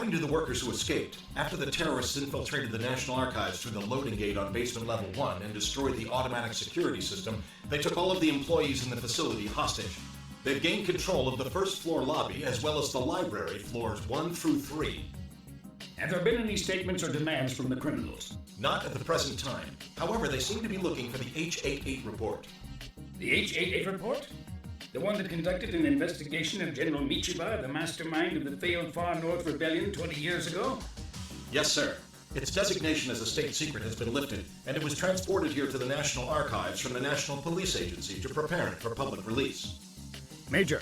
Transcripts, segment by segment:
According to the workers who escaped, after the terrorists infiltrated the National Archives through the loading gate on basement level 1 and destroyed the automatic security system, they took all of the employees in the facility hostage. They've gained control of the first floor lobby as well as the library floors 1 through 3. Have there been any statements or demands from the criminals? Not at the present time. However, they seem to be looking for the H-88 report. The H-88 report? The one that conducted an investigation of General Michiba, the mastermind of the failed Far North Rebellion 20 years ago? Yes, sir. Its designation as a state secret has been lifted, and it was transported here to the National Archives from the National Police Agency to prepare it for public release. Major.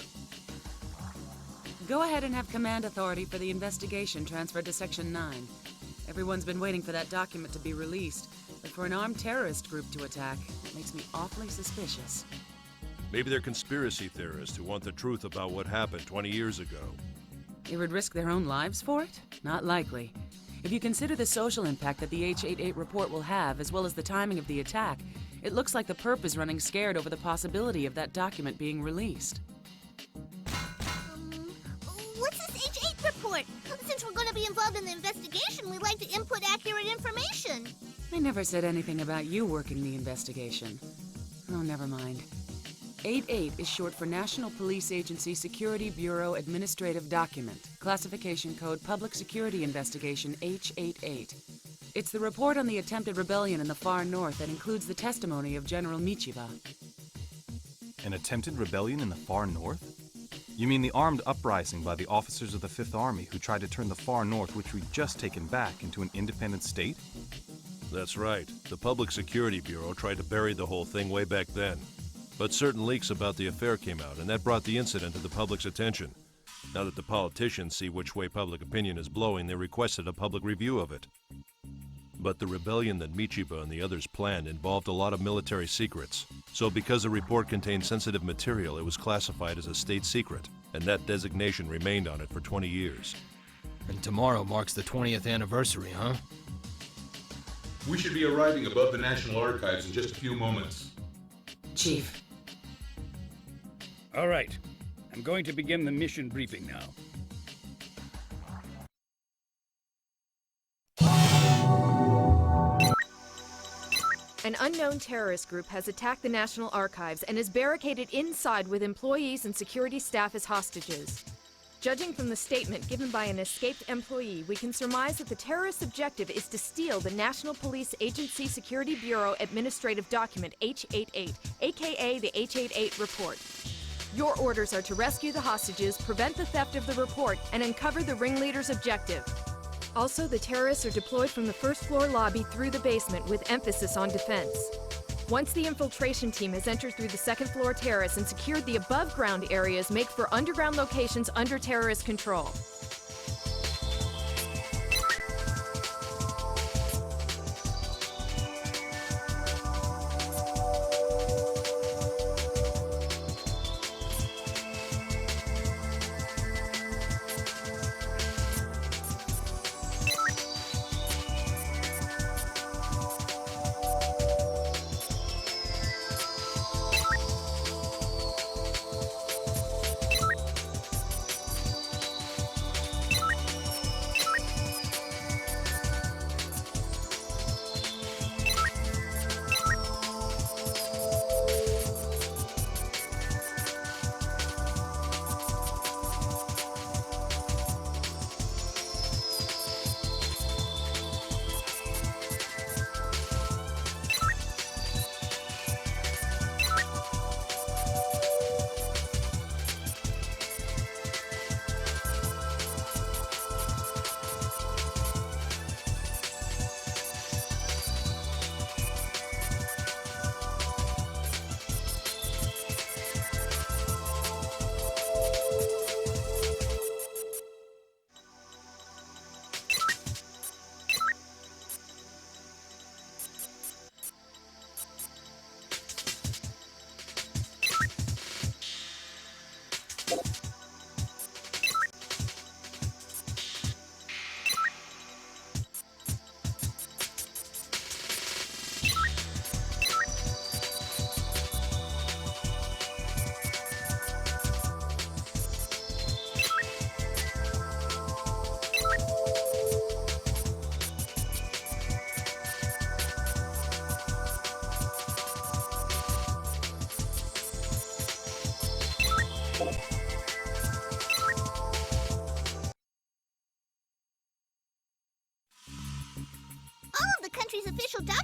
Go ahead and have command authority for the investigation transferred to Section 9. Everyone's been waiting for that document to be released, but for an armed terrorist group to attack, it makes me awfully suspicious. Maybe they're conspiracy theorists who want the truth about what happened 20 years ago. They would risk their own lives for it? Not likely. If you consider the social impact that the H-88 report will have, as well as the timing of the attack, it looks like the Perp is running scared over the possibility of that document being released. What's this H-8 report? Since we're going to be involved in the investigation, we'd like to input accurate information. I never said anything about you working the investigation. Oh, never mind. 88 is short for National Police Agency Security Bureau Administrative Document, classification code Public Security Investigation H-88. It's the report on the attempted rebellion in the far north that includes the testimony of General Michiba. An attempted rebellion in the far north? You mean the armed uprising by the officers of the Fifth Army who tried to turn the far north, which we'd just taken back, into an independent state? That's right. The Public Security Bureau tried to bury the whole thing way back then. But certain leaks about the affair came out, and that brought the incident to the public's attention. Now that the politicians see which way public opinion is blowing, they requested a public review of it. But the rebellion that Michiba and the others planned involved a lot of military secrets. So because the report contained sensitive material, it was classified as a state secret, and that designation remained on it for 20 years. And tomorrow marks the 20th anniversary, huh? We should be arriving above the National Archives in just a few moments. Chief. All right. I'm going to begin the mission briefing now. An unknown terrorist group has attacked the National Archives and is barricaded inside with employees and security staff as hostages. Judging from the statement given by an escaped employee, we can surmise that the terrorist objective is to steal the National Police Agency Security Bureau Administrative Document H-88, aka the H-88 report. Your orders are to rescue the hostages, prevent the theft of the report, and uncover the ringleader's objective. Also, the terrorists are deployed from the first floor lobby through the basement with emphasis on defense. Once the infiltration team has entered through the second floor terrace and secured the above ground areas, make for underground locations under terrorist control.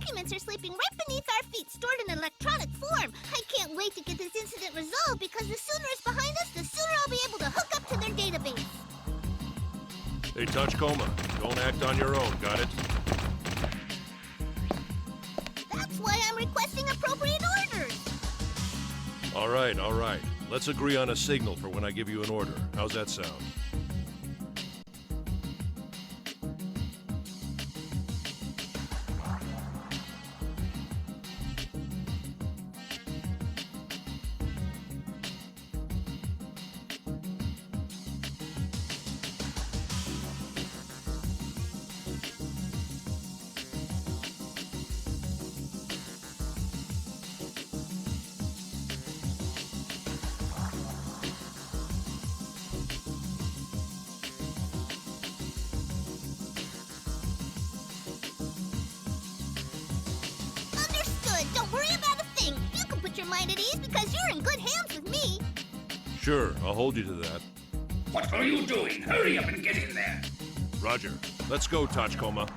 documents are sleeping right beneath our feet, stored in electronic form. I can't wait to get this incident resolved because the sooner it's behind us, the sooner I'll be able to hook up to their database. Hey, Touchcoma, don't act on your own, got it? That's why I'm requesting appropriate orders. All right, all right. Let's agree on a signal for when I give you an order. How's that sound? Understood. Don't worry about a thing. You can put your mind at ease because you're in good hands with me. Sure, I'll hold you to that. What are you doing? Hurry up and get in there. Roger. Let's go, Touchcoma.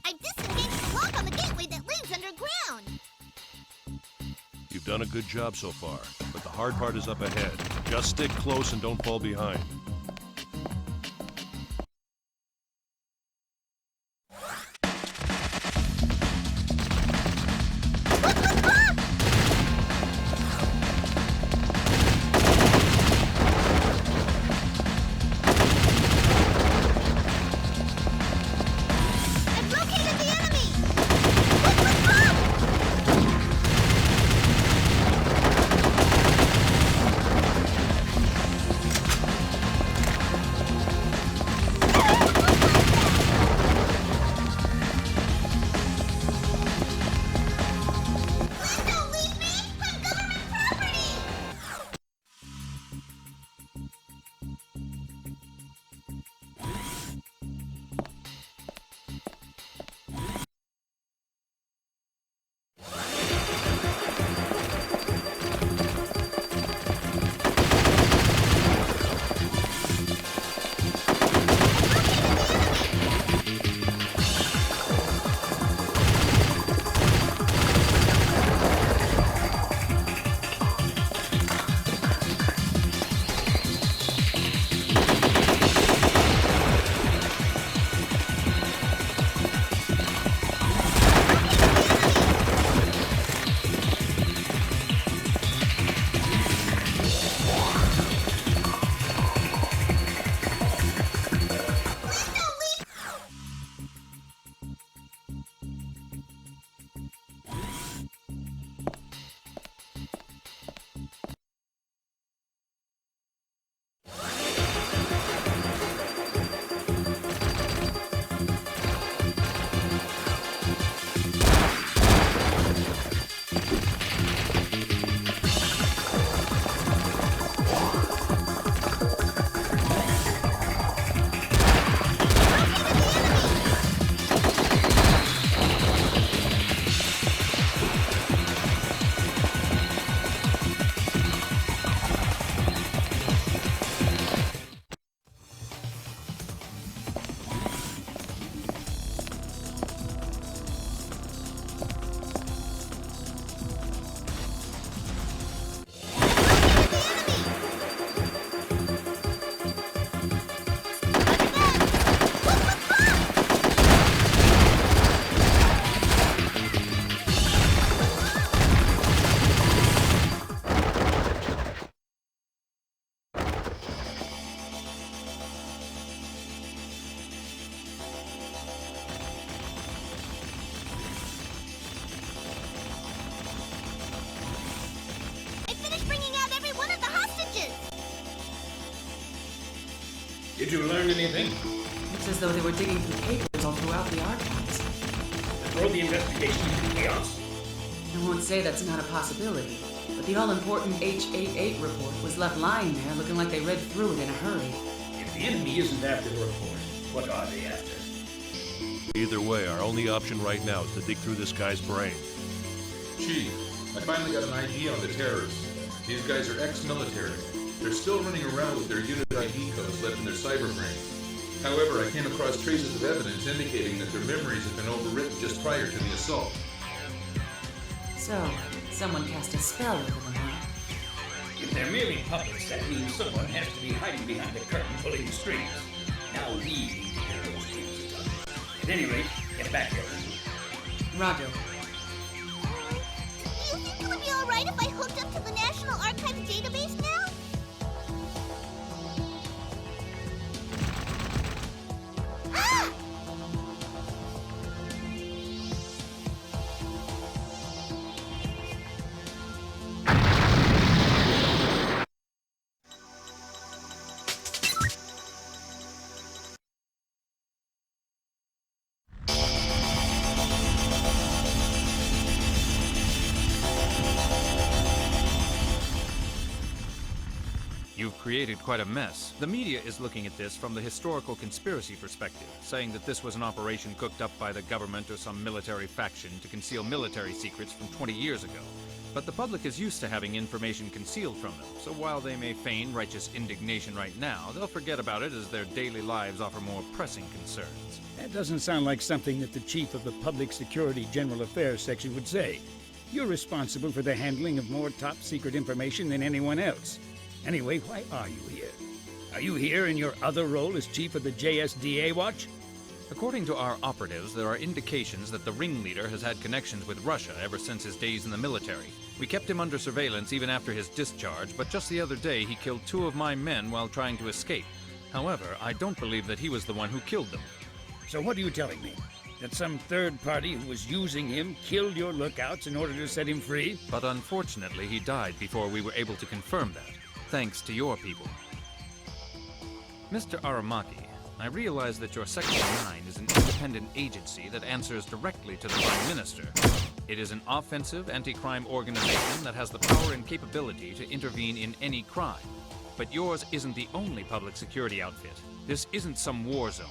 I disengaged the lock on the gateway that leads underground. You've done a good job so far, but the hard part is up ahead. Just stick close and don't fall behind. I've located the enemy. Look! Please don't leave me. I'm government property. Did you learn anything? Looks as though they were digging through papers all throughout the archives. Throw the investigation into chaos. I won't say that's not a possibility, but the all-important H88 report was left lying there looking like they read through it in a hurry. If the enemy isn't after the report, what are they after? Either way, our only option right now is to dig through this guy's brain. Chief, I finally got an ID on the terrorists. These guys are ex-military. They're still running around with their unit ID codes left in their cyberbrains. However, I came across traces of evidence indicating that their memories have been overwritten just prior to the assault. So, someone cast a spell over them, huh? If they're merely puppets, that means someone has to be hiding behind the curtain pulling the strings. Now we need to hear those strings done. At any rate, get back here. Roger. Do you think it would be alright if I hooked up to the National Archives database now? Ah! You've created quite a mess. The media is looking at this from the historical conspiracy perspective, saying that this was an operation cooked up by the government or some military faction to conceal military secrets from 20 years ago. But the public is used to having information concealed from them, so while they may feign righteous indignation right now, they'll forget about it as their daily lives offer more pressing concerns. That doesn't sound like something that the chief of the Public Security General Affairs section would say. You're responsible for the handling of more top-secret information than anyone else. Anyway, why are you here? Are you here in your other role as chief of the JSDA Watch? According to our operatives, there are indications that the ringleader has had connections with Russia ever since his days in the military. We kept him under surveillance even after his discharge, but just the other day he killed 2 of my men while trying to escape. However, I don't believe that he was the one who killed them. So what are you telling me? That some third party who was using him killed your lookouts in order to set him free? But unfortunately, he died before we were able to confirm that. Thanks to your people. Mr. Aramaki, I realize that your Section 9 is an independent agency that answers directly to the Prime Minister. It is an offensive anti-crime organization that has the power and capability to intervene in any crime. But yours isn't the only public security outfit. This isn't some war zone.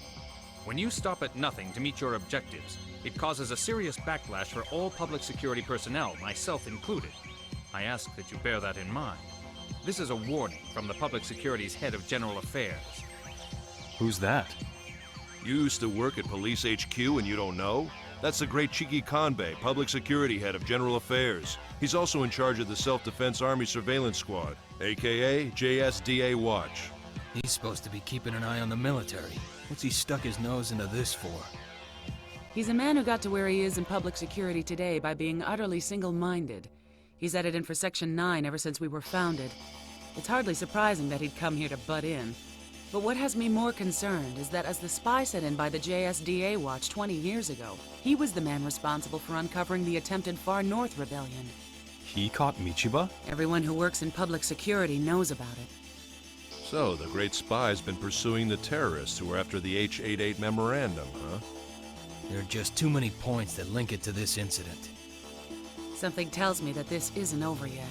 When you stop at nothing to meet your objectives, it causes a serious backlash for all public security personnel, myself included. I ask that you bear that in mind. This is a warning from the Public Security's head of General Affairs. Who's that? You used to work at Police HQ and you don't know? That's the great Chiki Kanbei, Public Security Head of General Affairs. He's also in charge of the Self-Defense Army Surveillance Squad, aka JSDA Watch. He's supposed to be keeping an eye on the military. What's he stuck his nose into this for? He's a man who got to where he is in public security today by being utterly single-minded. He's at it in for Section 9 ever since we were founded. It's hardly surprising that he'd come here to butt in. But what has me more concerned is that as the spy sent in by the JSDA Watch 20 years ago, he was the man responsible for uncovering the attempted Far North Rebellion. He caught Michiba? Everyone who works in public security knows about it. So, the great spy's been pursuing the terrorists who were after the H88 memorandum, huh? There are just too many points that link it to this incident. Something tells me that this isn't over yet.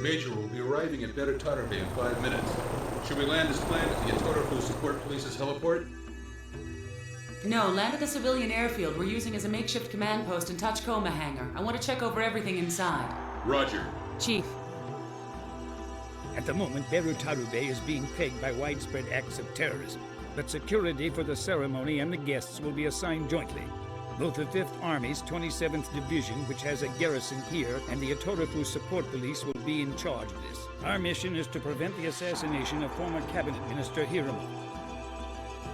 Major will be arriving at Better Tarbe in 5 minutes. Should we land as planned at the Atorofu Support Police's heliport? No, land at the civilian airfield we're using as a makeshift command post in Tachikoma hangar. I want to check over everything inside. Roger. Chief. At the moment, Beru Tarube is being pegged by widespread acts of terrorism. But security for the ceremony and the guests will be assigned jointly. Both the 5th Army's 27th Division, which has a garrison here, and the Atorofu Support Police will be in charge of this. Our mission is to prevent the assassination of former Cabinet Minister Hiramo.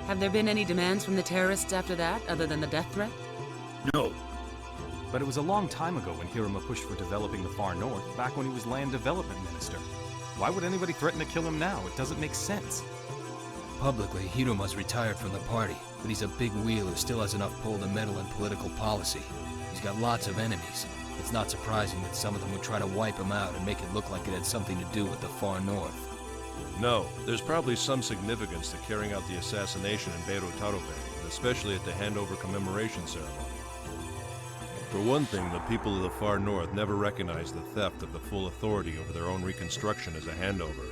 Have there been any demands from the terrorists after that, other than the death threat? No. But it was a long time ago when Hiruma pushed for developing the far north, back when he was land development minister. Why would anybody threaten to kill him now? It doesn't make sense. Publicly, Hiruma's retired from the party, but he's a big wheel who still has enough pull to meddle in political policy. He's got lots of enemies. It's not surprising that some of them would try to wipe him out and make it look like it had something to do with the far north. No, there's probably some significance to carrying out the assassination in Beirut Tarobe, especially at the handover commemoration ceremony. For one thing, the people of the far north never recognized the theft of the full authority over their own reconstruction as a handover.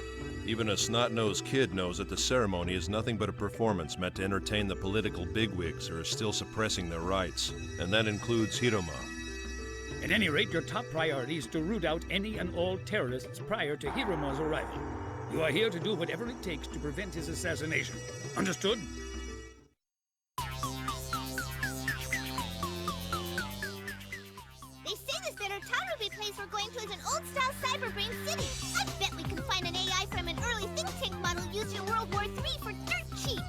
Even a snot-nosed kid knows that the ceremony is nothing but a performance meant to entertain the political bigwigs who are still suppressing their rights, and that includes Hiruma. At any rate, your top priority is to root out any and all terrorists prior to Hiruma's arrival. You are here to do whatever it takes to prevent his assassination. Understood? They say this better Tarubi place we're going to is an old-style cyberbrain city. I bet we can find an AI from an early think tank model used in World War III for dirt cheap.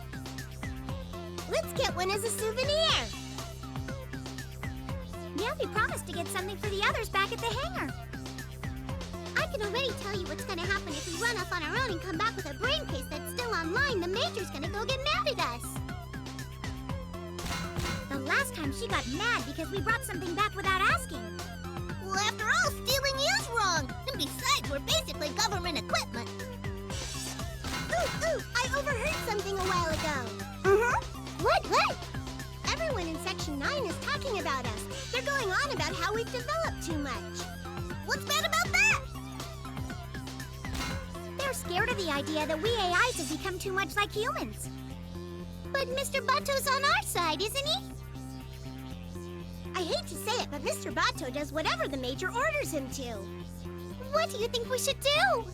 Let's get one as a souvenir. Yeah, we promised to get something for the others back at the hangar. I can already tell you what's gonna happen if we run off on our own and come back with a brain case that's still online. The Major's gonna go get mad at us. The last time she got mad because we brought something back without asking. Well, after all, stealing is wrong. And besides, we're basically government equipment. Ooh, I overheard something a while ago. What? Everyone in Section 9 is talking about us. They're going on about how we've developed too much. What's bad about that? They're scared of the idea that we AIs have become too much like humans. But Mr. Bato's on our side, isn't he? I hate to say it, but Mr. Bato does whatever the Major orders him to. What do you think we should do?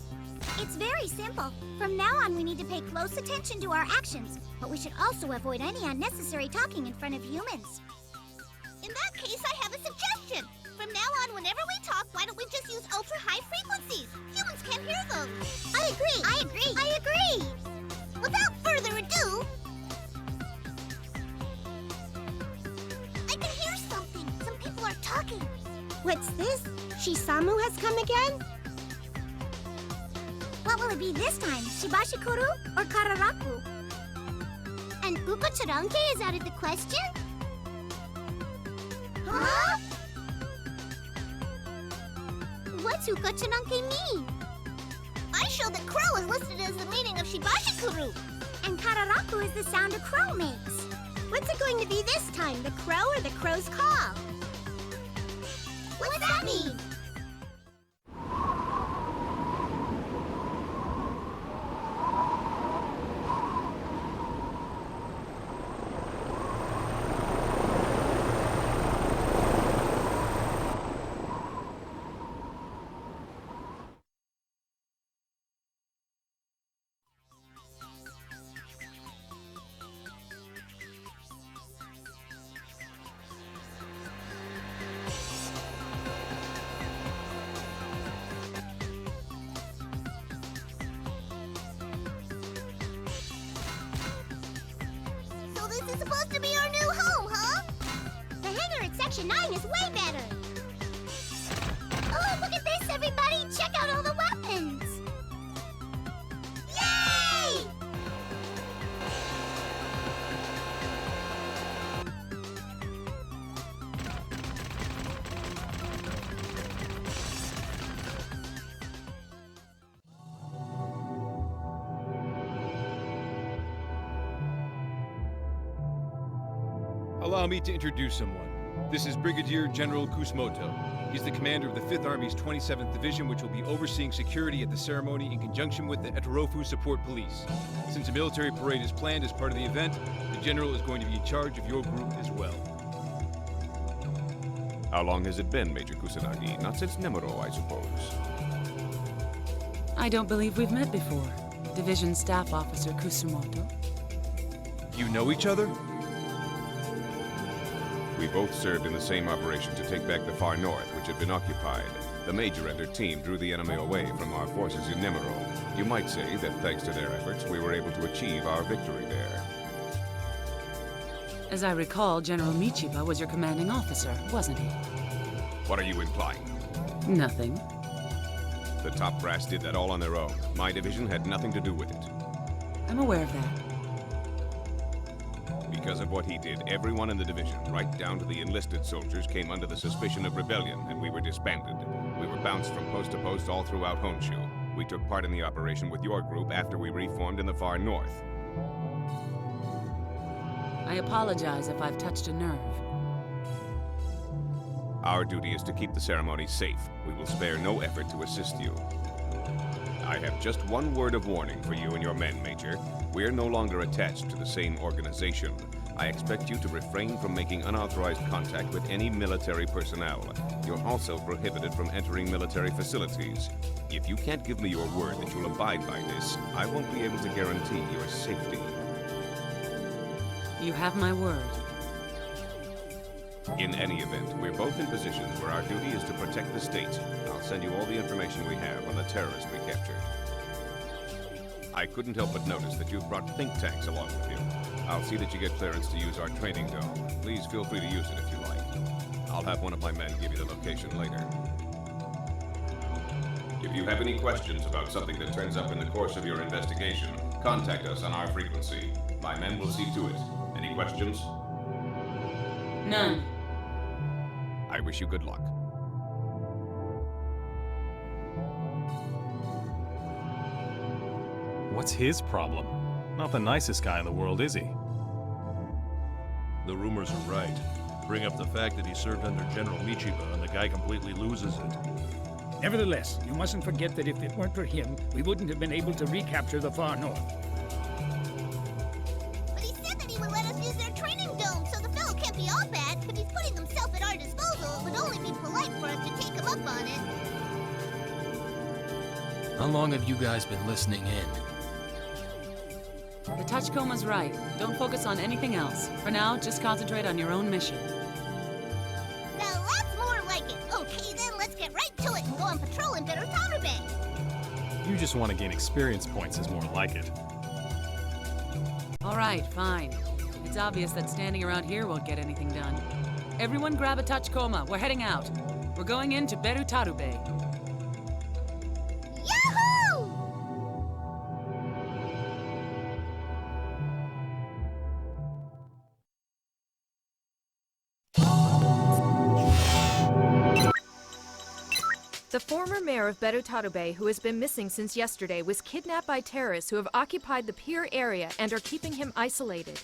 It's very simple. From now on, we need to pay close attention to our actions, but we should also avoid any unnecessary talking in front of humans. In that case, I have a suggestion. From now on, whenever we talk, why don't we just use ultra-high frequencies? Humans can't hear them. I agree. Without further ado... I can hear something. Some people are talking. What's this? Shisamu has come again? What will it be this time? Shibashikuru or Kararaku? And Ukocharanke is out of the question? Huh? What's Ukocharanke mean? I show that crow is listed as the meaning of Shibashikuru. And Kararaku is the sound a crow makes. What's it going to be this time? The crow or the crow's call? What's that mean? This is supposed to be our new home, huh? The hangar at Section 9 is way better. Oh, look at this, everybody! Check out all the weapons! Yay! Allow me to introduce someone. This is Brigadier General Kusumoto. He's the commander of the 5th Army's 27th Division, which will be overseeing security at the ceremony in conjunction with the Etorofu Support Police. Since a military parade is planned as part of the event, the General is going to be in charge of your group as well. How long has it been, Major Kusanagi? Not since Nemuro, I suppose. I don't believe we've met before. Division Staff Officer Kusumoto. You know each other? We both served in the same operation to take back the far north, which had been occupied. The Major and her team drew the enemy away from our forces in Nemuro. You might say that thanks to their efforts, we were able to achieve our victory there. As I recall, General Michiba was your commanding officer, wasn't he? What are you implying? Nothing. The top brass did that all on their own. My division had nothing to do with it. I'm aware of that. Because of what he did, everyone in the division, right down to the enlisted soldiers, came under the suspicion of rebellion, and we were disbanded. We were bounced from post to post all throughout Honshu. We took part in the operation with your group after we reformed in the far north. I apologize if I've touched a nerve. Our duty is to keep the ceremony safe. We will spare no effort to assist you. I have just one word of warning for you and your men, Major. We're no longer attached to the same organization. I expect you to refrain from making unauthorized contact with any military personnel. You're also prohibited from entering military facilities. If you can't give me your word that you'll abide by this, I won't be able to guarantee your safety. You have my word. In any event, we're both in positions where our duty is to protect the state. I'll send you all the information we have on the terrorists we captured. I couldn't help but notice that you've brought think tanks along with you. I'll see that you get clearance to use our training dome. Please feel free to use it if you like. I'll have one of my men give you the location later. If you have any questions about something that turns up in the course of your investigation, contact us on our frequency. My men will see to it. Any questions? None. I wish you good luck. What's his problem? Not the nicest guy in the world, is he? The rumors are right. Bring up the fact that he served under General Michiba and the guy completely loses it. Nevertheless, you mustn't forget that if it weren't for him, we wouldn't have been able to recapture the far north. But he said that he would let us use their training dome, so the fellow can't be all bad. If he's putting himself at our disposal, it would only be polite for us to take him up on it. How long have you guys been listening in? The Touchcoma's right. Don't focus on anything else. For now, just concentrate on your own mission. Now that's more like it. Okay, then let's get right to it and go on patrol in Berutaru Bay. You just want to gain experience points is more like it. All right, fine. It's obvious that standing around here won't get anything done. Everyone grab a Touchcoma. We're heading out. We're going into Berutaru Bay. Yahoo! The former mayor of Berutaru Bay, who has been missing since yesterday, was kidnapped by terrorists who have occupied the pier area and are keeping him isolated.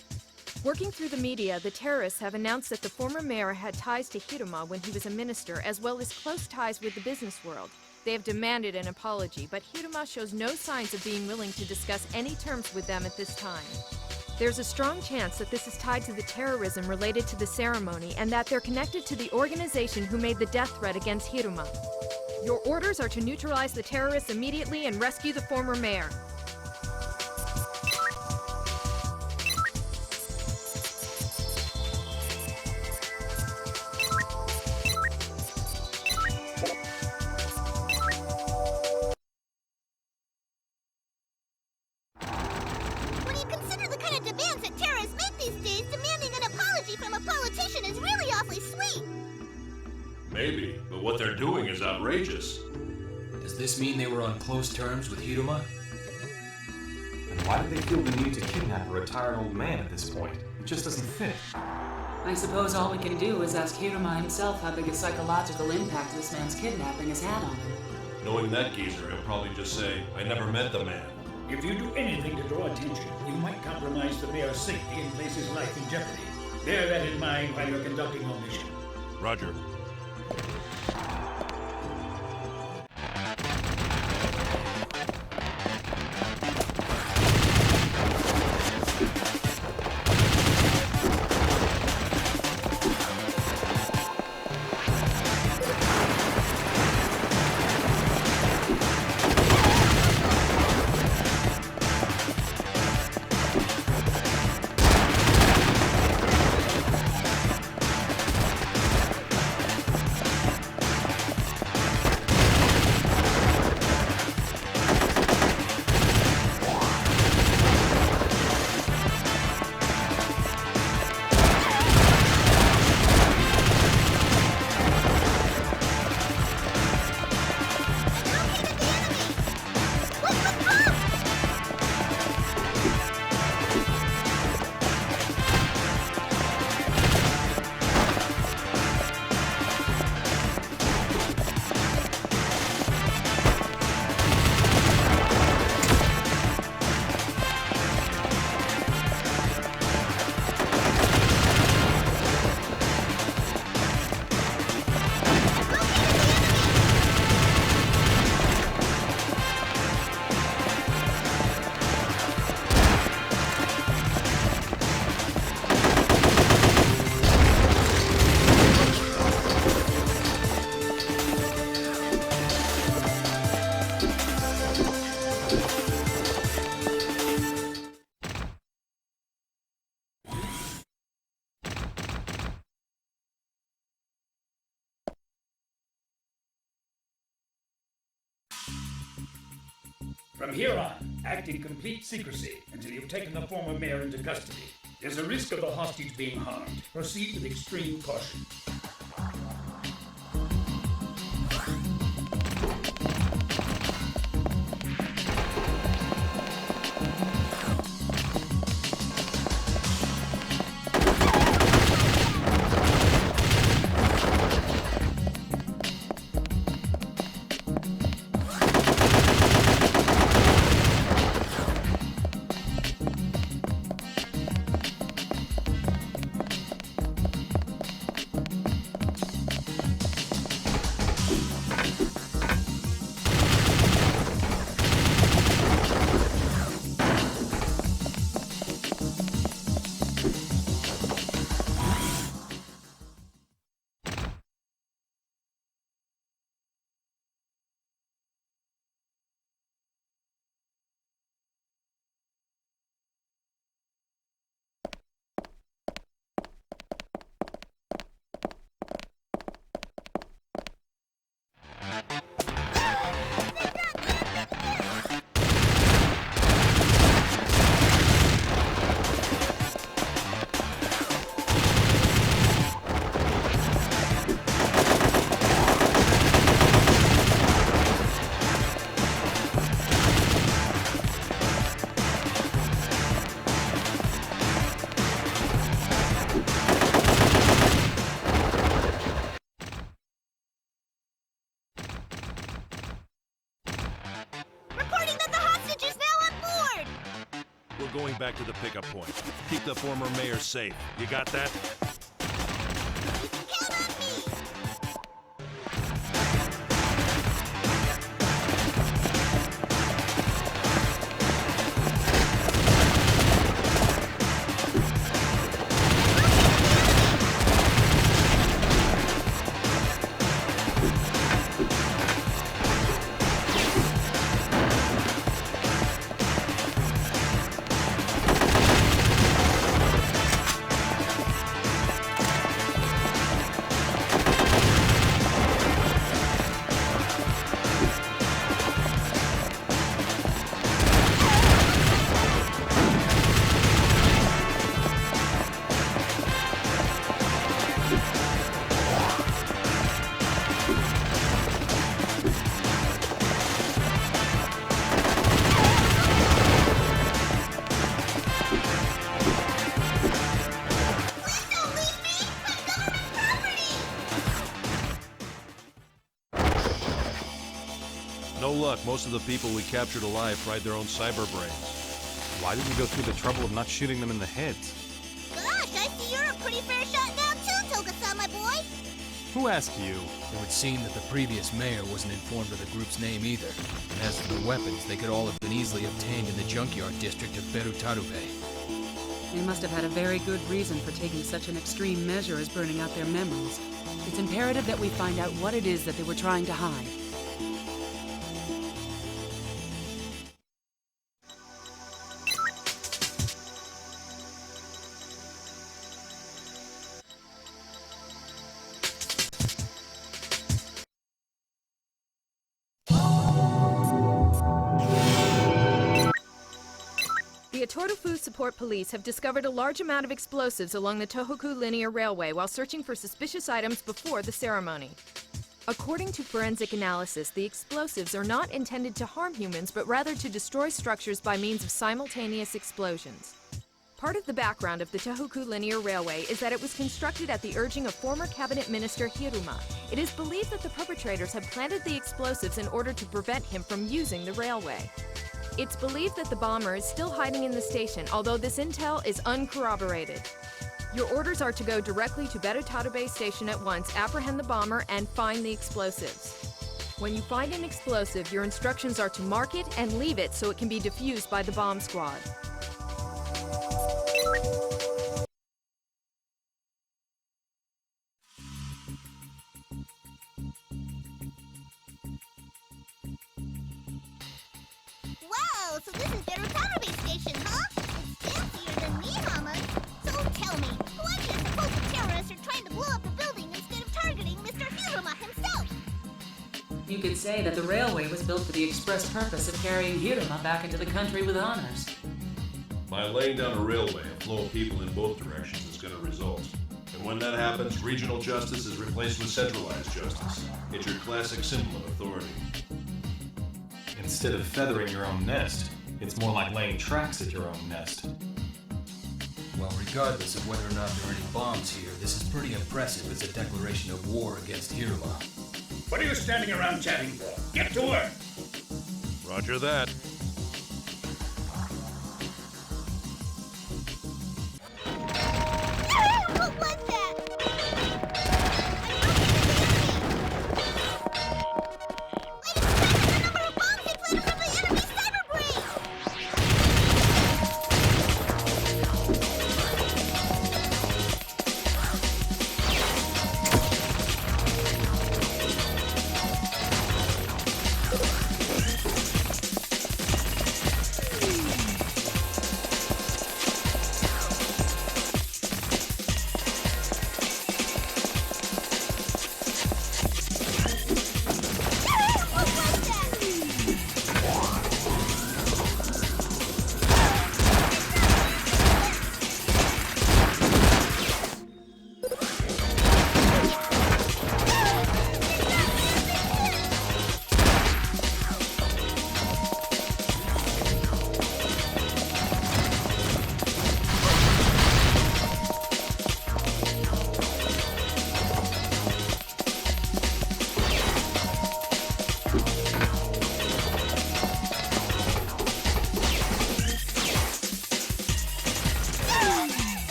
Working through the media, the terrorists have announced that the former mayor had ties to Hiruma when he was a minister, as well as close ties with the business world. They have demanded an apology, but Hiruma shows no signs of being willing to discuss any terms with them at this time. There's a strong chance that this is tied to the terrorism related to the ceremony and that they're connected to the organization who made the death threat against Hiruma. Your orders are to neutralize the terrorists immediately and rescue the former mayor. When you consider the kind of demands that terrorists make these days, demanding an apology from a politician is really awfully sweet. Maybe, but what they're doing is outrageous. Does this mean they were on close terms with Hiruma? And why did they feel the need to kidnap a retired old man at this point? It just doesn't fit. I suppose all we can do is ask Hiruma himself how big a psychological impact this man's kidnapping has had on him. Knowing that geezer, he'll probably just say, I never met the man. If you do anything to draw attention, you might compromise the mayor's safety and place his life in jeopardy. Bear that in mind while you're conducting your mission. Roger. From here on, act in complete secrecy until you've taken the former mayor into custody. There's a risk of the hostage being harmed. Proceed with extreme caution. Going back to the pickup point. Keep the former mayor safe. You got that? Count on me! No luck. Most of the people we captured alive fried their own cyber brains. Why did we go through the trouble of not shooting them in the heads? Gosh, I see you're a pretty fair shot now too, Toga-san, my boy! Who asked you? It would seem that the previous mayor wasn't informed of the group's name either. And as for the weapons, they could all have been easily obtained in the junkyard district of Berutarube. They must have had a very good reason for taking such an extreme measure as burning out their memories. It's imperative that we find out what it is that they were trying to hide. The Atorofu Support Police have discovered a large amount of explosives along the Tohoku Linear Railway while searching for suspicious items before the ceremony. According to forensic analysis, the explosives are not intended to harm humans, but rather to destroy structures by means of simultaneous explosions. Part of the background of the Tohoku Linear Railway is that it was constructed at the urging of former cabinet minister Hiruma. It is believed that the perpetrators had planted the explosives in order to prevent him from using the railway. It's believed that the bomber is still hiding in the station, although this intel is uncorroborated. Your orders are to go directly to Berutarube Station at once, apprehend the bomber, and find the explosives. When you find an explosive, your instructions are to mark it and leave it so it can be defused by the bomb squad. Wow, so this is Berutarube Station, huh? It's fancier than me, Mama. So tell me, why do you suppose the terrorists are trying to blow up the building instead of targeting Mr. Hiruma himself? You could say that the railway was built for the express purpose of carrying Hiruma back into the country with honors. By laying down a railway, a flow of people in both directions is going to result. And when that happens, regional justice is replaced with centralized justice. It's your classic symbol of authority. Instead of feathering your own nest, it's more like laying tracks at your own nest. Well, regardless of whether or not there are any bombs here, this is pretty impressive as a declaration of war against Hiruma. What are you standing around chatting for? Get to work! Roger that. What was that? Wait, the number of bombs they planted from the enemy cyber brain!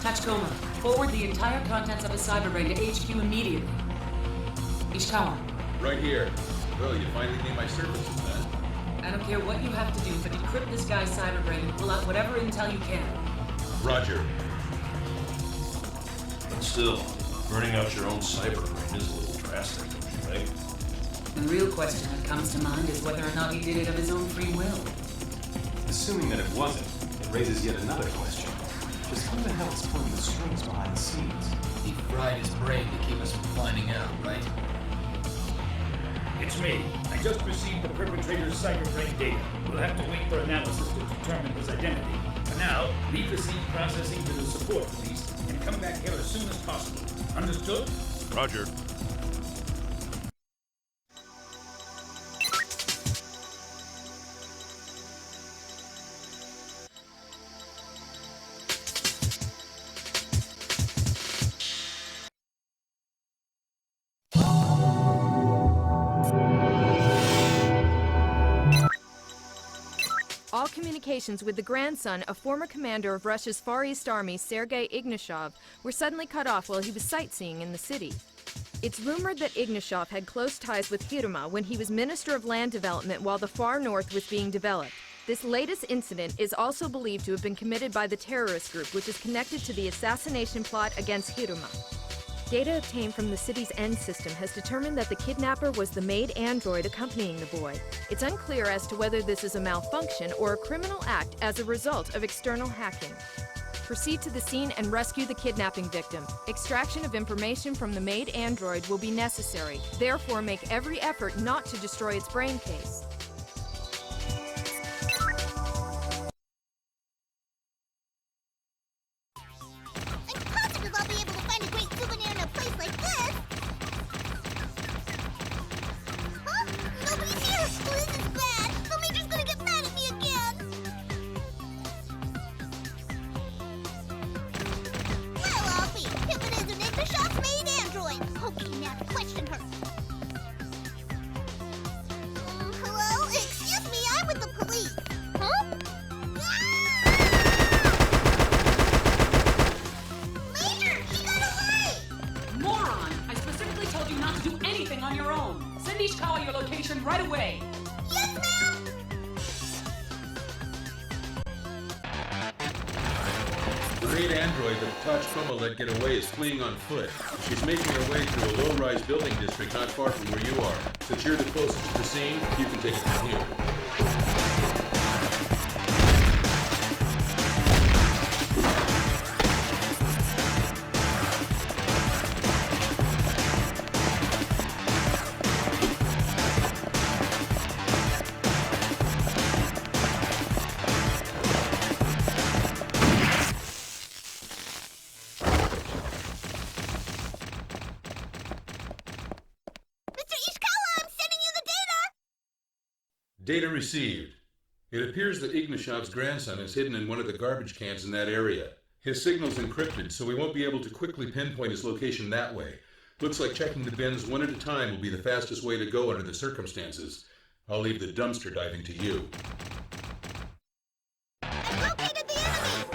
Tachikoma, forward the entire contents of his cyberbrain to HQ immediately. Ishikawa. Right here. Well, you finally made my services, man. I don't care what you have to do, but decrypt this guy's cyberbrain and pull out whatever intel you can. Roger. But still, burning out your own cyberbrain is a little drastic, don't you think? The real question that comes to mind is whether or not he did it of his own free will. Assuming that it wasn't, it raises yet another question. Just who the hell is pulling the strings behind the scenes? He fried his brain to keep us from finding out, right? It's me. I just received the perpetrator's cyberbrain data. We'll have to wait for analysis to determine his identity. For now, leave the scene processing to the support police and come back here as soon as possible. Understood? Roger. All communications with the grandson of former commander of Russia's Far East Army, Sergei Ignashov, were suddenly cut off while he was sightseeing in the city. It's rumored that Ignashov had close ties with Hiruma when he was Minister of Land Development while the Far North was being developed. This latest incident is also believed to have been committed by the terrorist group, which is connected to the assassination plot against Hiruma. Data obtained from the city's N system has determined that the kidnapper was the maid android accompanying the boy. It's unclear as to whether this is a malfunction or a criminal act as a result of external hacking. Proceed to the scene and rescue the kidnapping victim. Extraction of information from the maid android will be necessary. Therefore, make every effort not to destroy its brain case. Right away! Yes, ma'am! The maid android that Tachikoma let get away is fleeing on foot. She's making her way through a low-rise building district not far from where you are. Since you're the closest to the scene, you can take it from here. Data received. It appears that Ignashov's grandson is hidden in one of the garbage cans in that area. His signal's encrypted, so we won't be able to quickly pinpoint his location that way. Looks like checking the bins one at a time will be the fastest way to go under the circumstances. I'll leave the dumpster diving to you. I've located the enemy!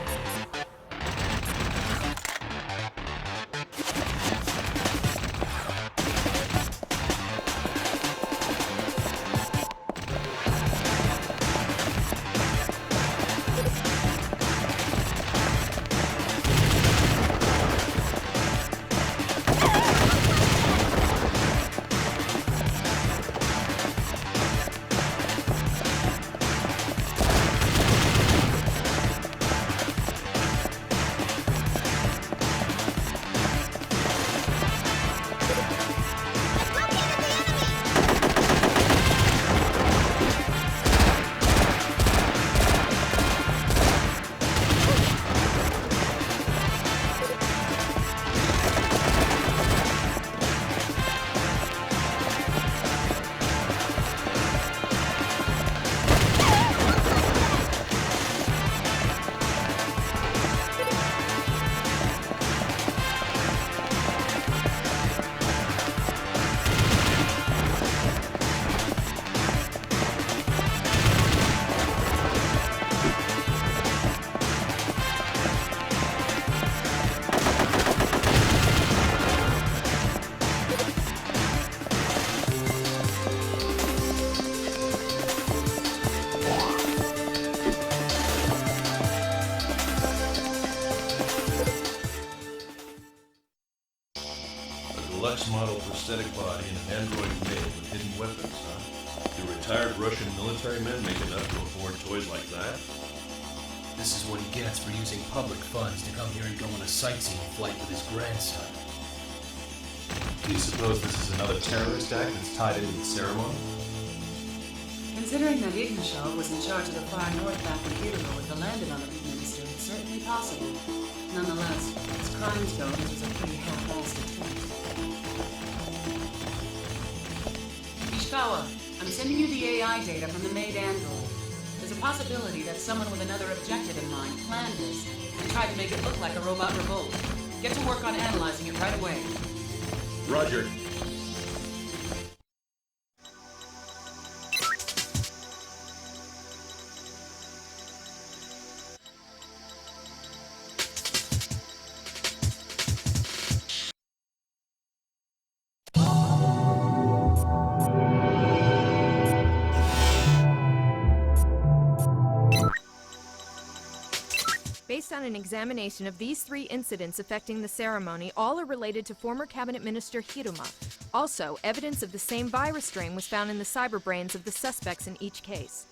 deluxe model prosthetic body and an android made with hidden weapons, huh? Do retired Russian military men make enough to afford toys like that? This is what he gets for using public funds to come here and go on a sightseeing flight with his grandson. Do you suppose this is another terrorist act that's tied into the ceremony? Considering that Ignashov was in charge of the far north back when Hero was the landed-on-the minister, it's certainly possible. Nonetheless, as crimes go, this was a pretty half-assed attempt. Ishikawa, I'm sending you the AI data from the made android. There's a possibility that someone with another objective in mind planned this and tried to make it look like a robot revolt. Get to work on analyzing it right away. Roger. Based on an examination of these 3 incidents affecting the ceremony, all are related to former Cabinet Minister Hiruma. Also, evidence of the same virus strain was found in the cyberbrains of the suspects in each case.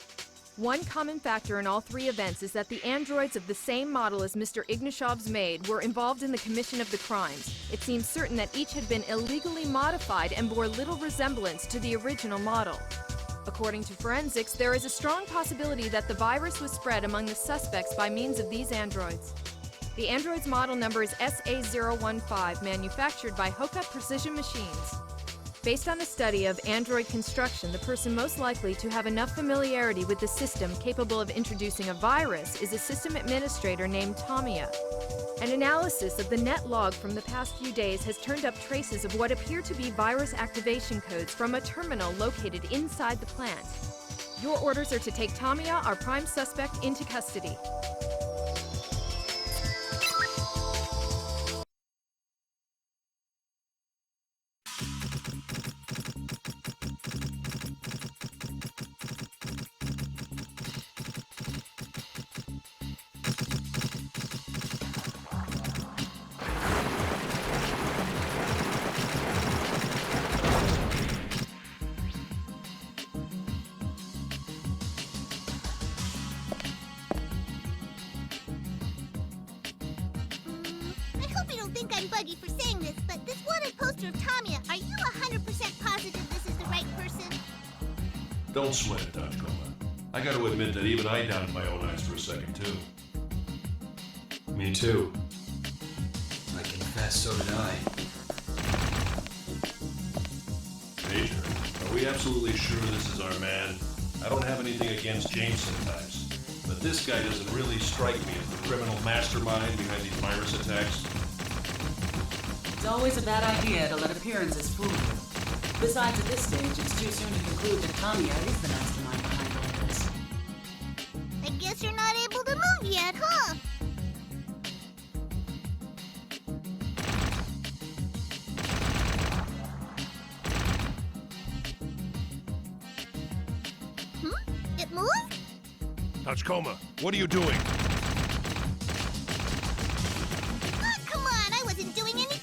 One common factor in all 3 events is that the androids of the same model as Mr. Ignashov's maid were involved in the commission of the crimes. It seems certain that each had been illegally modified and bore little resemblance to the original model. According to forensics, there is a strong possibility that the virus was spread among the suspects by means of these androids. The android's model number is SA015, manufactured by Hoka Precision Machines. Based on a study of android construction, the person most likely to have enough familiarity with the system capable of introducing a virus is a system administrator named Tamiya. An analysis of the net log from the past few days has turned up traces of what appear to be virus activation codes from a terminal located inside the plant. Your orders are to take Tamiya, our prime suspect, into custody. I'm buggy for saying this, but this wanted poster of Tamiya, are you 100% positive this is the right person? Don't sweat it, Tachkoma. I gotta admit that even I doubted my own eyes for a second, too. Me too. I confess, so did I. Major, are we absolutely sure this is our man? I don't have anything against Jameson types, but this guy doesn't really strike me as the criminal mastermind behind these virus attacks. It's always a bad idea to let appearances fool you. Besides, at this stage, it's too soon to conclude that Tamiya is the mastermind behind all this. I guess you're not able to move yet, huh? It moved? Tachkoma, what are you doing? Oh, come on, I wasn't doing anything.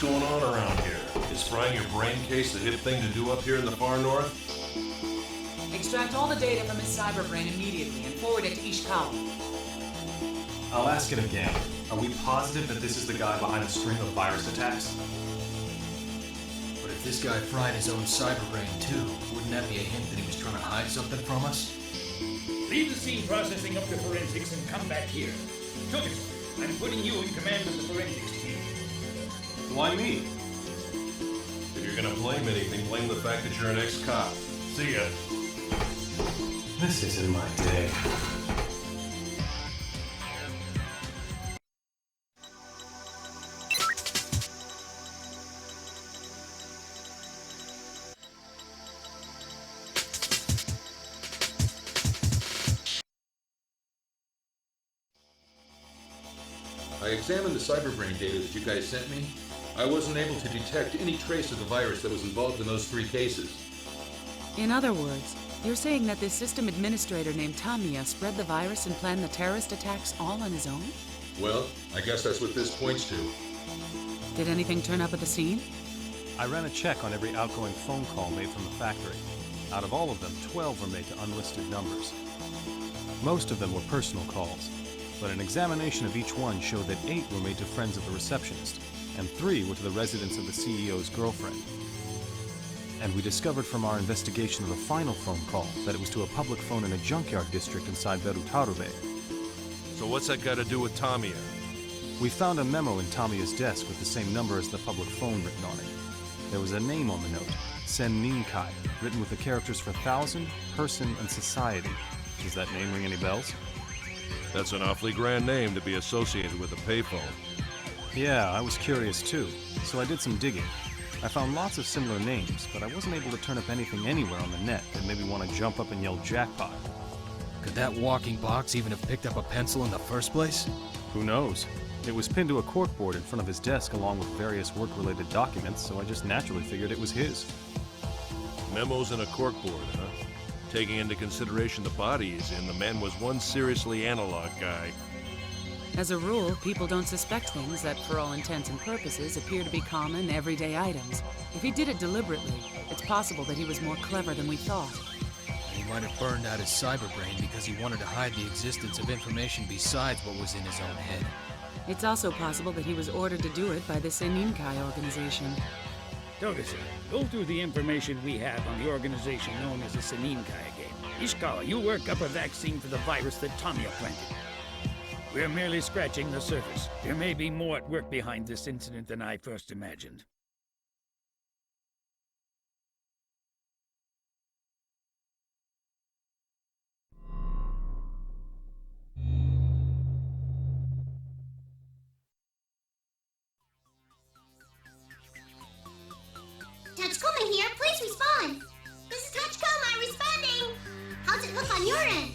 What's going on around here? Is frying your brain case the hip thing to do up here in the far north? Extract all the data from his cyberbrain immediately and forward it to Ishikawa. I'll ask it again. Are we positive that this is the guy behind the string of virus attacks? But if this guy fried his own cyberbrain too, wouldn't that be a hint that he was trying to hide something from us? Leave the scene processing up to forensics and come back here. Together, I'm putting you in command of the forensics team. Why me? If you're gonna blame anything, blame the fact that you're an ex-cop. See ya. This isn't my day. I examined the cyberbrain data that you guys sent me. I wasn't able to detect any trace of the virus that was involved in those 3 cases. In other words, you're saying that this system administrator named Tamiya spread the virus and planned the terrorist attacks all on his own? Well, I guess that's what this points to. Did anything turn up at the scene? I ran a check on every outgoing phone call made from the factory. Out of all of them, 12 were made to unlisted numbers. Most of them were personal calls, but an examination of each one showed that 8 were made to friends of the receptionist, and 3 were to the residence of the CEO's girlfriend. And we discovered from our investigation of the final phone call that it was to a public phone in a junkyard district inside Berutarube. So what's that got to do with Tamiya? We found a memo in Tamiya's desk with the same number as the public phone written on it. There was a name on the note, Sen Ninkai, written with the characters for thousand, person, and society. Does that name ring any bells? That's an awfully grand name to be associated with a payphone. Yeah, I was curious too, so I did some digging. I found lots of similar names, but I wasn't able to turn up anything anywhere on the net that made me want to jump up and yell jackpot. Could that walking box even have picked up a pencil in the first place? Who knows? It was pinned to a corkboard in front of his desk along with various work-related documents, so I just naturally figured it was his. Memos in a corkboard, huh? Taking into consideration the body he's in, the man was one seriously analog guy. As a rule, people don't suspect things that, for all intents and purposes, appear to be common, everyday items. If he did it deliberately, it's possible that he was more clever than we thought. And he might have burned out his cyberbrain because he wanted to hide the existence of information besides what was in his own head. It's also possible that he was ordered to do it by the Seninkai organization. Together, go through the information we have on the organization known as the Seninkai again. Ishikawa, you work up a vaccine for the virus that Tamiya planted. We're merely scratching the surface. There may be more at work behind this incident than I first imagined. Touchcoma here, please respond. This is Touchcoma responding. How's it look on your end?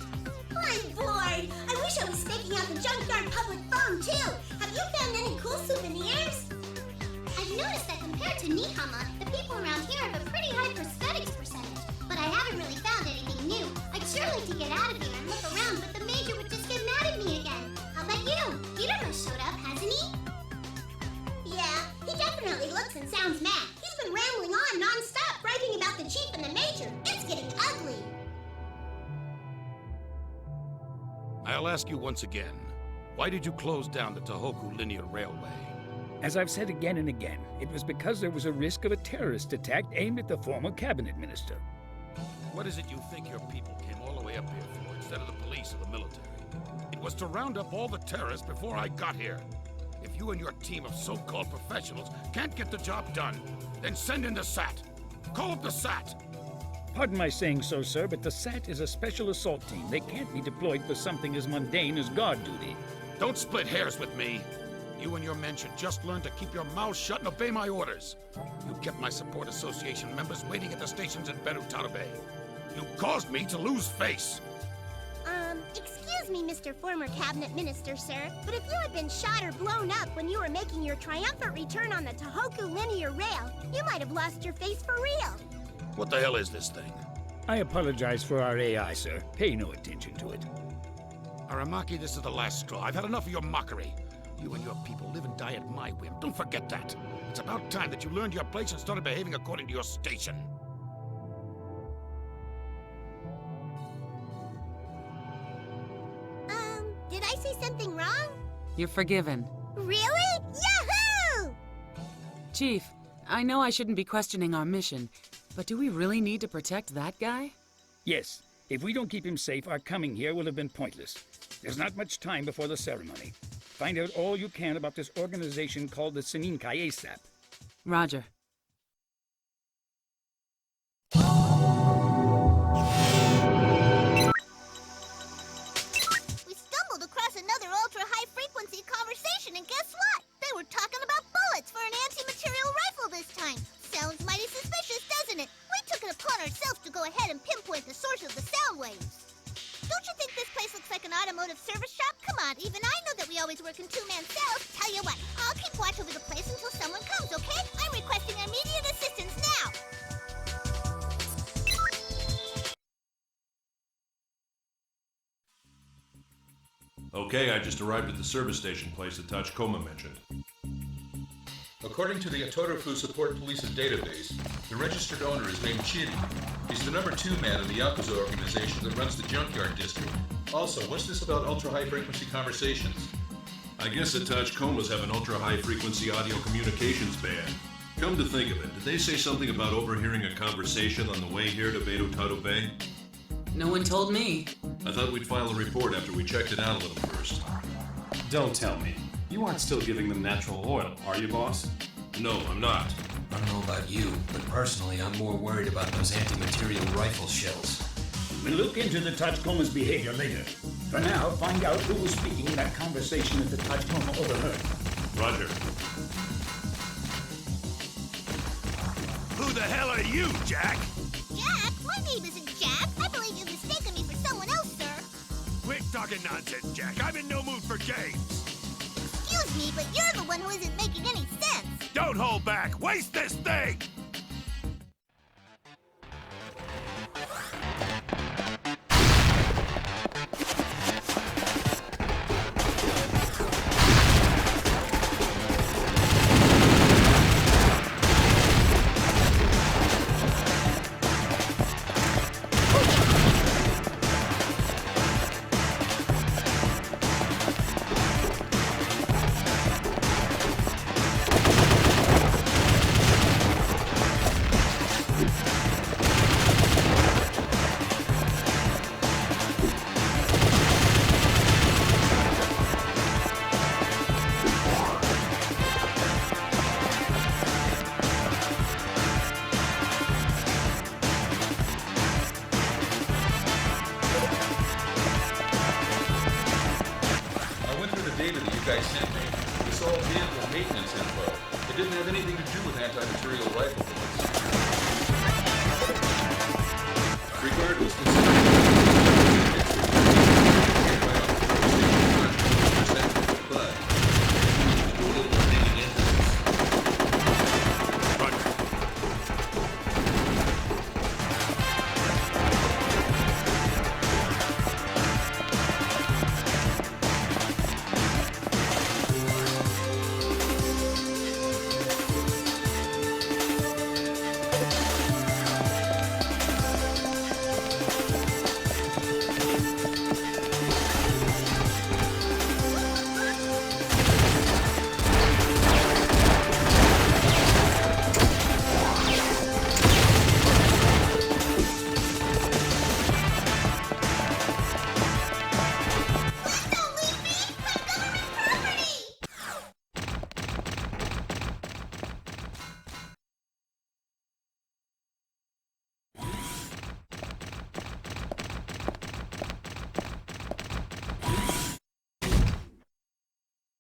I'm bored. I wish I was staking out the junkyard public phone too. Have you found any cool souvenirs? I've noticed that compared to Nihama, the people around here have a pretty high prosthetics percentage. But I haven't really found anything new. I'd sure like to get out of here and look around, but the Major would just get mad at me again. How about you? Peter showed up, hasn't he? Yeah, he definitely looks and sounds mad. He's been rambling on non-stop, bragging about the Chief and the Major. It's getting ugly. I'll ask you once again, why did you close down the Tohoku Linear Railway? As I've said again and again, it was because there was a risk of a terrorist attack aimed at the former cabinet minister. What is it you think your people came all the way up here for instead of the police or the military? It was to round up all the terrorists before I got here. If you and your team of so-called professionals can't get the job done, then send in the SAT. Call up the SAT. Pardon my saying so, sir, but the SAT is a special assault team. They can't be deployed for something as mundane as guard duty. Don't split hairs with me. You and your men should just learn to keep your mouths shut and obey my orders. You kept my support association members waiting at the stations in Berutarube. You caused me to lose face. Excuse me, Mr. Former Cabinet Minister, sir, but if you had been shot or blown up when you were making your triumphant return on the Tohoku Linear Rail, you might have lost your face for real. What the hell is this thing? I apologize for our AI, sir. Pay no attention to it. Aramaki, this is the last straw. I've had enough of your mockery. You and your people live and die at my whim. Don't forget that. It's about time that you learned your place and started behaving according to your station. Did I say something wrong? You're forgiven. Really? Yahoo! Chief, I know I shouldn't be questioning our mission, but do we really need to protect that guy? Yes. If we don't keep him safe, our coming here will have been pointless. There's not much time before the ceremony. Find out all you can about this organization called the Seninkai ASAP. Roger. We stumbled across another ultra-high-frequency conversation, and guess what? They were talking about bullets for an anti-material rifle this time. Sounds mighty suspicious, doesn't it? We took it upon ourselves to go ahead and pinpoint the source of the sound waves. Don't you think this place looks like an automotive service shop? Come on, even I know that we always work in two-man cells. Tell you what, I'll keep watch over the place until someone comes, okay? I'm requesting immediate assistance now. Okay, I just arrived at the service station place that Tachikoma mentioned. According to the Atorofu Support Police's database, the registered owner is named Chiri. He's the number 2 man in the Yakuza organization that runs the junkyard district. Also, what's this about ultra-high-frequency conversations? I guess the Tachikomas have an ultra-high-frequency audio communications band. Come to think of it, did they say something about overhearing a conversation on the way here to Beidou Tado Bay? No one told me. I thought we'd file a report after we checked it out a little first. Don't tell me. You aren't still giving them natural oil, are you, boss? No, I'm not. I don't know about you, but personally, I'm more worried about those anti-material rifle shells. We'll look into the Tachikoma's behavior later. For now, find out who was speaking in that conversation that the Tachikoma overheard. Roger. Who the hell are you, Jack? Jack? My name isn't Jack. I believe you've mistaken me for someone else, sir. Quit talking nonsense, Jack. I'm in no mood for games. Excuse me, but you're the one who isn't making any sense. Don't hold back. Waste this thing!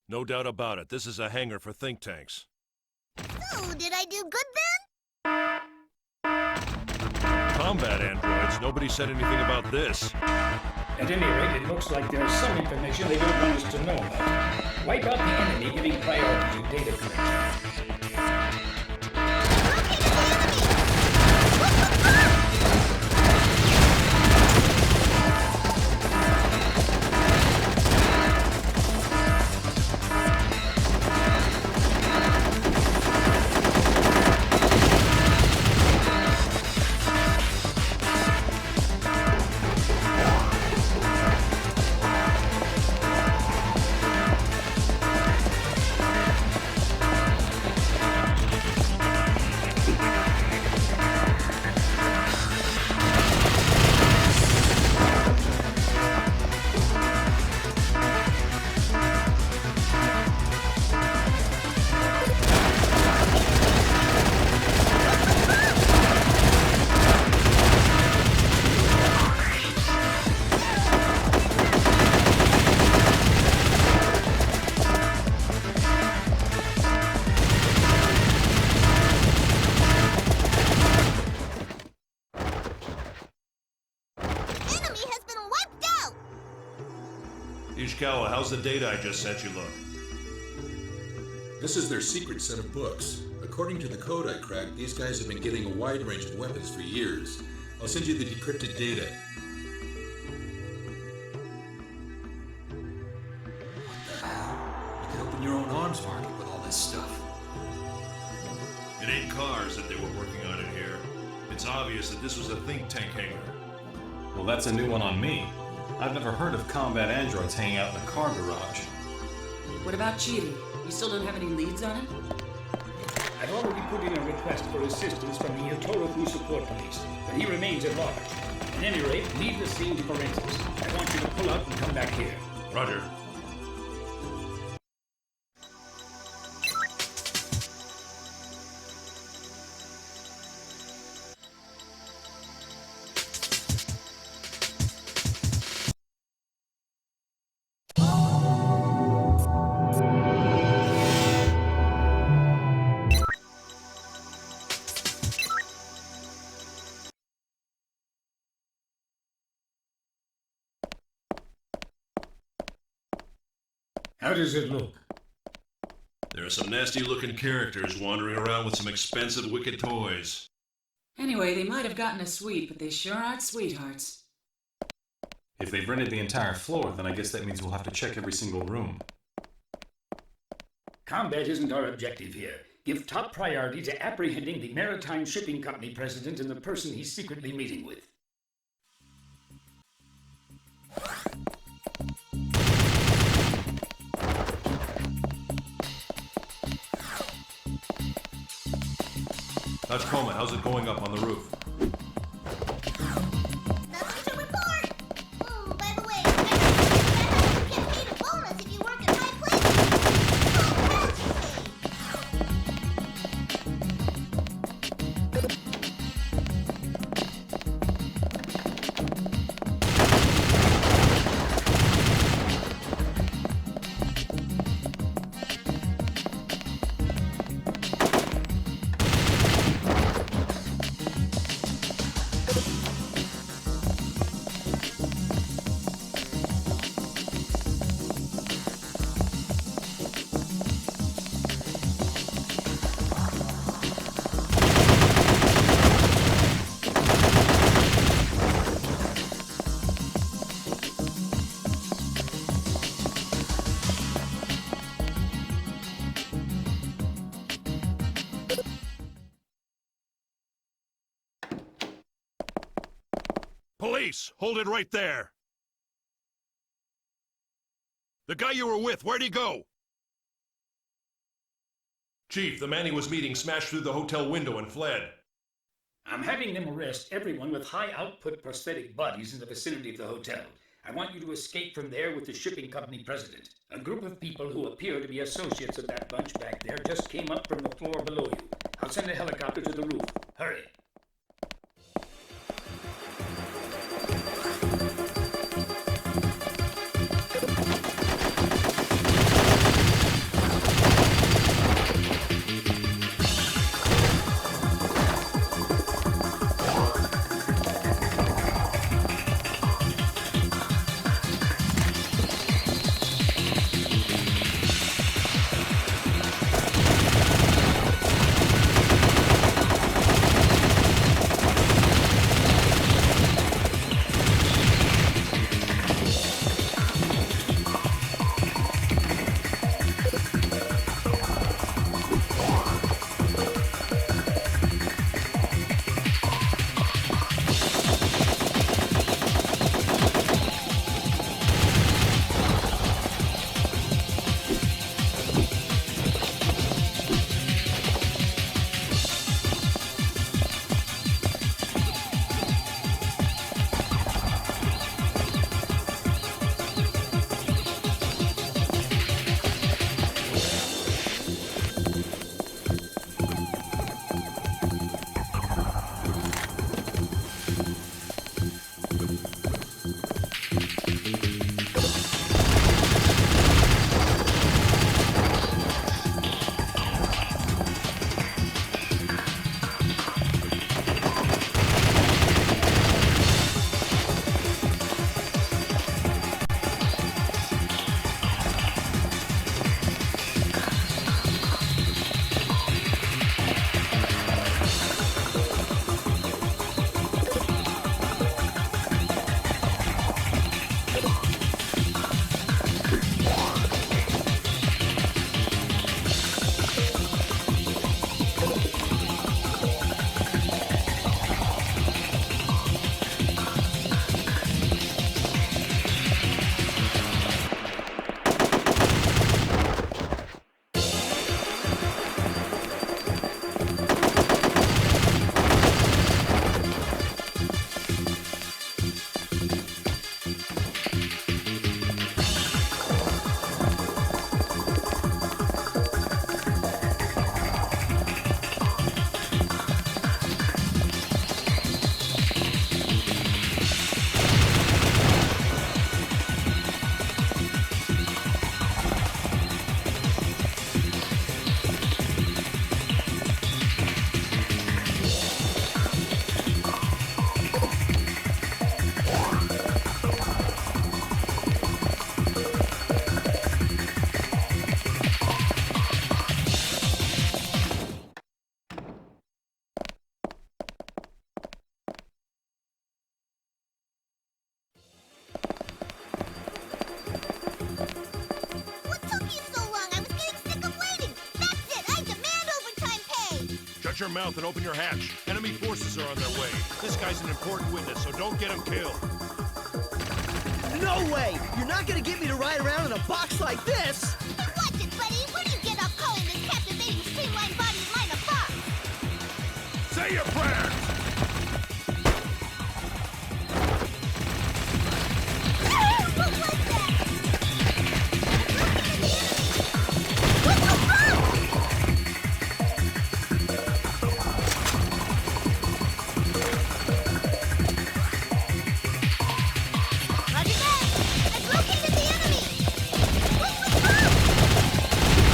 No doubt about it, this is a hangar for think tanks. So, did I do good then? Combat androids, nobody said anything about this. At any rate, it looks like there's some information they don't want us to know about. Wipe out the enemy giving priority to data collection. Ishikawa, how's the data I just sent you look? This is their secret set of books. According to the code I cracked, these guys have been getting a wide range of weapons for years. I'll send you the decrypted data. What the hell? You could open your own arms market with all this stuff. It ain't cars that they were working on in here. It's obvious that this was a think tank hangar. Well, that's a new one on me. I've never heard of combat androids hanging out in a car garage. What about Chidi? You still don't have any leads on him? I've already put in a request for assistance from the Otoroku Support Police, but he remains at large. At any rate, leave the scene to forensics. I want you to pull out and come back here. Roger. How does it look? There are some nasty-looking characters wandering around with some expensive, wicked toys. Anyway, they might have gotten a suite, but they sure aren't sweethearts. If they've rented the entire floor, then I guess that means we'll have to check every single room. Combat isn't our objective here. Give top priority to apprehending the Maritime Shipping Company president and the person he's secretly meeting with. Tachikoma, how's it going up on the roof? Nothing to report. Oh, by the way, I heard you get paid a bonus if you work in high places. Police! Hold it right there! The guy you were with, where'd he go? Chief, the man he was meeting smashed through the hotel window and fled. I'm having them arrest everyone with high-output prosthetic bodies in the vicinity of the hotel. I want you to escape from there with the shipping company president. A group of people who appear to be associates of that bunch back there just came up from the floor below you. I'll send a helicopter to the roof. Hurry. Shut your mouth and open your hatch. Enemy forces are on their way. This guy's an important witness, so don't get him killed. No way! You're not gonna get me to ride around in a box like this! Hey, watch it, buddy! Where do you get off calling this captivating streamlined body of mine a box? Say your prayers! What was that? What was wrong? Roger that! I've located the enemy! What was wrong? What was that?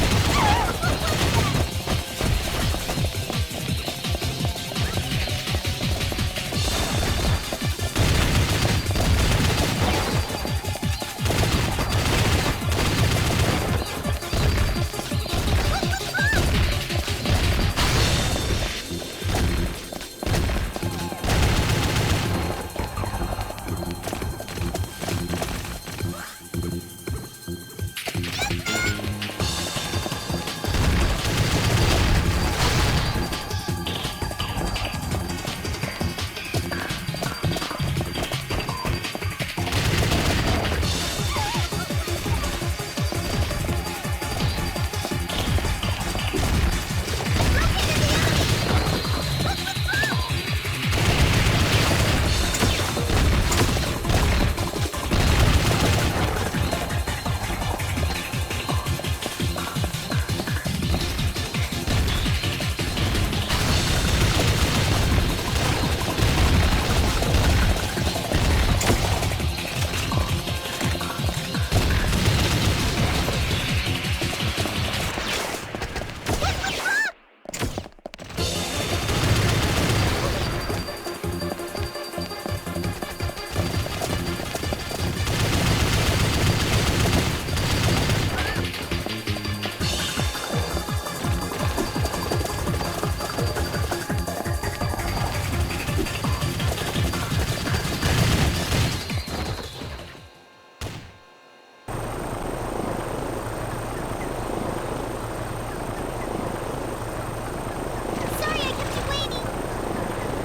Sorry I kept you waiting.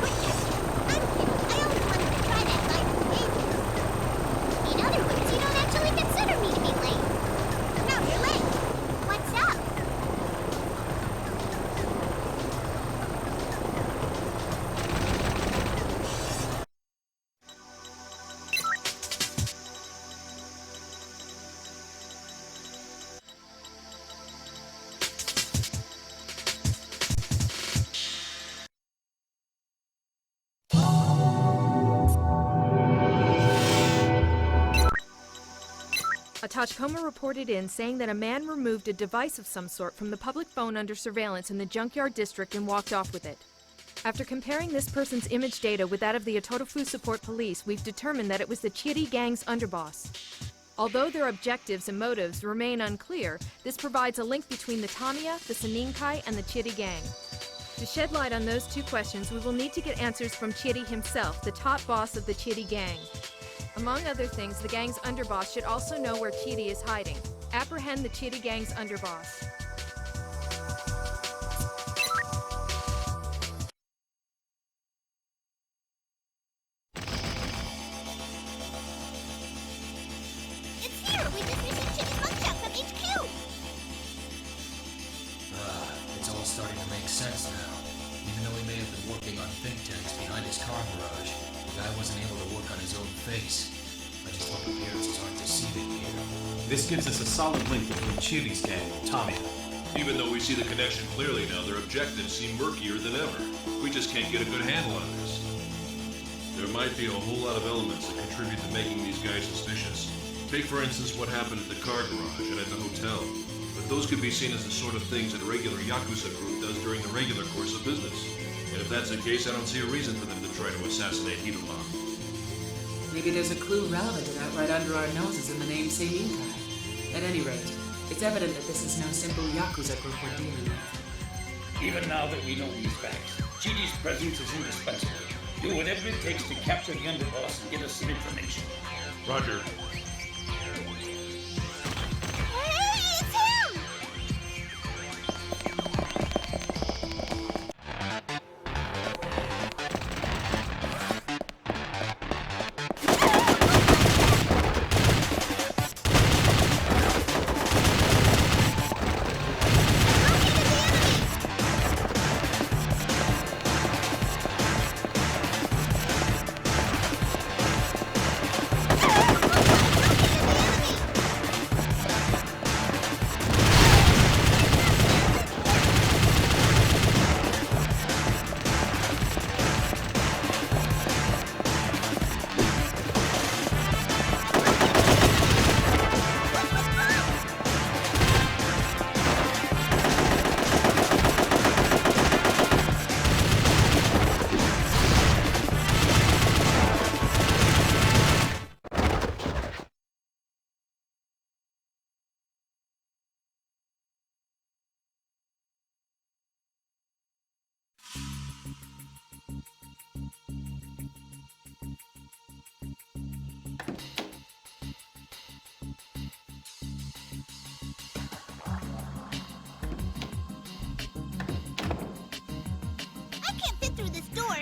But yes, I'm kidding. I always wanted to try that life behavior. In other words, you don't actually consider me to be late. No, you're late. What's up? A Tachikoma reported in saying that a man removed a device of some sort from the public phone under surveillance in the Junkyard District and walked off with it. After comparing this person's image data with that of the Ototofu Support Police, we've determined that it was the Chiri gang's underboss. Although their objectives and motives remain unclear, this provides a link between the Tamiya, the Saninkai, and the Chiri gang. To shed light on those two questions, we will need to get answers from Chiri himself, the top boss of the Chiri gang. Among other things, the gang's underboss should also know where Chidi is hiding. Apprehend the Chidi gang's underboss. It's here! We just received Chidi's mugshot from HQ! It's all starting to make sense now. Even though he may have been working on think tanks behind his car garage, the guy wasn't able to work on his own face. I just hope appearances aren't deceiving here. This gives us a solid link between Chidi's gang and Tommy. Even though we see the connection clearly now, their objectives seem murkier than ever. We just can't get a good handle on this. There might be a whole lot of elements that contribute to making these guys suspicious. Take, for instance, what happened at the car garage and at the hotel. But those could be seen as the sort of things that a regular Yakuza group does during the regular course of business. And if that's the case, I don't see a reason for them to try to assassinate Hiruma. Maybe there's a clue relevant to that right under our noses in the name Seininkai. At any rate, it's evident that this is no simple Yakuza group we're dealing with. Even now that we know these facts, Chidi's presence is indispensable. Do whatever it takes to capture the underboss and get us some information. Roger.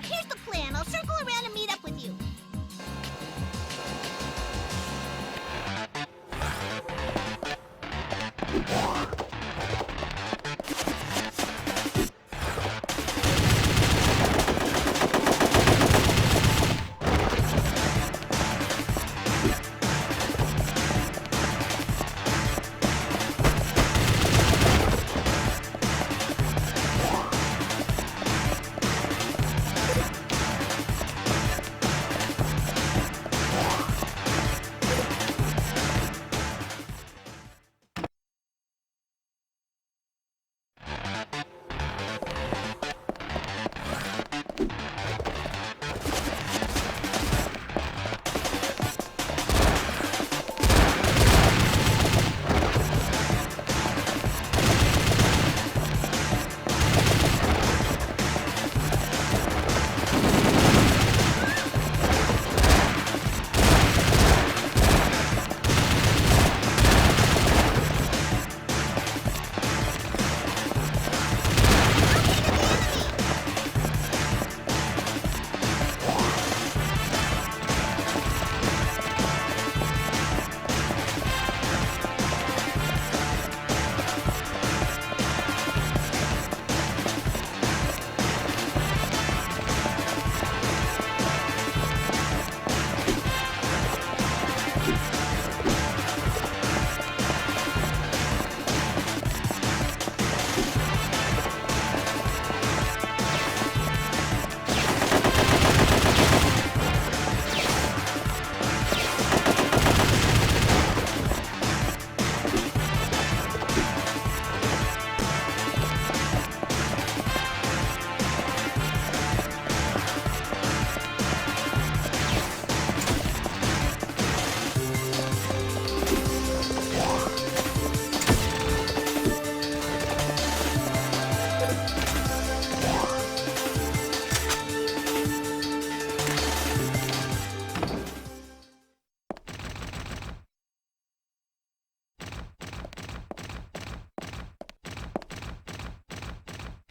Here's the plan. I'll circle around and meet up with you.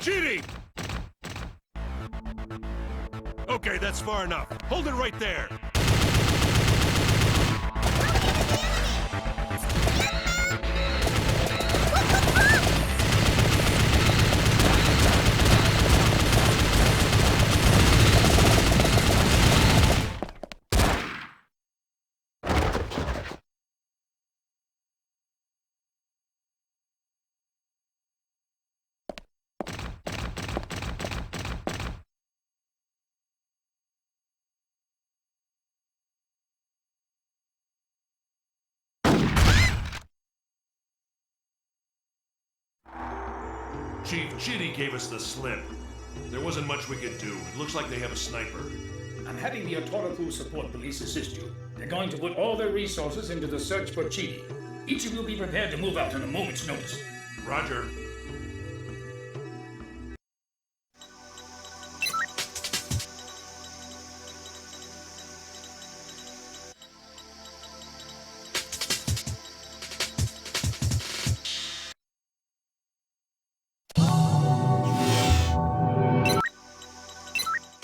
Chidi! Okay, that's far enough. Hold it right there. Chief, Chidi gave us the slip. There wasn't much we could do. It looks like they have a sniper. I'm having the Otoroku Support Police assist you. They're going to put all their resources into the search for Chidi. Each of you be prepared to move out on a moment's notice. Roger.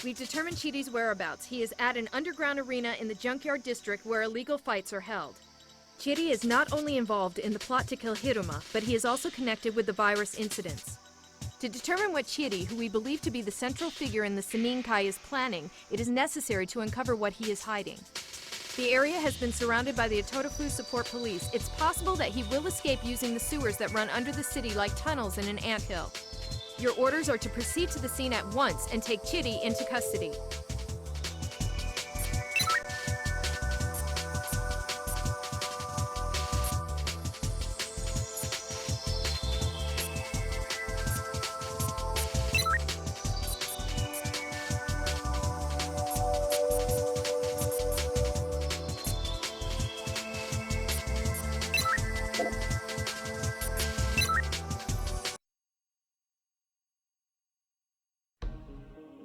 We've determined Chidi's whereabouts. He is at an underground arena in the Junkyard District where illegal fights are held. Chidi is not only involved in the plot to kill Hiruma, but he is also connected with the virus incidents. To determine what Chidi, who we believe to be the central figure in the Saninkai, is planning, it is necessary to uncover what he is hiding. The area has been surrounded by the Ototofu Support Police. It's possible that he will escape using the sewers that run under the city like tunnels in an anthill. Your orders are to proceed to the scene at once and take Chidi into custody.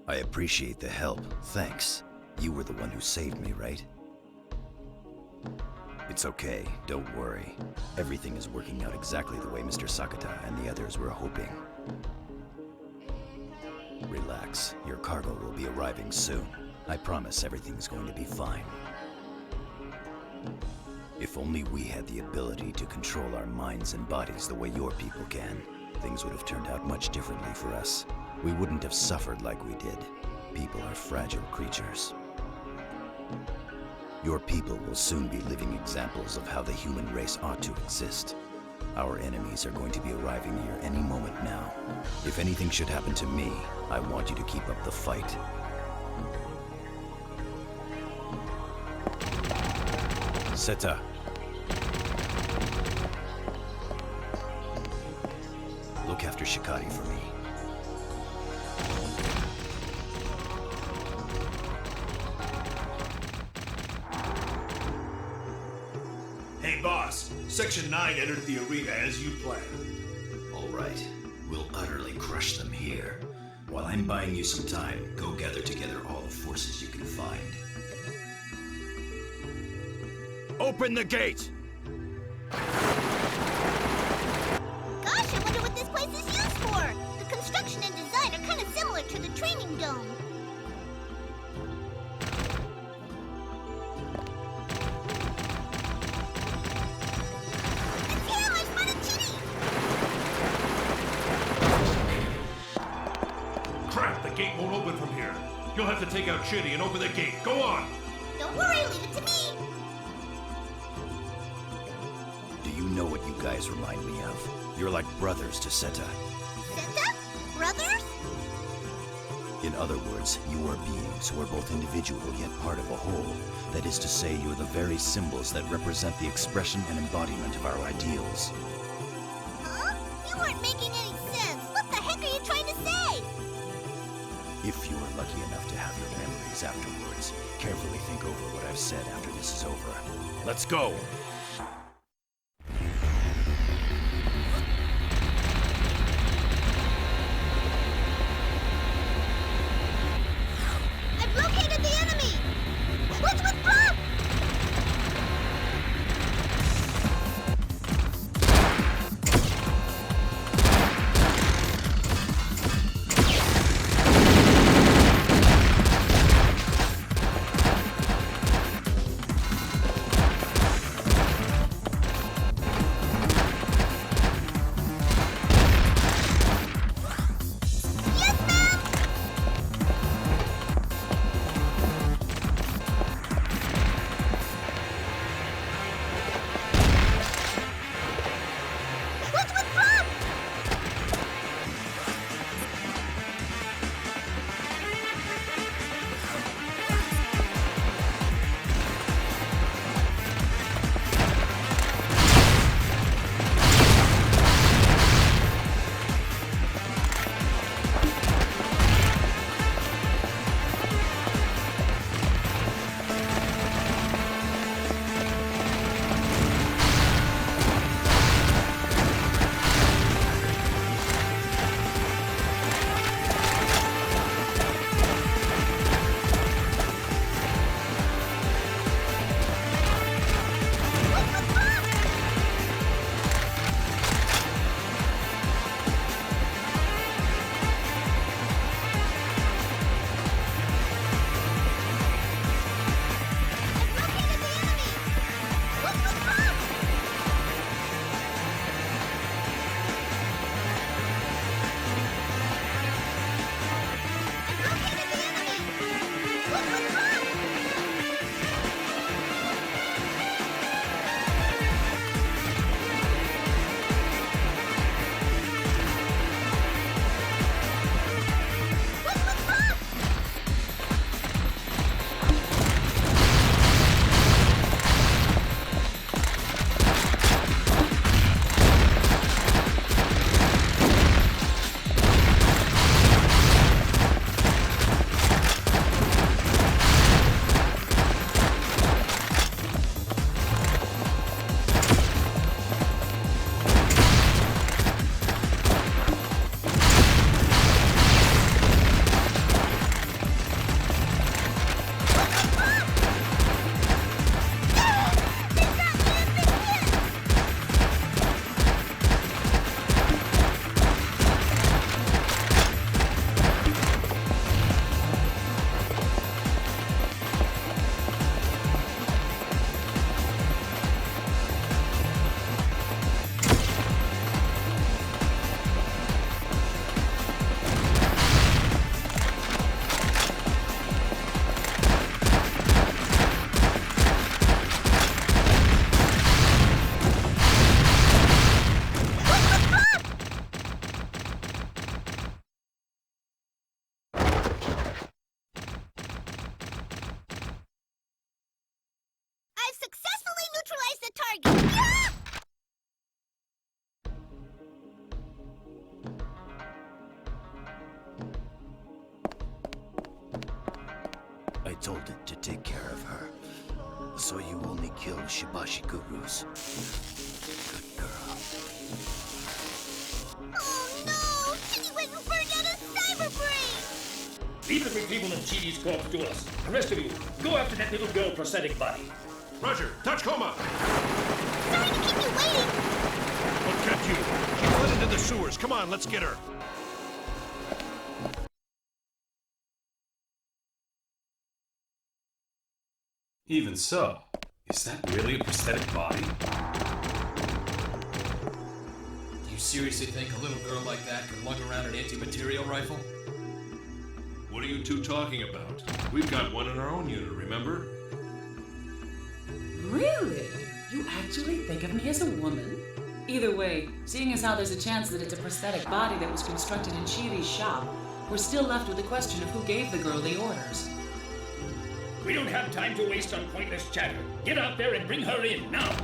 I appreciate the help. Thanks. You were the one who saved me, right? It's okay. Don't worry. Everything is working out exactly the way Mr. Sakata and the others were hoping. Relax. Your cargo will be arriving soon. I promise everything's going to be fine. If only we had the ability to control our minds and bodies the way your people can, things would have turned out much differently for us. We wouldn't have suffered like we did. People are fragile creatures. Your people will soon be living examples of how the human race ought to exist. Our enemies are going to be arriving here any moment now. If anything should happen to me, I want you to keep up the fight. Seta. Look after Shikari for me. Hey, boss. Section 9 entered the arena as you planned. All right. We'll utterly crush them here. While I'm buying you some time, go gather together all the forces you can find. Open the gate! Gosh, I wonder what this place is used for! The construction and design are kind of similar to the training dome. It's here! I spotted Chidi! Crap, the gate won't open from here. You'll have to take out Chidi and open the gate. Go on! Don't worry, leave it to me! Do you know what you guys remind me of? You're like brothers to Seta. Seta? Brothers? In other words, you are beings who are both individual yet part of a whole. That is to say, you're the very symbols that represent the expression and embodiment of our ideals. Huh? You weren't making any sense. What the heck are you trying to say? If you are lucky enough to have your memories afterwards, carefully think over what I've said after this is over. Let's go! I've located the enemy! Let's withdraw! Bashigurus. Good girl. Oh no! Chitty went and burned out a cyber brain! Leave the retrieval of Chitty's corpse to us. The rest of you, go after that little girl prosthetic body. Roger, touch coma! Sorry to keep you waiting! What kept you? She fled into the sewers. Come on, let's get her. Even so, is that really a prosthetic body? Do you seriously think a little girl like that could lug around an anti-material rifle? What are you two talking about? We've got one in our own unit, remember? Really? You actually think of me as a woman? Either way, seeing as how there's a chance that it's a prosthetic body that was constructed in Chiri's shop, we're still left with the question of who gave the girl the orders. We don't have time to waste on pointless chatter. Get out there and bring her in, now!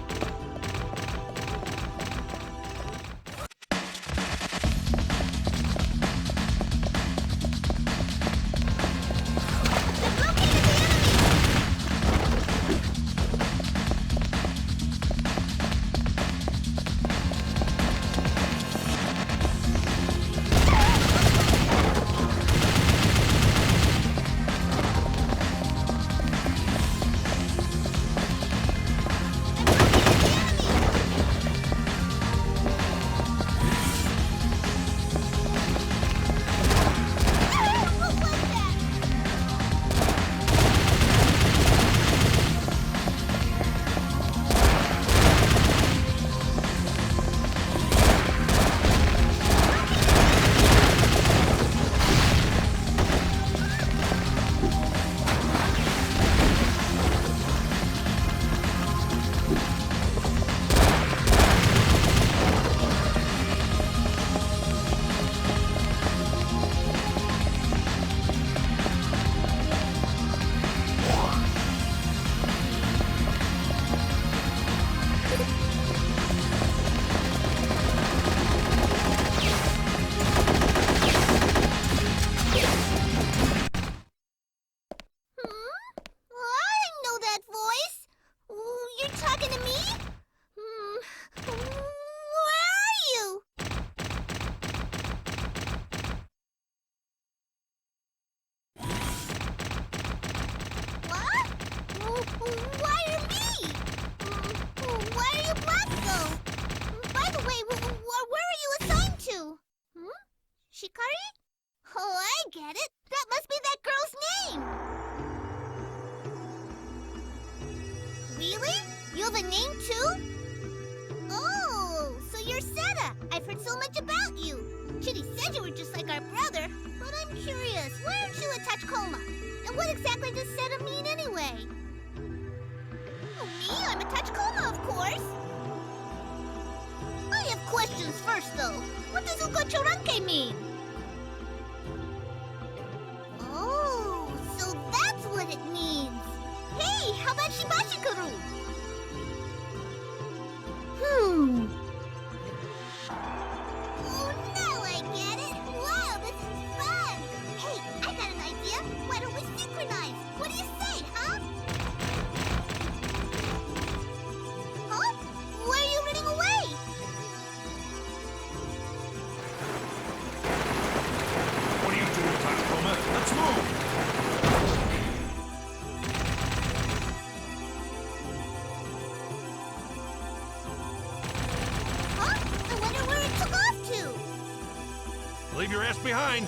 Leave your ass behind.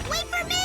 Wait for me!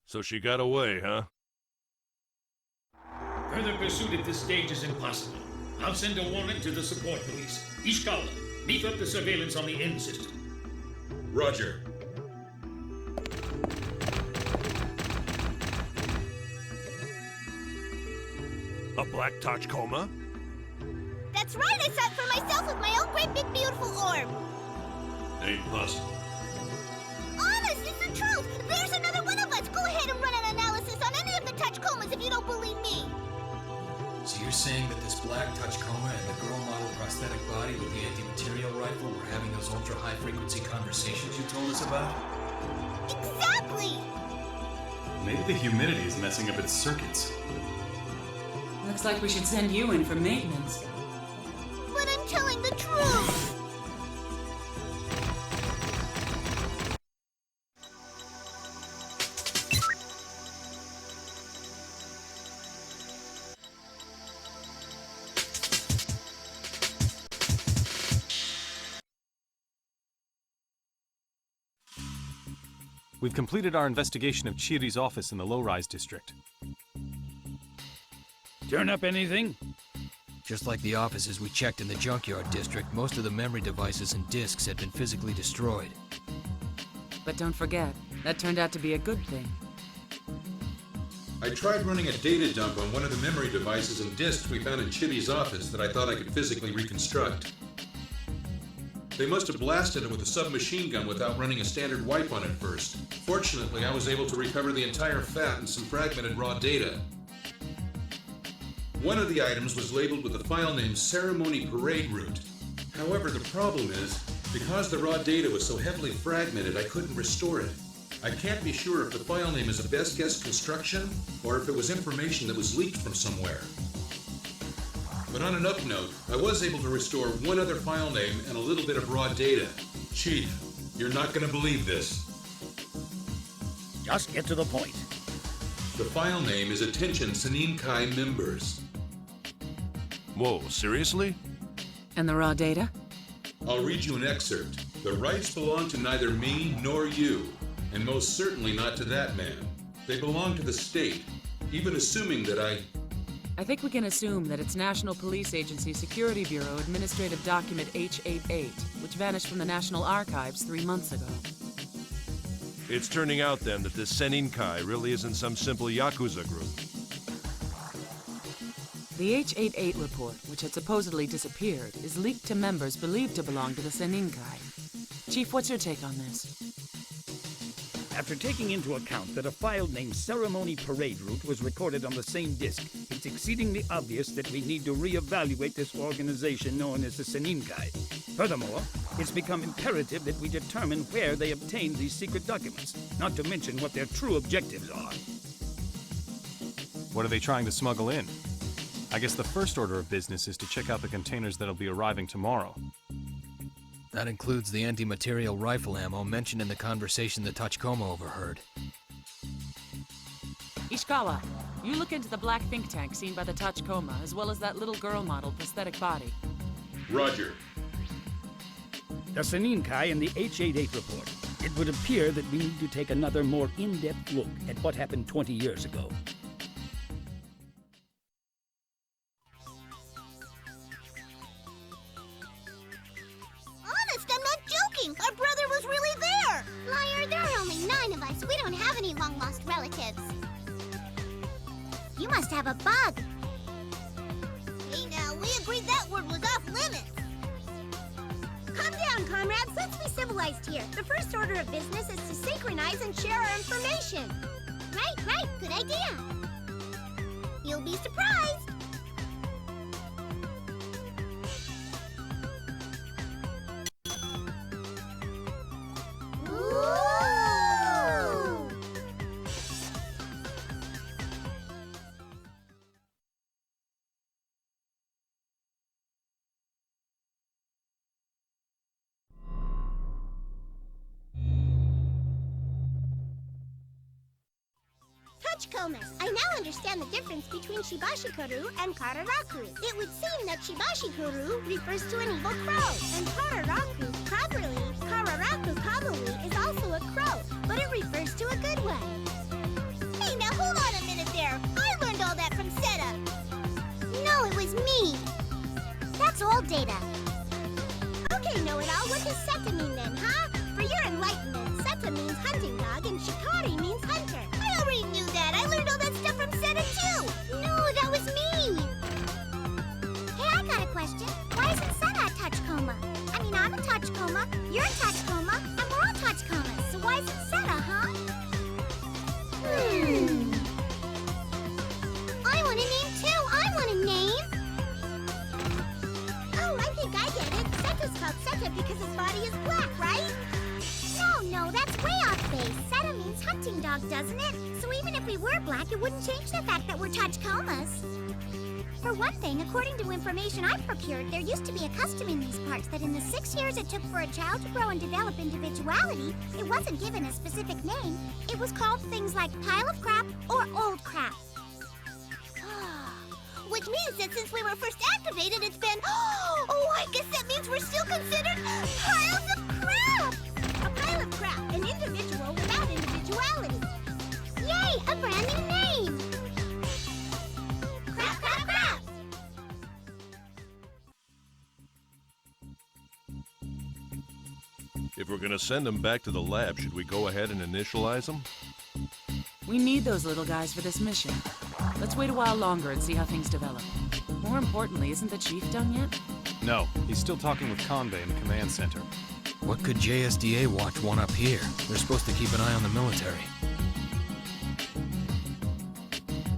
So she got away, huh? Further pursuit at this stage is impossible. I'll send a warrant to the support police. Ishikawa, beef up the surveillance on the end system. Roger. A black Tachkoma? That's right, I saw it for myself with my own great big beautiful orb. Ain't possible. Honest, it's the truth. There's another one of us. Go ahead and run an analysis on any of the Tachkomas if you don't believe me. So you're saying that this black Tachkoma and the girl model prosthetic body with the anti-material rifle were having those ultra-high frequency conversations you told us about? Exactly! Maybe the humidity is messing up its circuits. Looks like we should send you in for maintenance. But I'm telling the truth! We've completed our investigation of Chiri's office in the low-rise district. Turn up anything? Just like the offices we checked in the junkyard district, most of the memory devices and disks had been physically destroyed. But don't forget, that turned out to be a good thing. I tried running a data dump on one of the memory devices and disks we found in Chibi's office that I thought I could physically reconstruct. They must have blasted it with a submachine gun without running a standard wipe on it first. Fortunately, I was able to recover the entire FAT and some fragmented raw data. One of the items was labeled with the file name Ceremony Parade Route. However, the problem is, because the raw data was so heavily fragmented, I couldn't restore it. I can't be sure if the file name is a best guess construction, or if it was information that was leaked from somewhere. But on an up note, I was able to restore one other file name and a little bit of raw data. Chief, you're not going to believe this. Just get to the point. The file name is Attention Senin Kai Members. Whoa, seriously? And the raw data? I'll read you an excerpt. The rights belong to neither me nor you, and most certainly not to that man. They belong to the state, even assuming that I think we can assume that it's National Police Agency Security Bureau Administrative Document H88, which vanished from the National Archives 3 months ago. It's turning out then that this Seninkai really isn't some simple Yakuza group. The H88 report, which had supposedly disappeared, is leaked to members believed to belong to the Seninkai. Chief, what's your take on this? After taking into account that a file named Ceremony Parade Route was recorded on the same disk, it's exceedingly obvious that we need to reevaluate this organization known as the Seninkai. Furthermore, it's become imperative that we determine where they obtained these secret documents, not to mention what their true objectives are. What are they trying to smuggle in? I guess the first order of business is to check out the containers that'll be arriving tomorrow. That includes the anti-material rifle ammo mentioned in the conversation that Tachkoma overheard. Ishikawa, you look into the black think tank seen by the Tachkoma, as well as that little girl model prosthetic body. Roger. The Seninkai and the H88 report. It would appear that we need to take another more in-depth look at what happened 20 years ago. Honest, I'm not joking! Our brother was really there! Liar, there are only 9 of us. We don't have any long-lost relatives. You must have a bug. Hey now, we agreed that word was off limits. Calm down, comrades. Let's be civilized here. The first order of business is to synchronize and share our information. Right. Good idea. You'll be surprised. Tachkomas, I now understand the difference between Shibashikuru and Kararaku. It would seem that Shibashikuru refers to an evil crow, and Kararaku commonly is also a crow, but it refers to a good one. hunting dog, doesn't it? So even if we were black, it wouldn't change the fact that we're Tachikomas. For one thing, according to information I've procured, there used to be a custom in these parts that in the 6 years it took for a child to grow and develop individuality, it wasn't given a specific name. It was called things like pile of crap or old crap. Which means that since we were first activated, it's been... Oh, I guess that means we're still considered piles of crap! A pile of crap, an individual without individuality. Yay, a brand new name! Crap, crap, crap! If we're gonna send them back to the lab, should we go ahead and initialize them? We need those little guys for this mission. Let's wait a while longer and see how things develop. More importantly, isn't the chief done yet? No, he's still talking with Convey in the command center. What could JSDA Watch want up here? They're supposed to keep an eye on the military.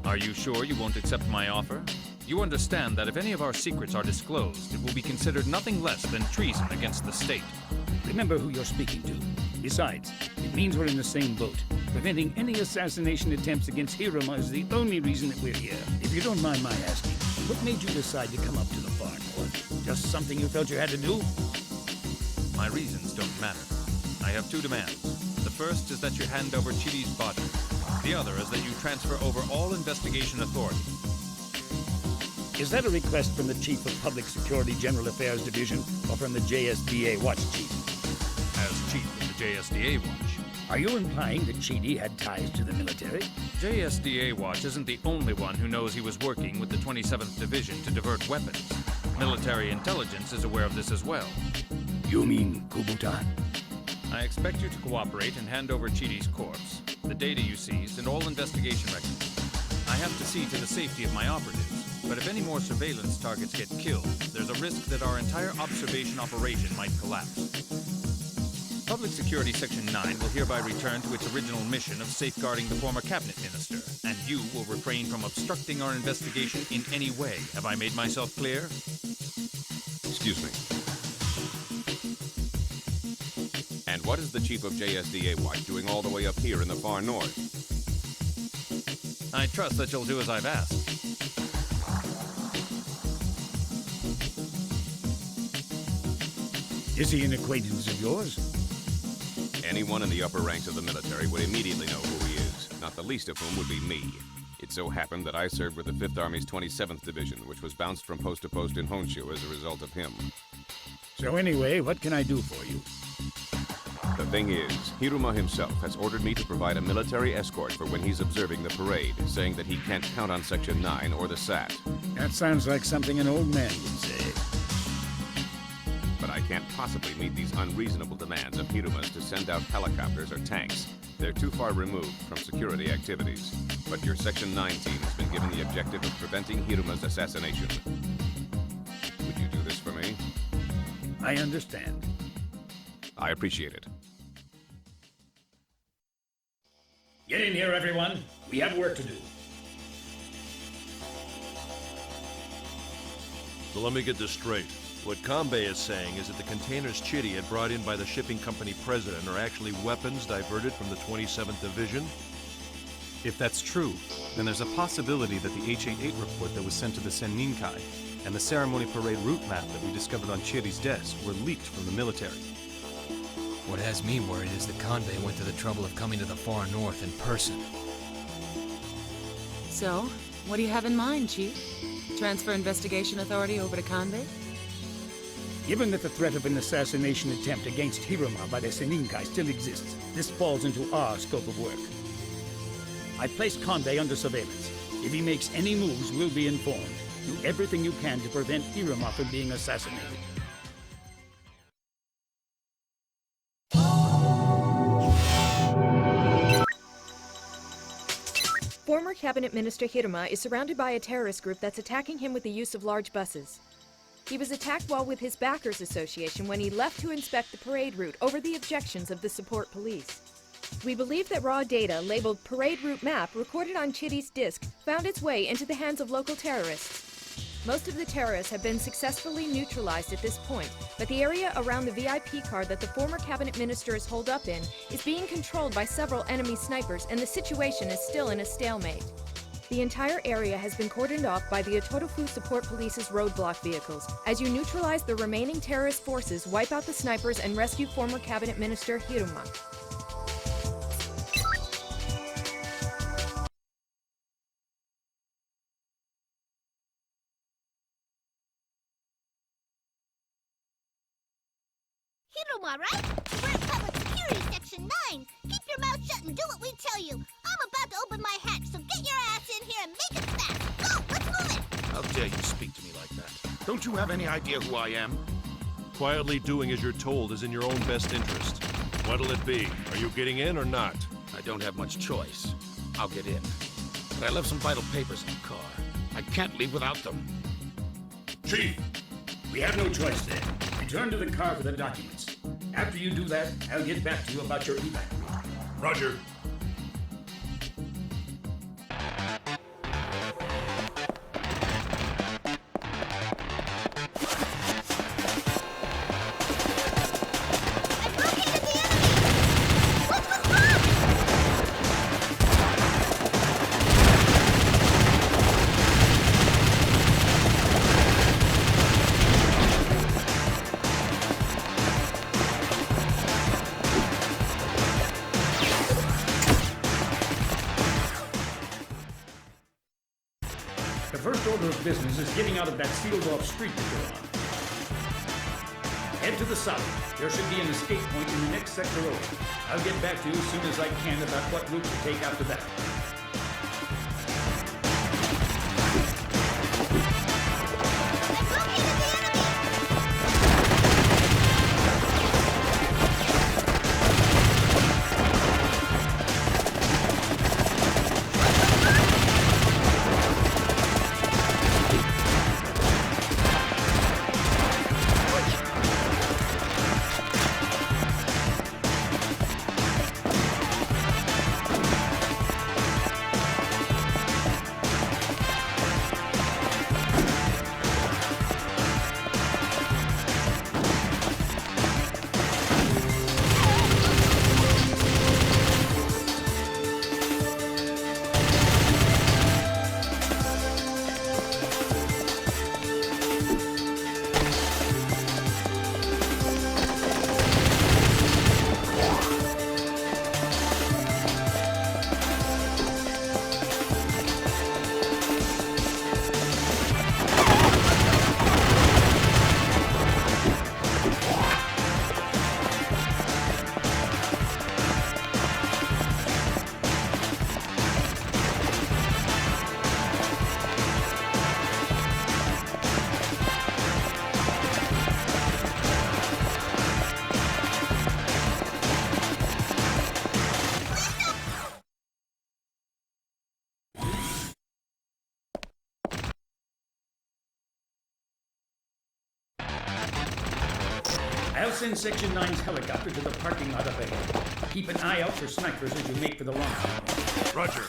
Are you sure you won't accept my offer? You understand that if any of our secrets are disclosed, it will be considered nothing less than treason against the state. Remember who you're speaking to. Besides, it means we're in the same boat. Preventing any assassination attempts against Hiruma is the only reason that we're here. If you don't mind my asking, what made you decide to come up to the far north? Just something you felt you had to do? My reasons don't matter. I have two demands. The first is that you hand over Chidi's body. The other is that you transfer over all investigation authority. Is that a request from the Chief of Public Security General Affairs Division or from the JSDA Watch Chief? As Chief of the JSDA Watch. Are you implying that Chidi had ties to the military? JSDA Watch isn't the only one who knows he was working with the 27th Division to divert weapons. Military intelligence is aware of this as well. You mean Kubutan? I expect you to cooperate and hand over Chidi's corpse, the data you seized, and all investigation records. I have to see to the safety of my operatives, but if any more surveillance targets get killed, there's a risk that our entire observation operation might collapse. Public Security Section 9 will hereby return to its original mission of safeguarding the former cabinet minister, and you will refrain from obstructing our investigation in any way. Have I made myself clear? Excuse me. And what is the Chief of JSDA Watch doing all the way up here in the far north? I trust that you'll do as I've asked. Is he an acquaintance of yours? Anyone in the upper ranks of the military would immediately know who he is, not the least of whom would be me. It so happened that I served with the 5th Army's 27th Division, which was bounced from post to post in Honshu as a result of him. So anyway, what can I do for you? The thing is, Hiruma himself has ordered me to provide a military escort for when he's observing the parade, saying that he can't count on Section 9 or the SAT. That sounds like something an old man would say. But I can't possibly meet these unreasonable demands of Hiruma's to send out helicopters or tanks. They're too far removed from security activities. But your Section 9 team has been given the objective of preventing Hiruma's assassination. Would you do this for me? I understand. I appreciate it. Get in here, everyone. We have work to do. So let me get this straight. What Convey is saying is that the containers Chidi had brought in by the shipping company president are actually weapons diverted from the 27th Division? If that's true, then there's a possibility that the H-88 report that was sent to the Senninkai and the ceremony parade route map that we discovered on Chidi's desk were leaked from the military. What has me worried is that Convey went to the trouble of coming to the far north in person. So, what do you have in mind, Chief? Transfer investigation authority over to Convey? Given that the threat of an assassination attempt against Hiruma by the Senninkai still exists, this falls into our scope of work. I placed Convey under surveillance. If he makes any moves, we'll be informed. Do everything you can to prevent Hiruma from being assassinated. Former Cabinet Minister Hiruma is surrounded by a terrorist group that's attacking him with the use of large buses. He was attacked while with his backers association when he left to inspect the parade route over the objections of the support police. We believe that raw data labeled Parade Route Map recorded on Chidi's disk found its way into the hands of local terrorists. Most of the terrorists have been successfully neutralized at this point, but the area around the VIP card that the former cabinet minister is holed up in is being controlled by several enemy snipers, and the situation is still in a stalemate. The entire area has been cordoned off by the Otorofu Support Police's roadblock vehicles. As you neutralize the remaining terrorist forces, wipe out the snipers, and rescue former cabinet minister Hiruma. Hiruma, right? We're in Public Security Section 9. Keep your mouth shut and do what we tell you. I'm about to open my hatch, so get your ass in here and make it fast. Go, let's move it. How dare you speak to me like that? Don't you have any idea who I am? Quietly doing as you're told is in your own best interest. What'll it be? Are you getting in or not? I don't have much choice. I'll get in. But I left some vital papers in the car. I can't leave without them. Chief, we have no choice then. Return to the car for the documents. After you do that, I'll get back to you about your evac. Roger. The first order of business is getting out of that sealed-off street that you're on. Head to the south. There should be an escape point in the next sector over. I'll get back to you as soon as I can about what route to take after that. I'll send Section 9's helicopter to the parking lot up ahead. Keep an eye out for snipers as you make for the launch. Roger.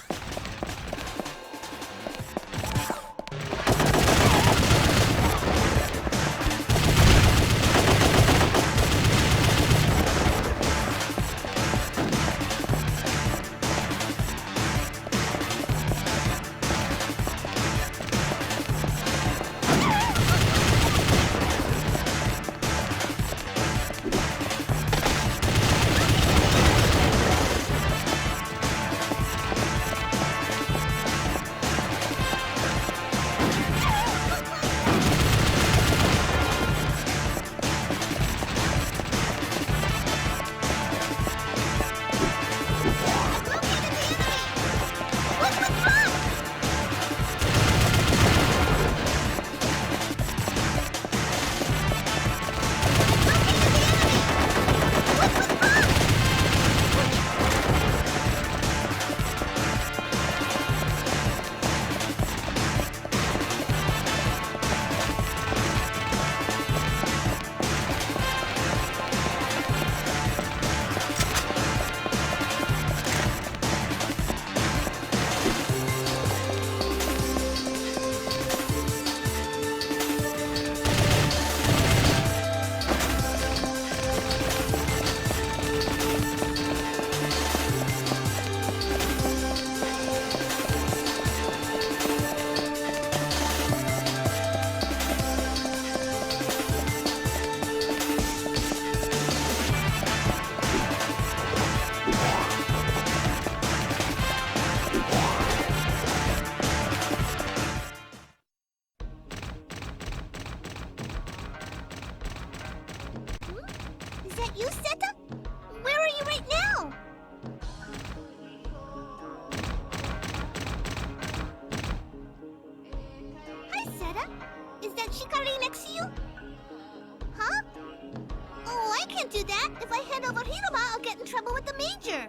trouble with the Major.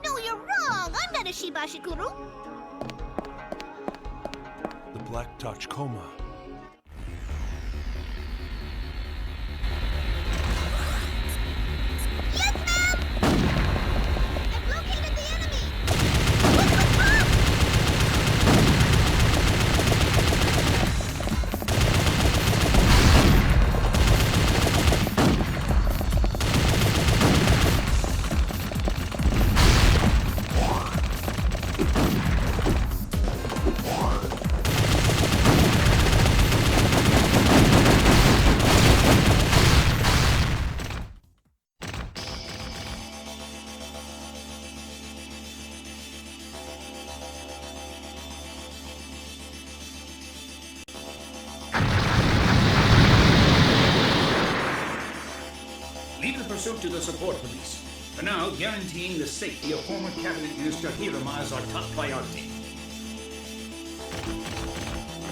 No, you're wrong. I'm not a Shibashikuru. The Black Touch Coma. Yes, ma'am! I've located the enemy! Quick, quick, quick! Lead the pursuit to the support police. For now, guaranteeing the safety of former Cabinet Minister Hiruma is our top priority.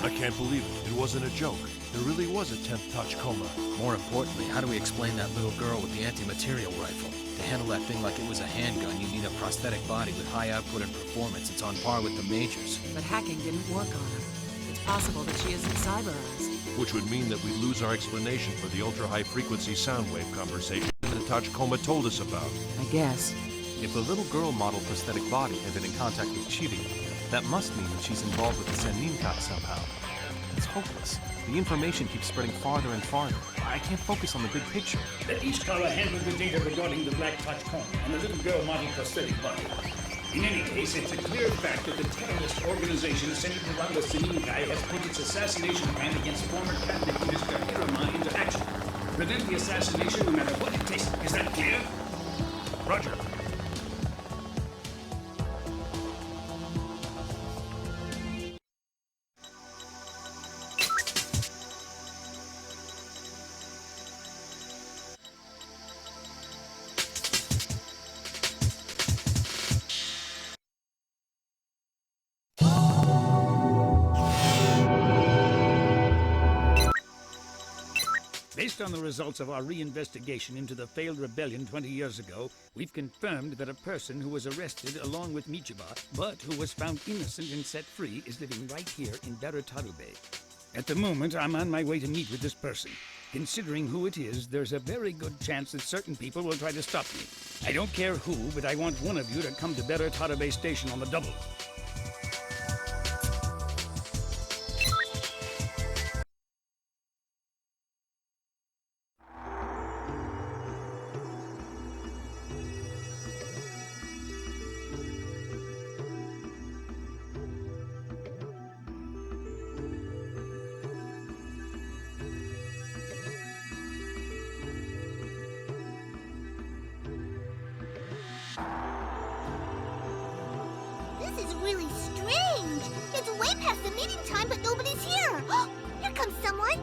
I can't believe it. It wasn't a joke. There really was a 10th touch coma. More importantly, how do we explain that little girl with the anti-material rifle? To handle that thing like it was a handgun, you need a prosthetic body with high output and performance. It's on par with the Majors. But hacking didn't work on her. It's possible that she isn't cyberized. Which would mean that we'd lose our explanation for the ultra-high frequency sound wave conversation the touch coma told us about. I guess. If the little girl model prosthetic body had been in contact with Chiri, that must mean that she's involved with the Senninka somehow. It's hopeless. The information keeps spreading farther and farther. I can't focus on the big picture. Let each caller handle the data regarding the Black Touch Coma and the little girl model prosthetic body. In any case, it's a clear fact that the terrorist organization centered around the Senninkai has put its assassination plan against former Cabinet Minister Hiruma into action. Prevent the assassination no matter what it takes. Is that clear? Roger. Based on the results of our reinvestigation into the failed rebellion 20 years ago, we've confirmed that a person who was arrested along with Michiba, but who was found innocent and set free, is living right here in Baratarube. At the moment, I'm on my way to meet with this person. Considering who it is, there's a very good chance that certain people will try to stop me. I don't care who, but I want one of you to come to Baratarube Station on the double. This is really strange. It's way past the meeting time, but nobody's here. Here comes someone.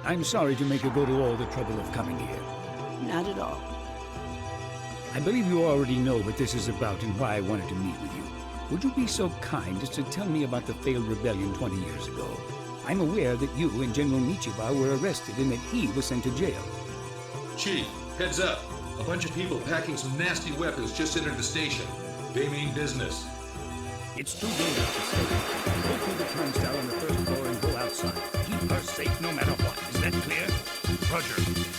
I'm sorry to make you go to all the trouble of coming here. Not at all. I believe you already know what this is about and why I wanted to meet with you. Would you be so kind as to tell me about the failed rebellion 20 years ago? I'm aware that you and General Michiba were arrested and that he was sent to jail. Chief, heads up. A bunch of people packing some nasty weapons just entered the station. They mean business. It's too dangerous to stay. Go through the turnstile on the first floor and go outside. Keep her safe no matter what. Is that clear? Roger.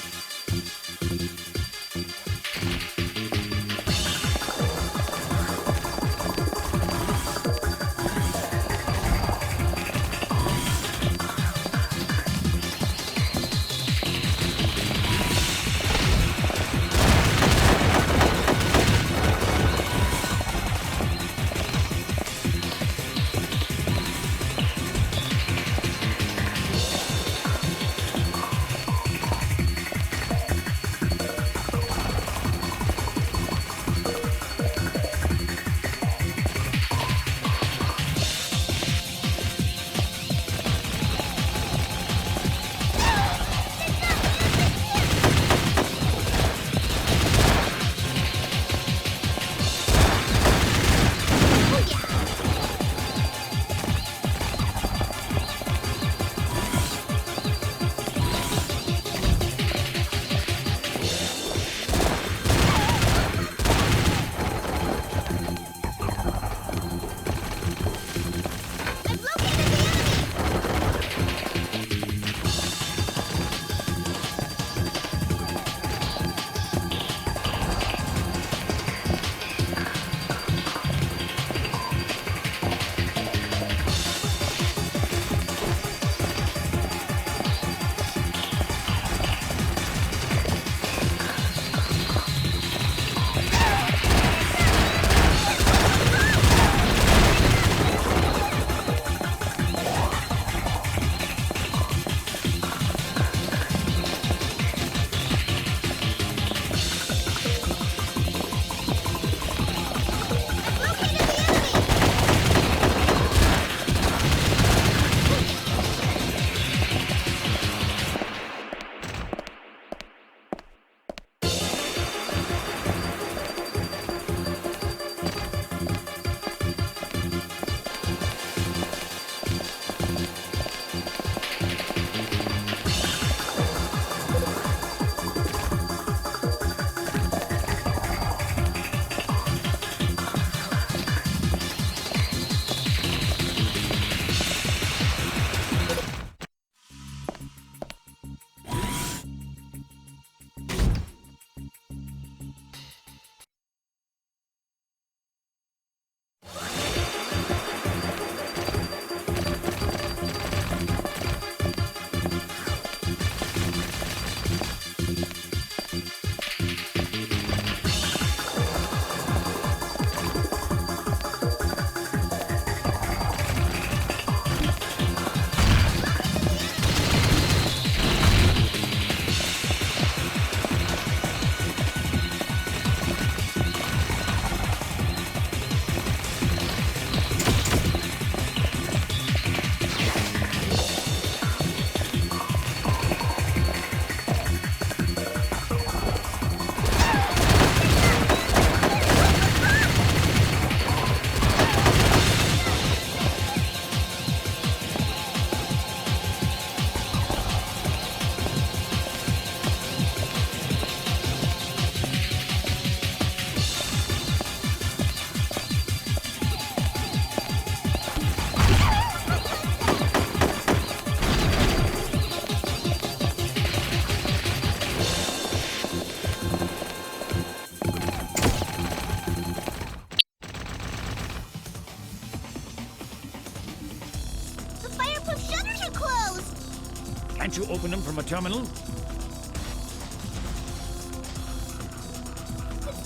Can't you open them from a terminal? It's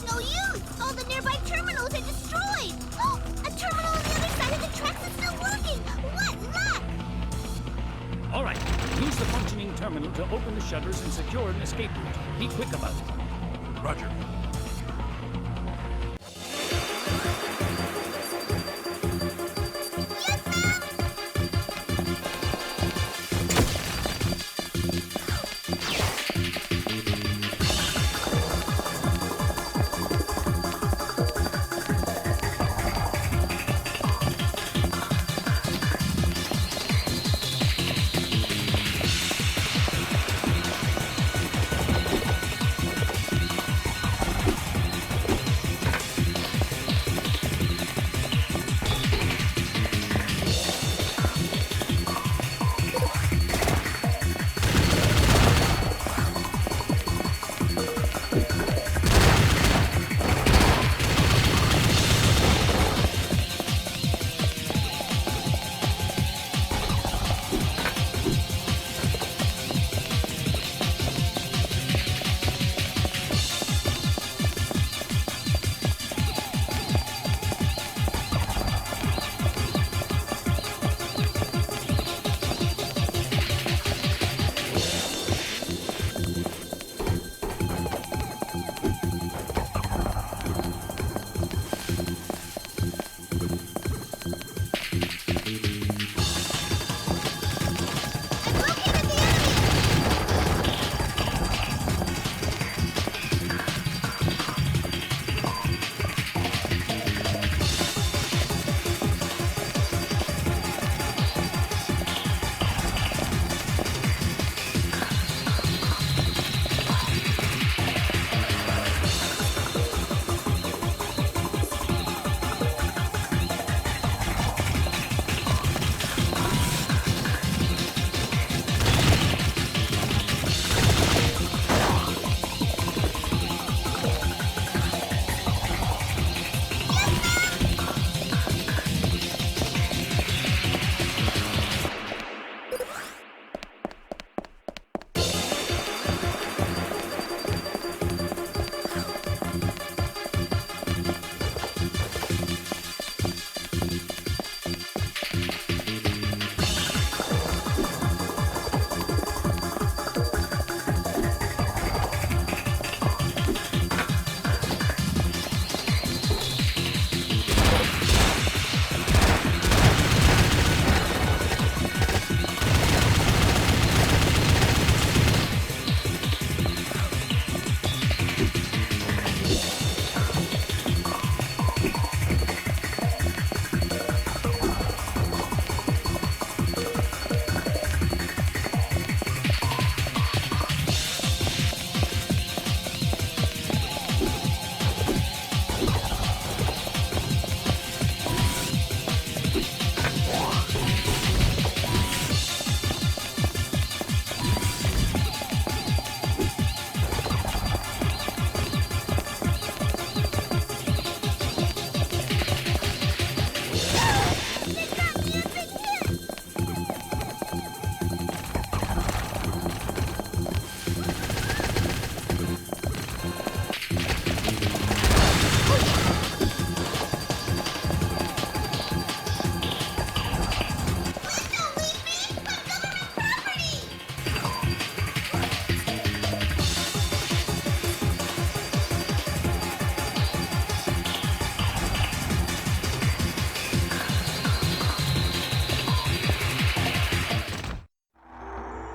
no use! All the nearby terminals are destroyed! Oh, a terminal on the other side of the tracks is still working! What luck! All right, use the functioning terminal to open the shutters and secure an escape route. Be quick about it. Roger.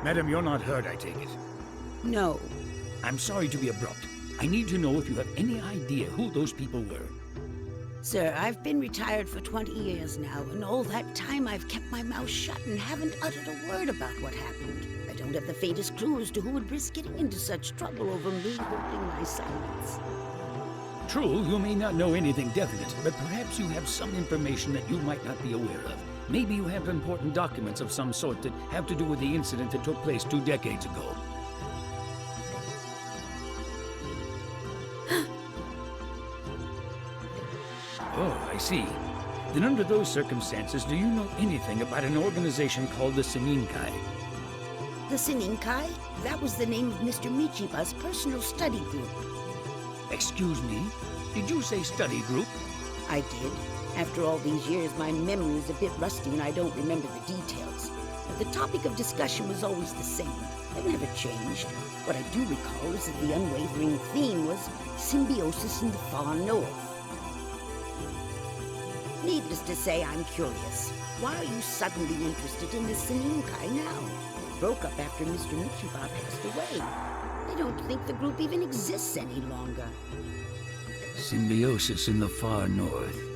Madam, you're not hurt, I take it. No. I'm sorry to be abrupt. I need to know if you have any idea who those people were. Sir, I've been retired for 20 years now, and all that time I've kept my mouth shut and haven't uttered a word about what happened. I don't have the faintest clue as to who would risk getting into such trouble over me holding my silence. True, you may not know anything definite, but perhaps you have some information that you might not be aware of. Maybe you have important documents of some sort that have to do with the incident that took place 2 decades ago. Oh, I see. Then under those circumstances, do you know anything about an organization called the Seninkai? The Sininkai? That was the name of Mr. Michiba's personal study group. Excuse me? Did you say study group? I did. After all these years, my memory is a bit rusty and I don't remember the details. But the topic of discussion was always the same. It never changed. What I do recall is that the unwavering theme was symbiosis in the far north. Needless to say, I'm curious. Why are you suddenly interested in the Sininkai now? It broke up after Mr. Michiba passed away. I don't think the group even exists any longer. Symbiosis in the far north.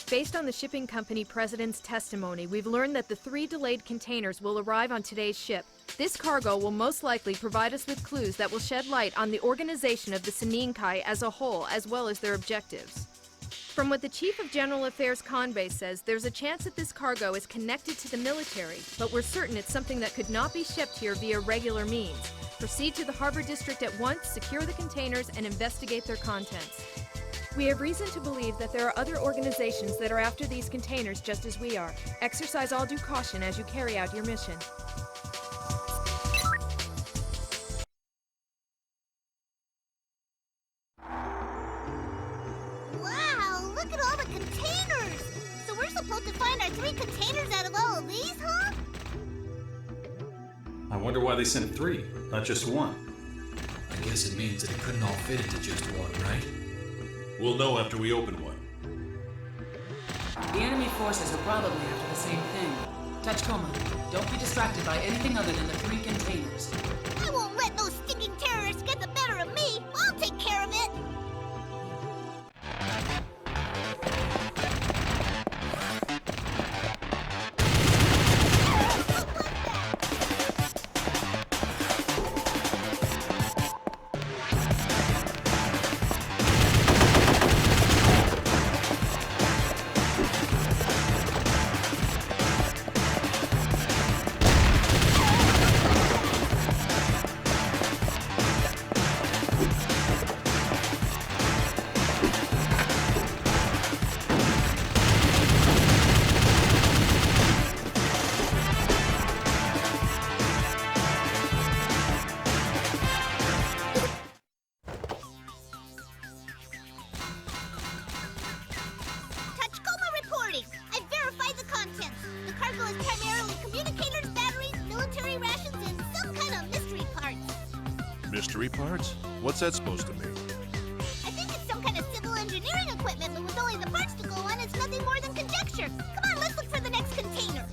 Based on the shipping company president's testimony, we've learned that the 3 delayed containers will arrive on today's ship. This cargo will most likely provide us with clues that will shed light on the organization of the Sininkai as a whole, as well as their objectives. From what the Chief of General Affairs Conbay says, there's a chance that this cargo is connected to the military, but we're certain it's something that could not be shipped here via regular means. Proceed to the Harbor District at once, secure the containers, and investigate their contents. We have reason to believe that there are other organizations that are after these containers just as we are. Exercise all due caution as you carry out your mission. Wow, look at all the containers! So we're supposed to find our 3 containers out of all of these, huh? I wonder why they sent 3, not just 1. I guess it means that it couldn't all fit into just one, right? We'll know after we open one. The enemy forces are probably after the same thing. Tachikoma, don't be distracted by anything other than the 3 containers. I won't let those stinking terrorists get the better of me! I'll take care of it! Mystery parts? What's that supposed to mean? I think it's some kind of civil engineering equipment, but with only the parts to go on, it's nothing more than conjecture. Come on, let's look for the next container.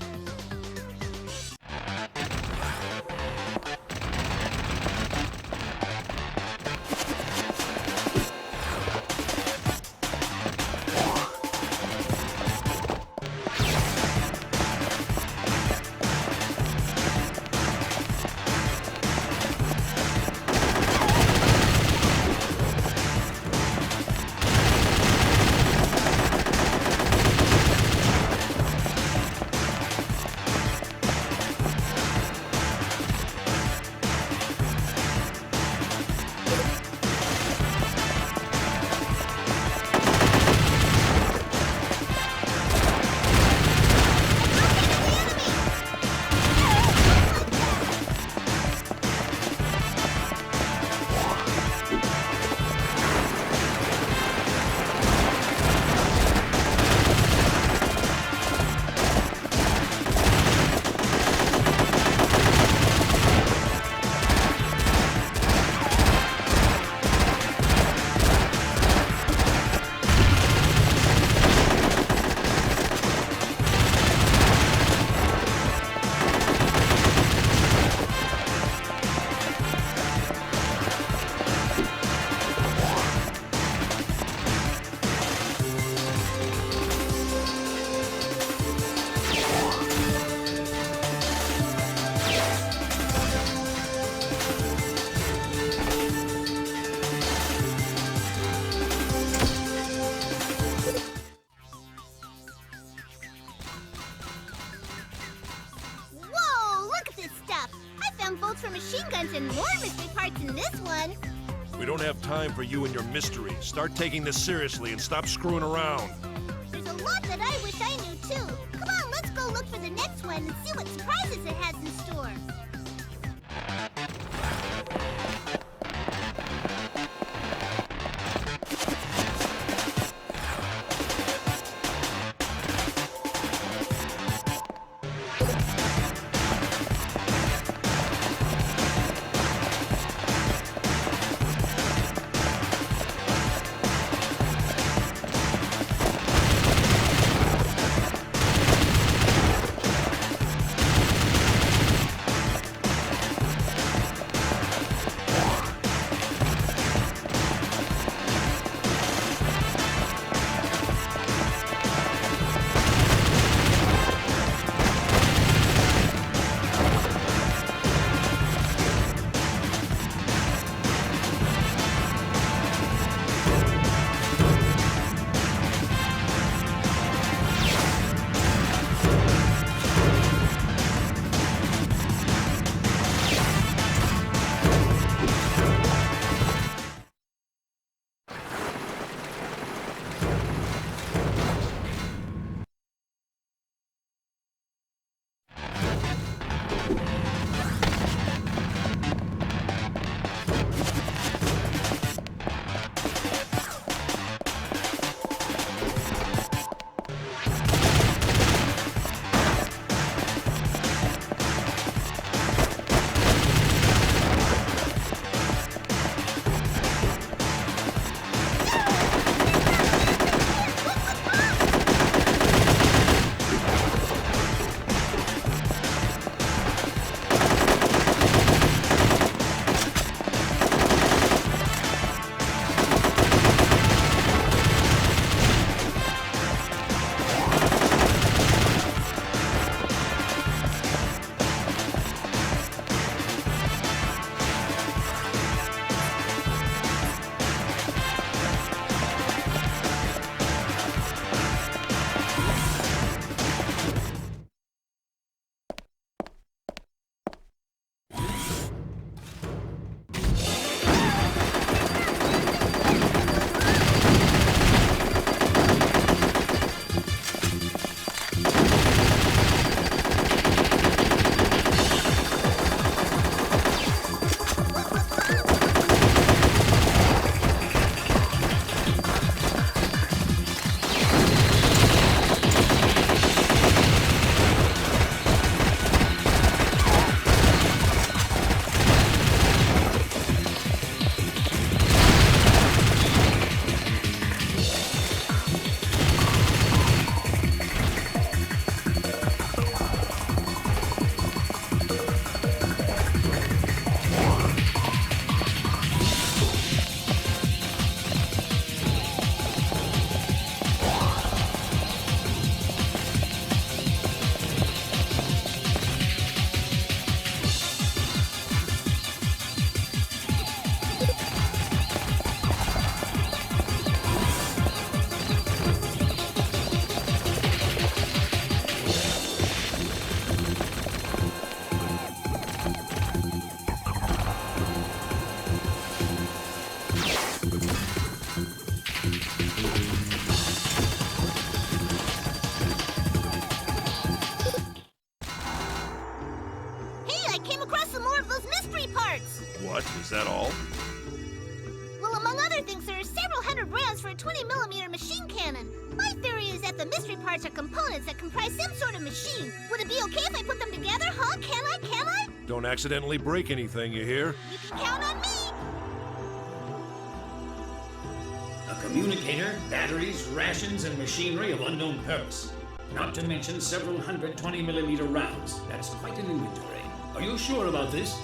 parts for machine guns and more mystery parts in this one. We don't have time for you and your mystery. Start taking this seriously and stop screwing around. There's a lot that I wish I knew too. Come on, let's go look for the next one and see what surprises it has in store. What? Is that all? Well, among other things, there are several hundred rounds for a 20mm machine cannon. My theory is that the mystery parts are components that comprise some sort of machine. Would it be okay if I put them together, huh? Can I? Don't accidentally break anything, you hear? You can count on me! A communicator, batteries, rations, and machinery of unknown purpose. Not to mention several hundred 20mm rounds. That's quite an inventory. Are you sure about this?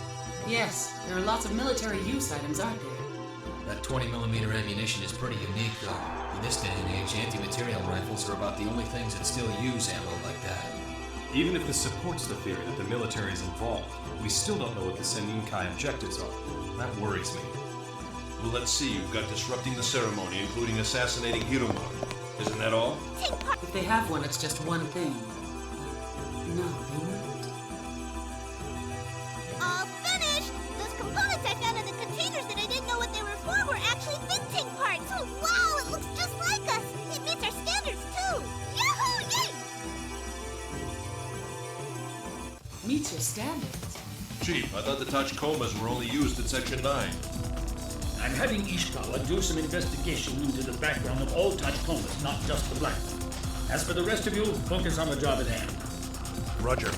Yes, there are lots of military use items, aren't there? That 20mm ammunition is pretty unique, though. In this day and age, anti-material rifles are about the only things that still use ammo like that. Even if this supports the theory that the military is involved, we still don't know what the Seninkai objectives are. That worries me. Well, let's see. You've got disrupting the ceremony, including assassinating Hiromo. Isn't that all? If they have one, it's just one thing. No, they wouldn't. All finished! Meets your standards. Chief, I thought the Tachikomas were only used at Section 9. I'm having Ishikawa do some investigation into the background of all Tachikomas, not just the black one. As for the rest of you, focus on the job at hand. Roger.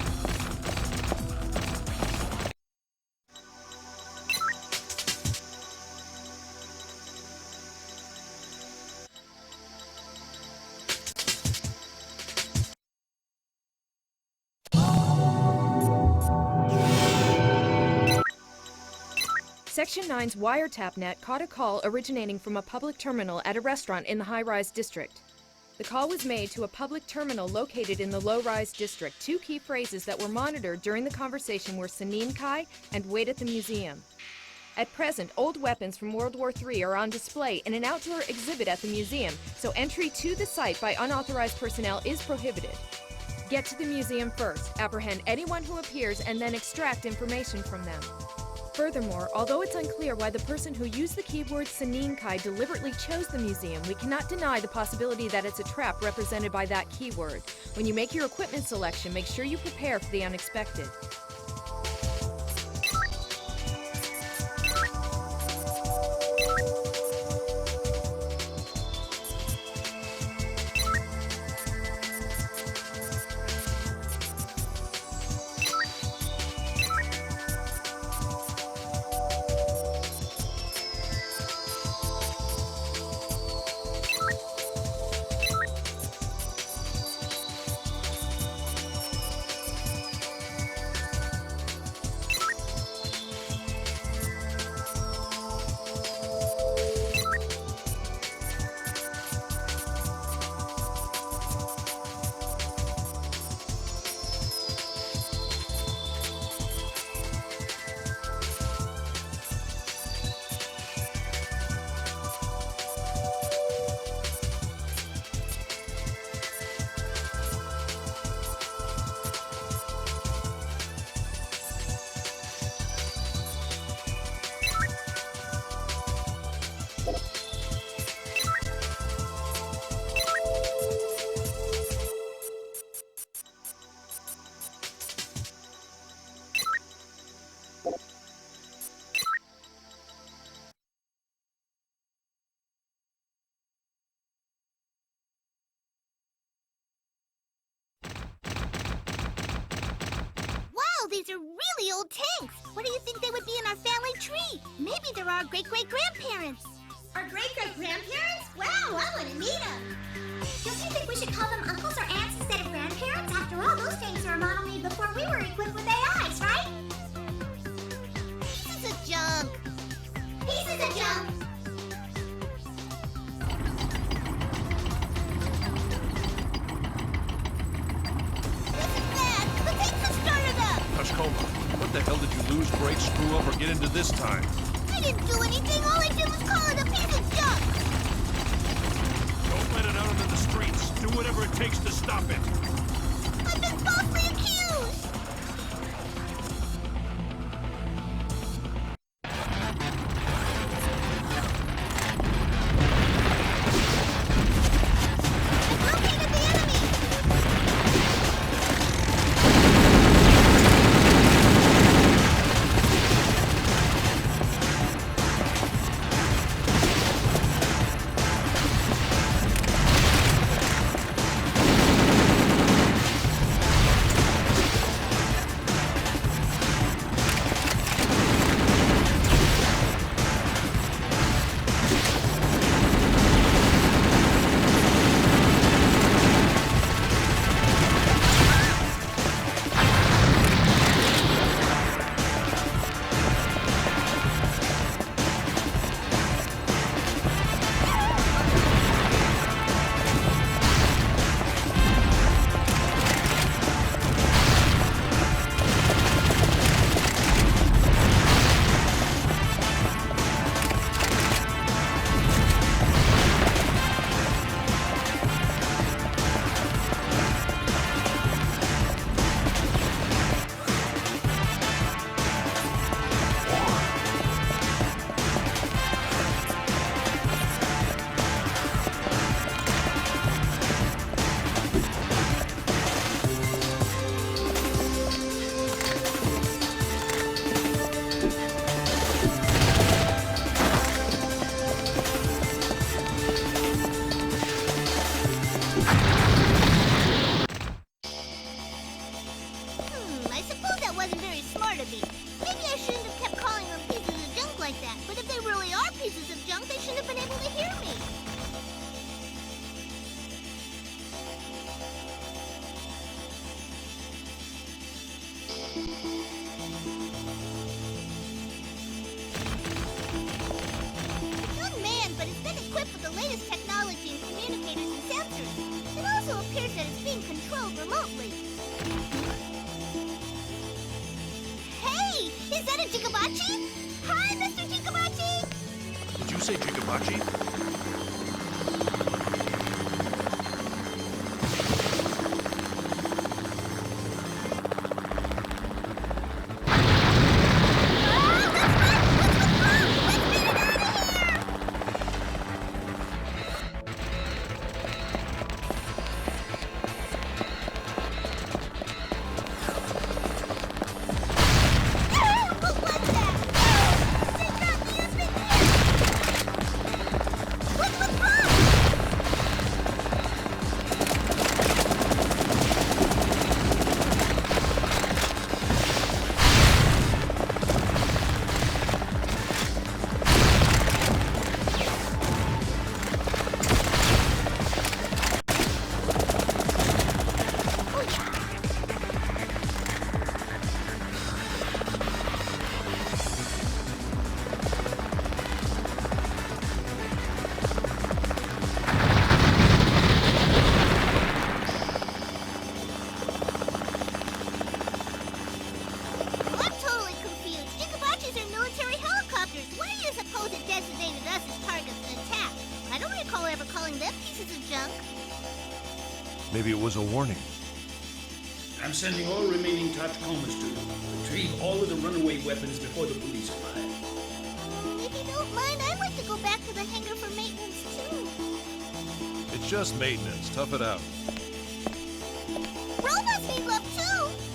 Section 9's wiretap net caught a call originating from a public terminal at a restaurant in the high-rise district. The call was made to a public terminal located in the low-rise district. Two key phrases that were monitored during the conversation were Sanin Kai and wait at the museum. At present, old weapons from World War III are on display in an outdoor exhibit at the museum, so entry to the site by unauthorized personnel is prohibited. Get to the museum first, apprehend anyone who appears, and then extract information from them. Furthermore, although it's unclear why the person who used the keyword Sanin Kai deliberately chose the museum, we cannot deny the possibility that it's a trap represented by that keyword. When you make your equipment selection, make sure you prepare for the unexpected. These are really old tanks. What do you think they would be in our family tree? Maybe they're our great-great-grandparents. Our great-great-grandparents? Wow, I want to meet them. Don't you think we should call them uncles or aunts instead of grandparents? After all, those tanks are a model made before we were equipped with AIs, right? Pieces of junk. Pieces of junk. Tachikoma, what the hell did you lose, break, screw up, or get into this time? I didn't do anything. All I did was call it a piece of junk. Don't let it out into the streets. Do whatever it takes to stop it. I've been falsely accused. Unmanned, but it's been equipped with the latest technology in communicators and sensors. It also appears that it's being controlled remotely. Hey! Is that a Jigabachi? Hi, Mr. Jigabachi! Did you say Jigabachi? Maybe it was a warning. I'm sending all remaining Tachikomas to them. Retrieve all of the runaway weapons before the police arrive. If you don't mind, I'd like to go back to the hangar for maintenance, too. It's just maintenance. Tough it out. Robots need love, too!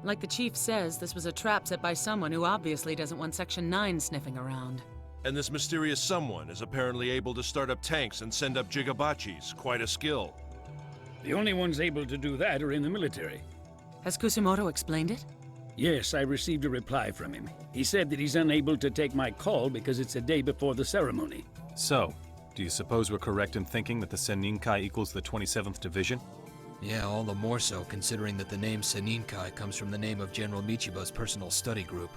Like the chief says, this was a trap set by someone who obviously doesn't want Section 9 sniffing around. And this mysterious someone is apparently able to start up tanks and send up Jigabachis. Quite a skill. The only ones able to do that are in the military. Has Kusumoto explained it? Yes, I received a reply from him. He said that he's unable to take my call because it's a day before the ceremony. So, do you suppose we're correct in thinking that the Senninkai equals the 27th Division? Yeah, all the more so, considering that the name Senninkai comes from the name of General Michiba's personal study group.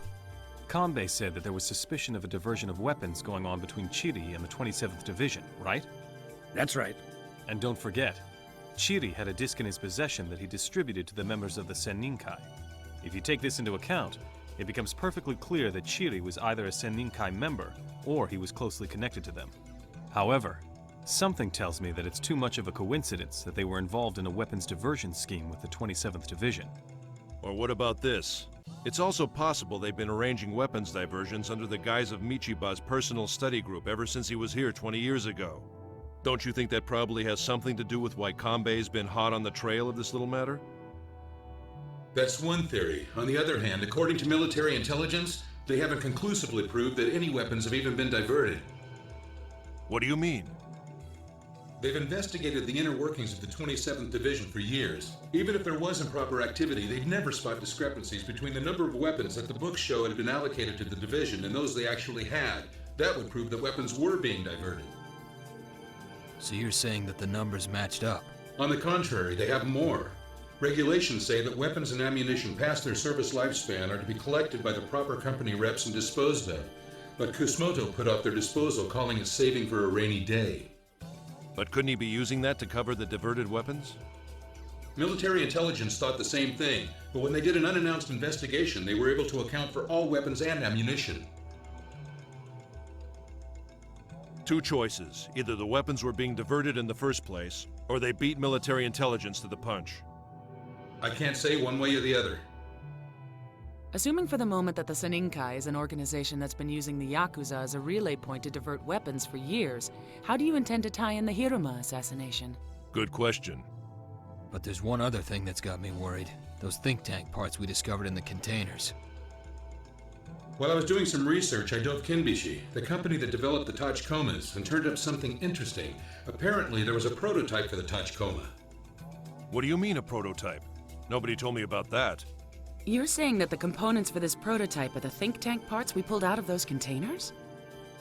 Kanbei said that there was suspicion of a diversion of weapons going on between Chiri and the 27th Division, right? That's right. And don't forget, Chiri had a disc in his possession that he distributed to the members of the Senninkai. If you take this into account, it becomes perfectly clear that Chiri was either a Senninkai member, or he was closely connected to them. However, something tells me that it's too much of a coincidence that they were involved in a weapons diversion scheme with the 27th Division. Or what about this? It's also possible they've been arranging weapons diversions under the guise of Michiba's personal study group ever since he was here 20 years ago. Don't you think that probably has something to do with why Kanbei's been hot on the trail of this little matter? That's one theory. On the other hand, according to military intelligence, they haven't conclusively proved that any weapons have even been diverted. What do you mean? They've investigated the inner workings of the 27th Division for years. Even if there was improper activity, they'd never spot discrepancies between the number of weapons that the books show had been allocated to the division and those they actually had. That would prove that weapons were being diverted. So you're saying that the numbers matched up? On the contrary, they have more. Regulations say that weapons and ammunition past their service lifespan are to be collected by the proper company reps and disposed of. But Kusumoto put off their disposal, calling it saving for a rainy day. But couldn't he be using that to cover the diverted weapons? Military intelligence thought the same thing, but when they did an unannounced investigation, they were able to account for all weapons and ammunition. Two choices. Either the weapons were being diverted in the first place, or they beat military intelligence to the punch. I can't say one way or the other. Assuming for the moment that the Senninkai is an organization that's been using the Yakuza as a relay point to divert weapons for years, how do you intend to tie in the Hiruma assassination? Good question. But there's one other thing that's got me worried. Those think tank parts we discovered in the containers. While I was doing some research, I dove Kinbishi, the company that developed the Tachikomas, and turned up something interesting. Apparently, there was a prototype for the Tachikoma. What do you mean, a prototype? Nobody told me about that. You're saying that the components for this prototype are the think tank parts we pulled out of those containers?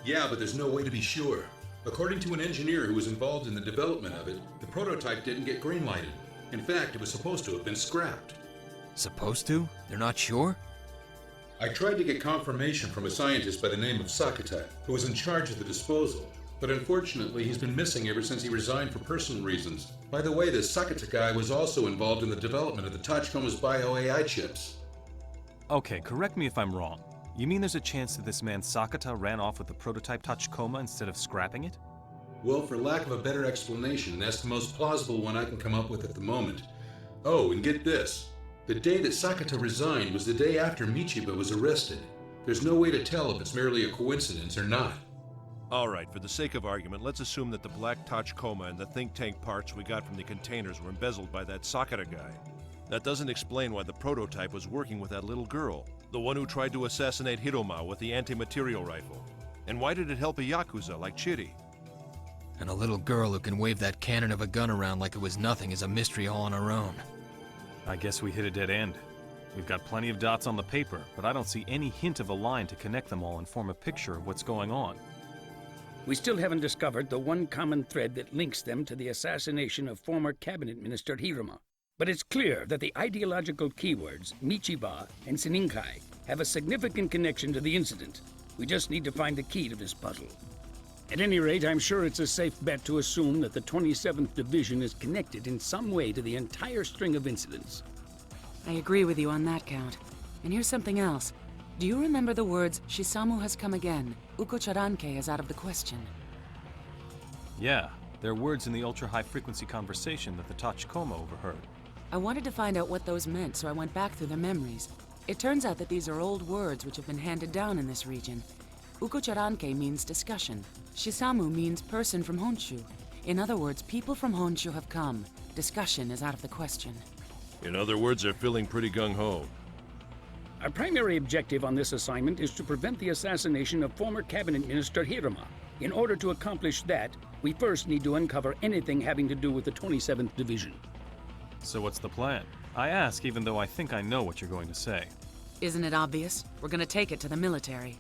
Yeah, but there's no way to be sure. According to an engineer who was involved in the development of it, the prototype didn't get green-lighted. In fact, it was supposed to have been scrapped. Supposed to? They're not sure? I tried to get confirmation from a scientist by the name of Sakata, who was in charge of the disposal. But unfortunately, he's been missing ever since he resigned for personal reasons. By the way, this Sakata guy was also involved in the development of the Tachikoma's bio-AI chips. Okay, correct me if I'm wrong. You mean there's a chance that this man Sakata ran off with the prototype Tachikoma instead of scrapping it? Well, for lack of a better explanation, that's the most plausible one I can come up with at the moment. Oh, and get this. The day that Sakata resigned was the day after Michiba was arrested. There's no way to tell if it's merely a coincidence or not. All right, for the sake of argument, let's assume that the black Tachikoma and the think tank parts we got from the containers were embezzled by that Sakata guy. That doesn't explain why the prototype was working with that little girl, the one who tried to assassinate Hiroma with the anti-material rifle. And why did it help a Yakuza like Chiri? And a little girl who can wave that cannon of a gun around like it was nothing is a mystery all on her own. I guess we hit a dead end. We've got plenty of dots on the paper, but I don't see any hint of a line to connect them all and form a picture of what's going on. We still haven't discovered the one common thread that links them to the assassination of former cabinet minister Hiroma. But it's clear that the ideological keywords, Michiba and Seninkai, have a significant connection to the incident. We just need to find the key to this puzzle. At any rate, I'm sure it's a safe bet to assume that the 27th Division is connected in some way to the entire string of incidents. I agree with you on that count. And here's something else. Do you remember the words, Shisamu has come again, Uko-charanke is out of the question? Yeah, they're words in the ultra-high-frequency conversation that the Tachikoma overheard. I wanted to find out what those meant, so I went back through their memories. It turns out that these are old words which have been handed down in this region. Uko-charanke means discussion. Shisamu means person from Honshu. In other words, people from Honshu have come. Discussion is out of the question. In other words, they're feeling pretty gung-ho. Our primary objective on this assignment is to prevent the assassination of former cabinet minister Hiroma. In order to accomplish that, we first need to uncover anything having to do with the 27th Division. So what's the plan? I ask even though I think I know what you're going to say. Isn't it obvious? We're gonna take it to the military.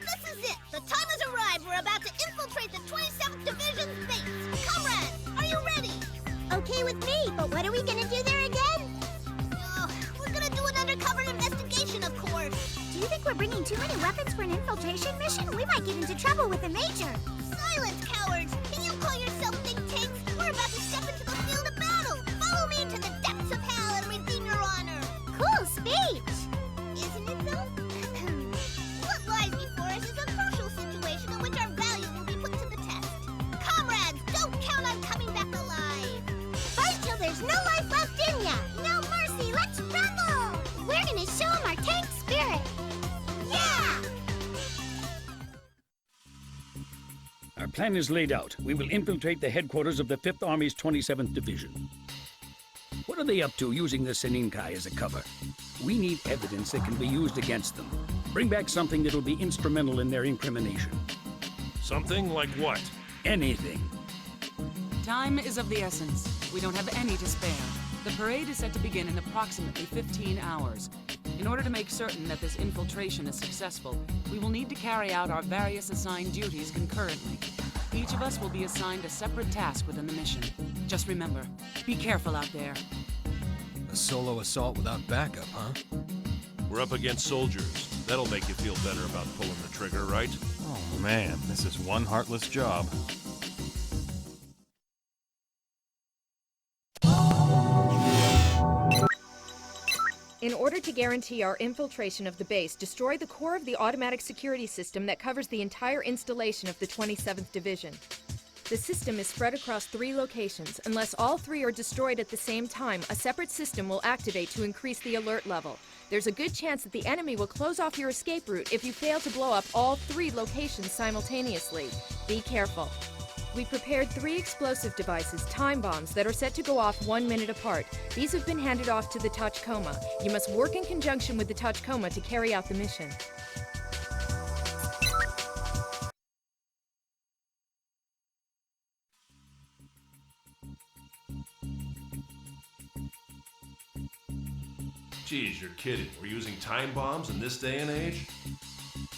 This is it! The time has arrived! We're about to infiltrate the 27th Division's base! Comrades, are you ready? Okay with me, but what are we gonna do there again? We're gonna do an undercover investigation, of course. Do you think we're bringing too many weapons for an infiltration mission? We might get into trouble with the Major. Silence, cowards! Can you call yourself think tanks? We're about to step into the field of battle! Follow me into the depths of hell and redeem your honor! Cool speech! Isn't it, though? What lies before us is a crucial situation in which our values will be put to the test. Comrades, don't count on coming back alive! Fight till there's no life left in ya! No mercy, let's rumble! We're gonna show them our tank spirit! Yeah! Our plan is laid out. We will infiltrate the headquarters of the 5th Army's 27th Division. What are they up to using the Seninkai as a cover? We need evidence that can be used against them. Bring back something that'll be instrumental in their incrimination. Something like what? Anything. Time is of the essence. We don't have any to spare. The parade is set to begin in approximately 15 hours. In order to make certain that this infiltration is successful, we will need to carry out our various assigned duties concurrently. Each of us will be assigned a separate task within the mission. Just remember, be careful out there. A solo assault without backup, huh? We're up against soldiers. That'll make you feel better about pulling the trigger, right? Oh man, this is one heartless job. In order to guarantee our infiltration of the base, destroy the core of the automatic security system that covers the entire installation of the 27th Division. The system is spread across 3 locations. Unless all 3 are destroyed at the same time, a separate system will activate to increase the alert level. There's a good chance that the enemy will close off your escape route if you fail to blow up all 3 locations simultaneously. Be careful. We prepared 3 explosive devices, time bombs, that are set to go off 1 minute apart. These have been handed off to the Tachkoma. You must work in conjunction with the Tachkoma to carry out the mission. Geez, you're kidding. We're using time bombs in this day and age?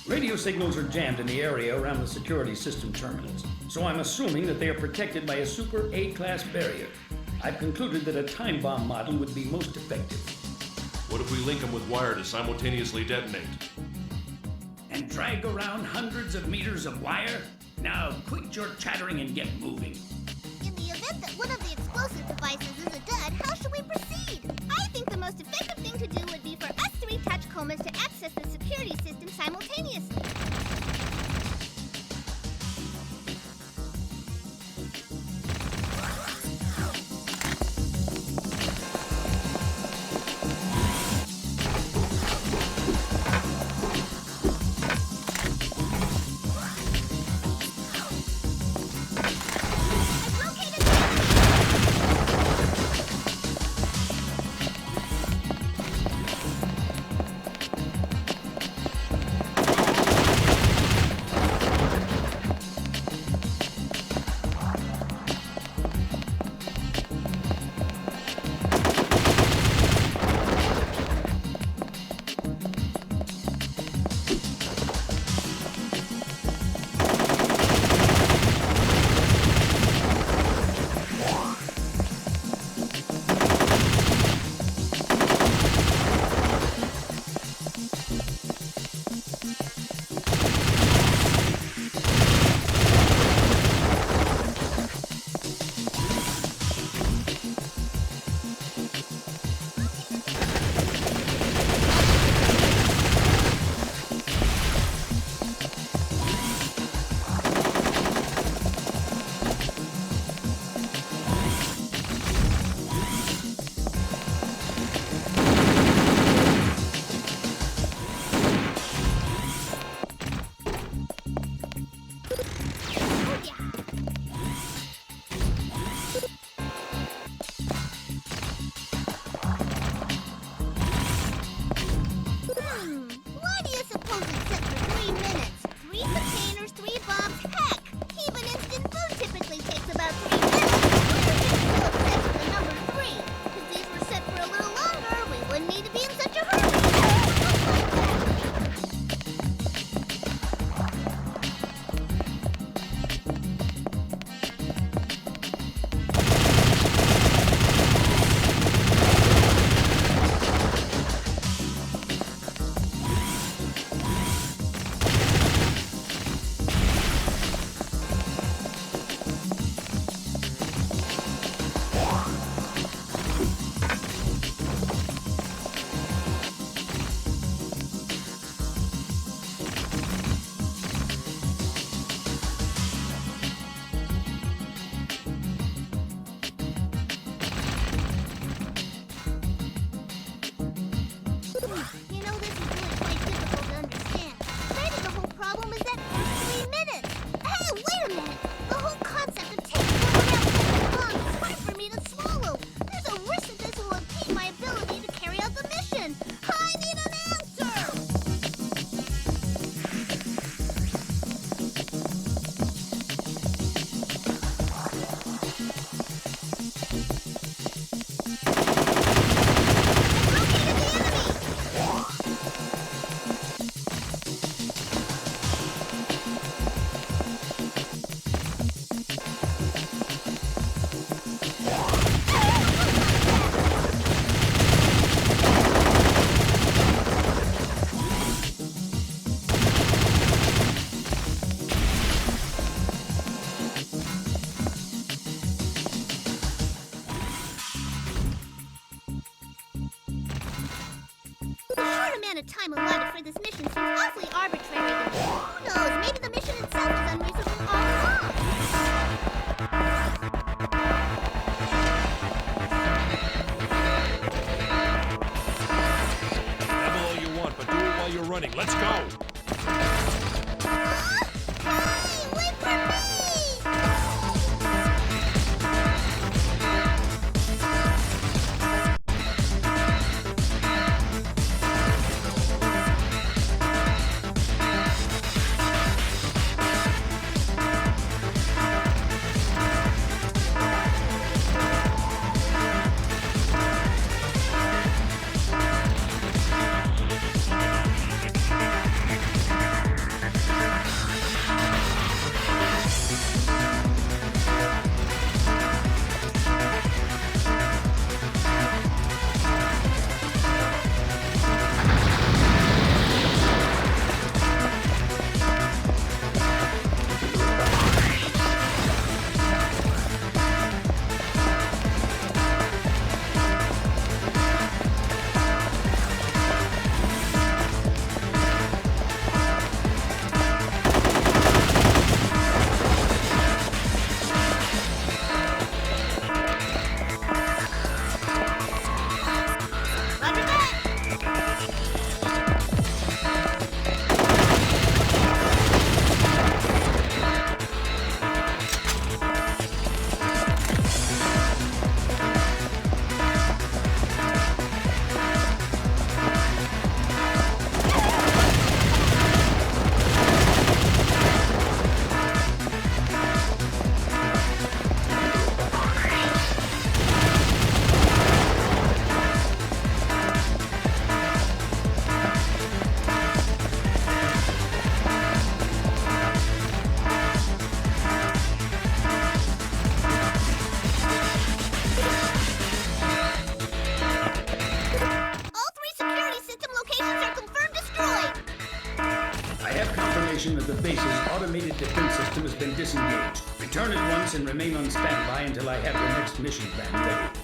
Radio signals are jammed in the area around the security system terminals, so I'm assuming that they are protected by a super A-class barrier. I've concluded that a time bomb model would be most effective. What if we link them with wire to simultaneously detonate? And drag around hundreds of meters of wire? Now, quit your chattering and get moving. In the event that one of the explosive devices is a dud, how should we proceed? I think the most effective thing to do would be for us 3 Tachkomas to access the security system simultaneously. amount of time allotted for this mission seems awfully arbitrary. Who knows? Maybe the mission itself is unreasonable all along. running. Let's go! That the base's automated defense system has been disengaged. Return at once and remain on standby until I have the next mission plan ready.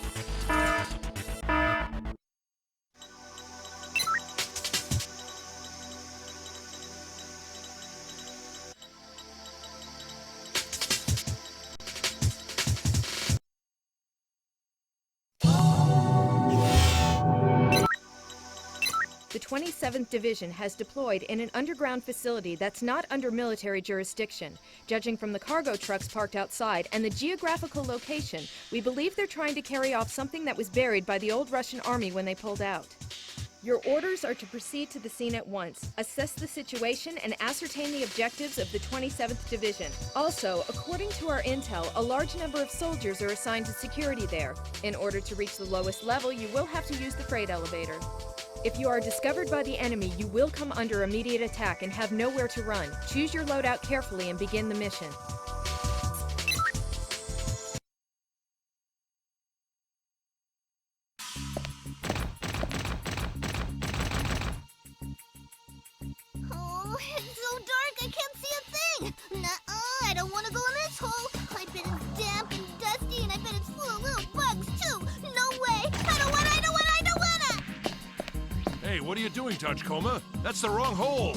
The 27th Division has deployed in an underground facility that's not under military jurisdiction. Judging from the cargo trucks parked outside and the geographical location, we believe they're trying to carry off something that was buried by the old Russian army when they pulled out. Your orders are to proceed to the scene at once, assess the situation, and ascertain the objectives of the 27th Division. Also, according to our intel, a large number of soldiers are assigned to security there. In order to reach the lowest level, you will have to use the freight elevator. If you are discovered by the enemy, you will come under immediate attack and have nowhere to run. Choose your loadout carefully and begin the mission. Oh, it's so dark I can't see a thing! Nuh-uh, I don't want to go in this hole! I bet it's damp and dusty and I bet it's full of little bugs too! No way! I don't wanna! Hey, what are you doing, Tachkoma? That's the wrong hole! In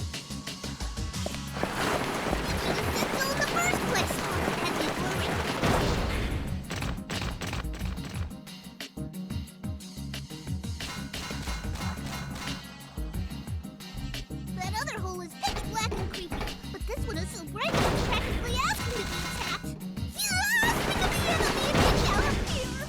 the first place! Had me worried. That other hole is pitch black and creepy, but this one is so bright it's practically asking to be attacked. Yeah! Speak of the enemy! Get out of here!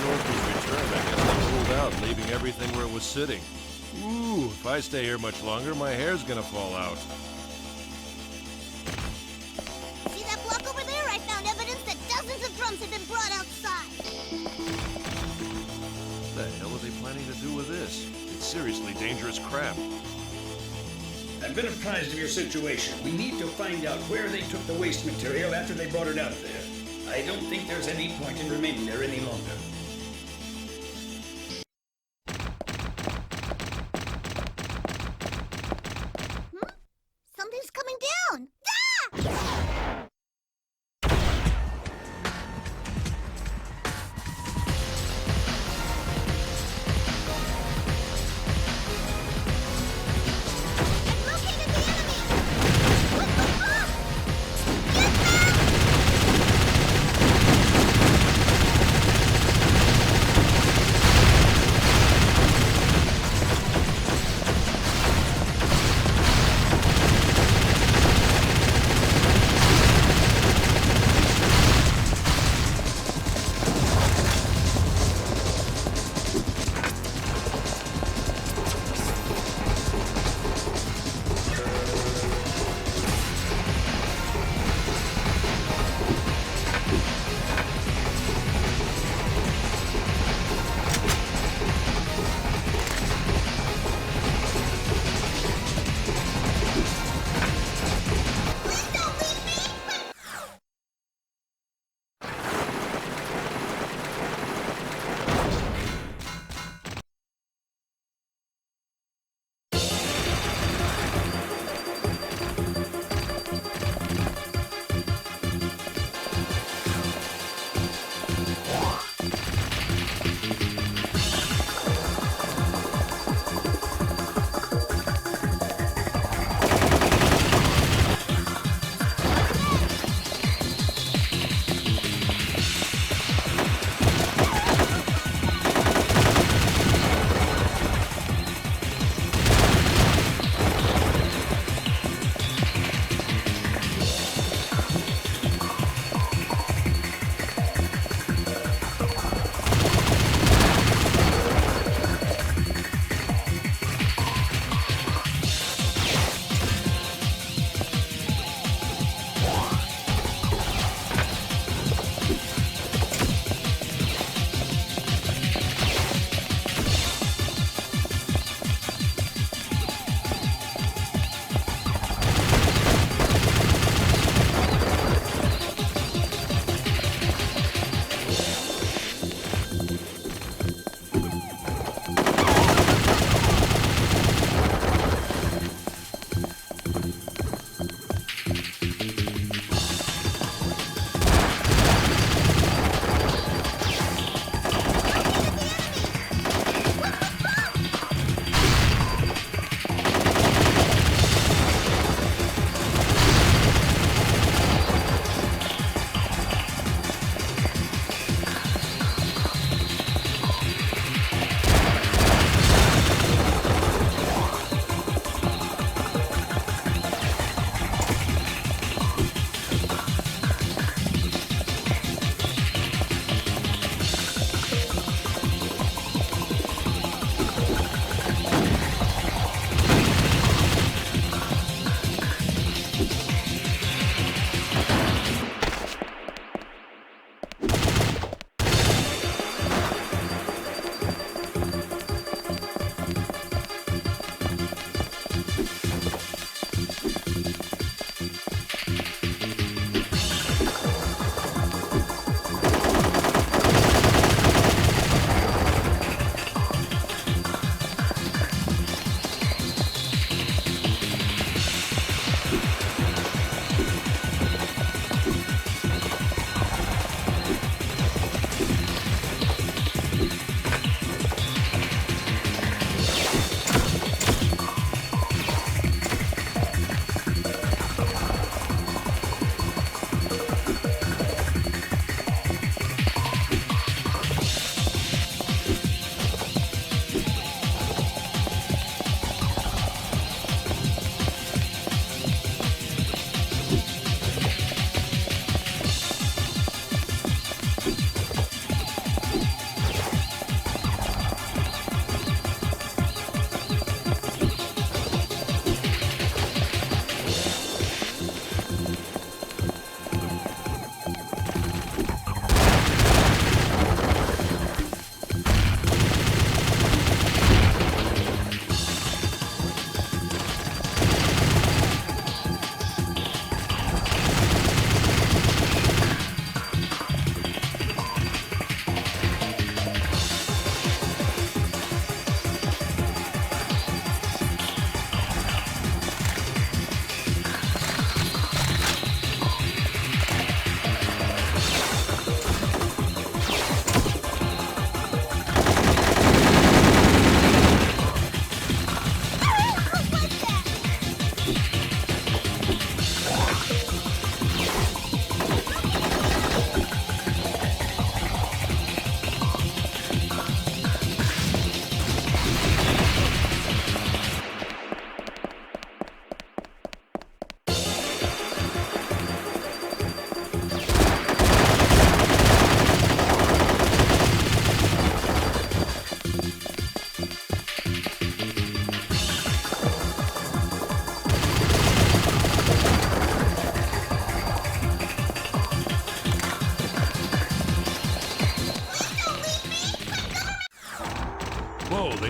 north was returned, I guess they pulled out, leaving everything where it was sitting. Ooh, if I stay here much longer, my hair's gonna fall out. See that block over there? I found evidence that dozens of drums have been brought outside. What the hell are they planning to do with this? It's seriously dangerous crap. I've been apprised of your situation. We need to find out where they took the waste material after they brought it out there. I don't think there's any point in remaining there any longer. Something's coming down. Ah!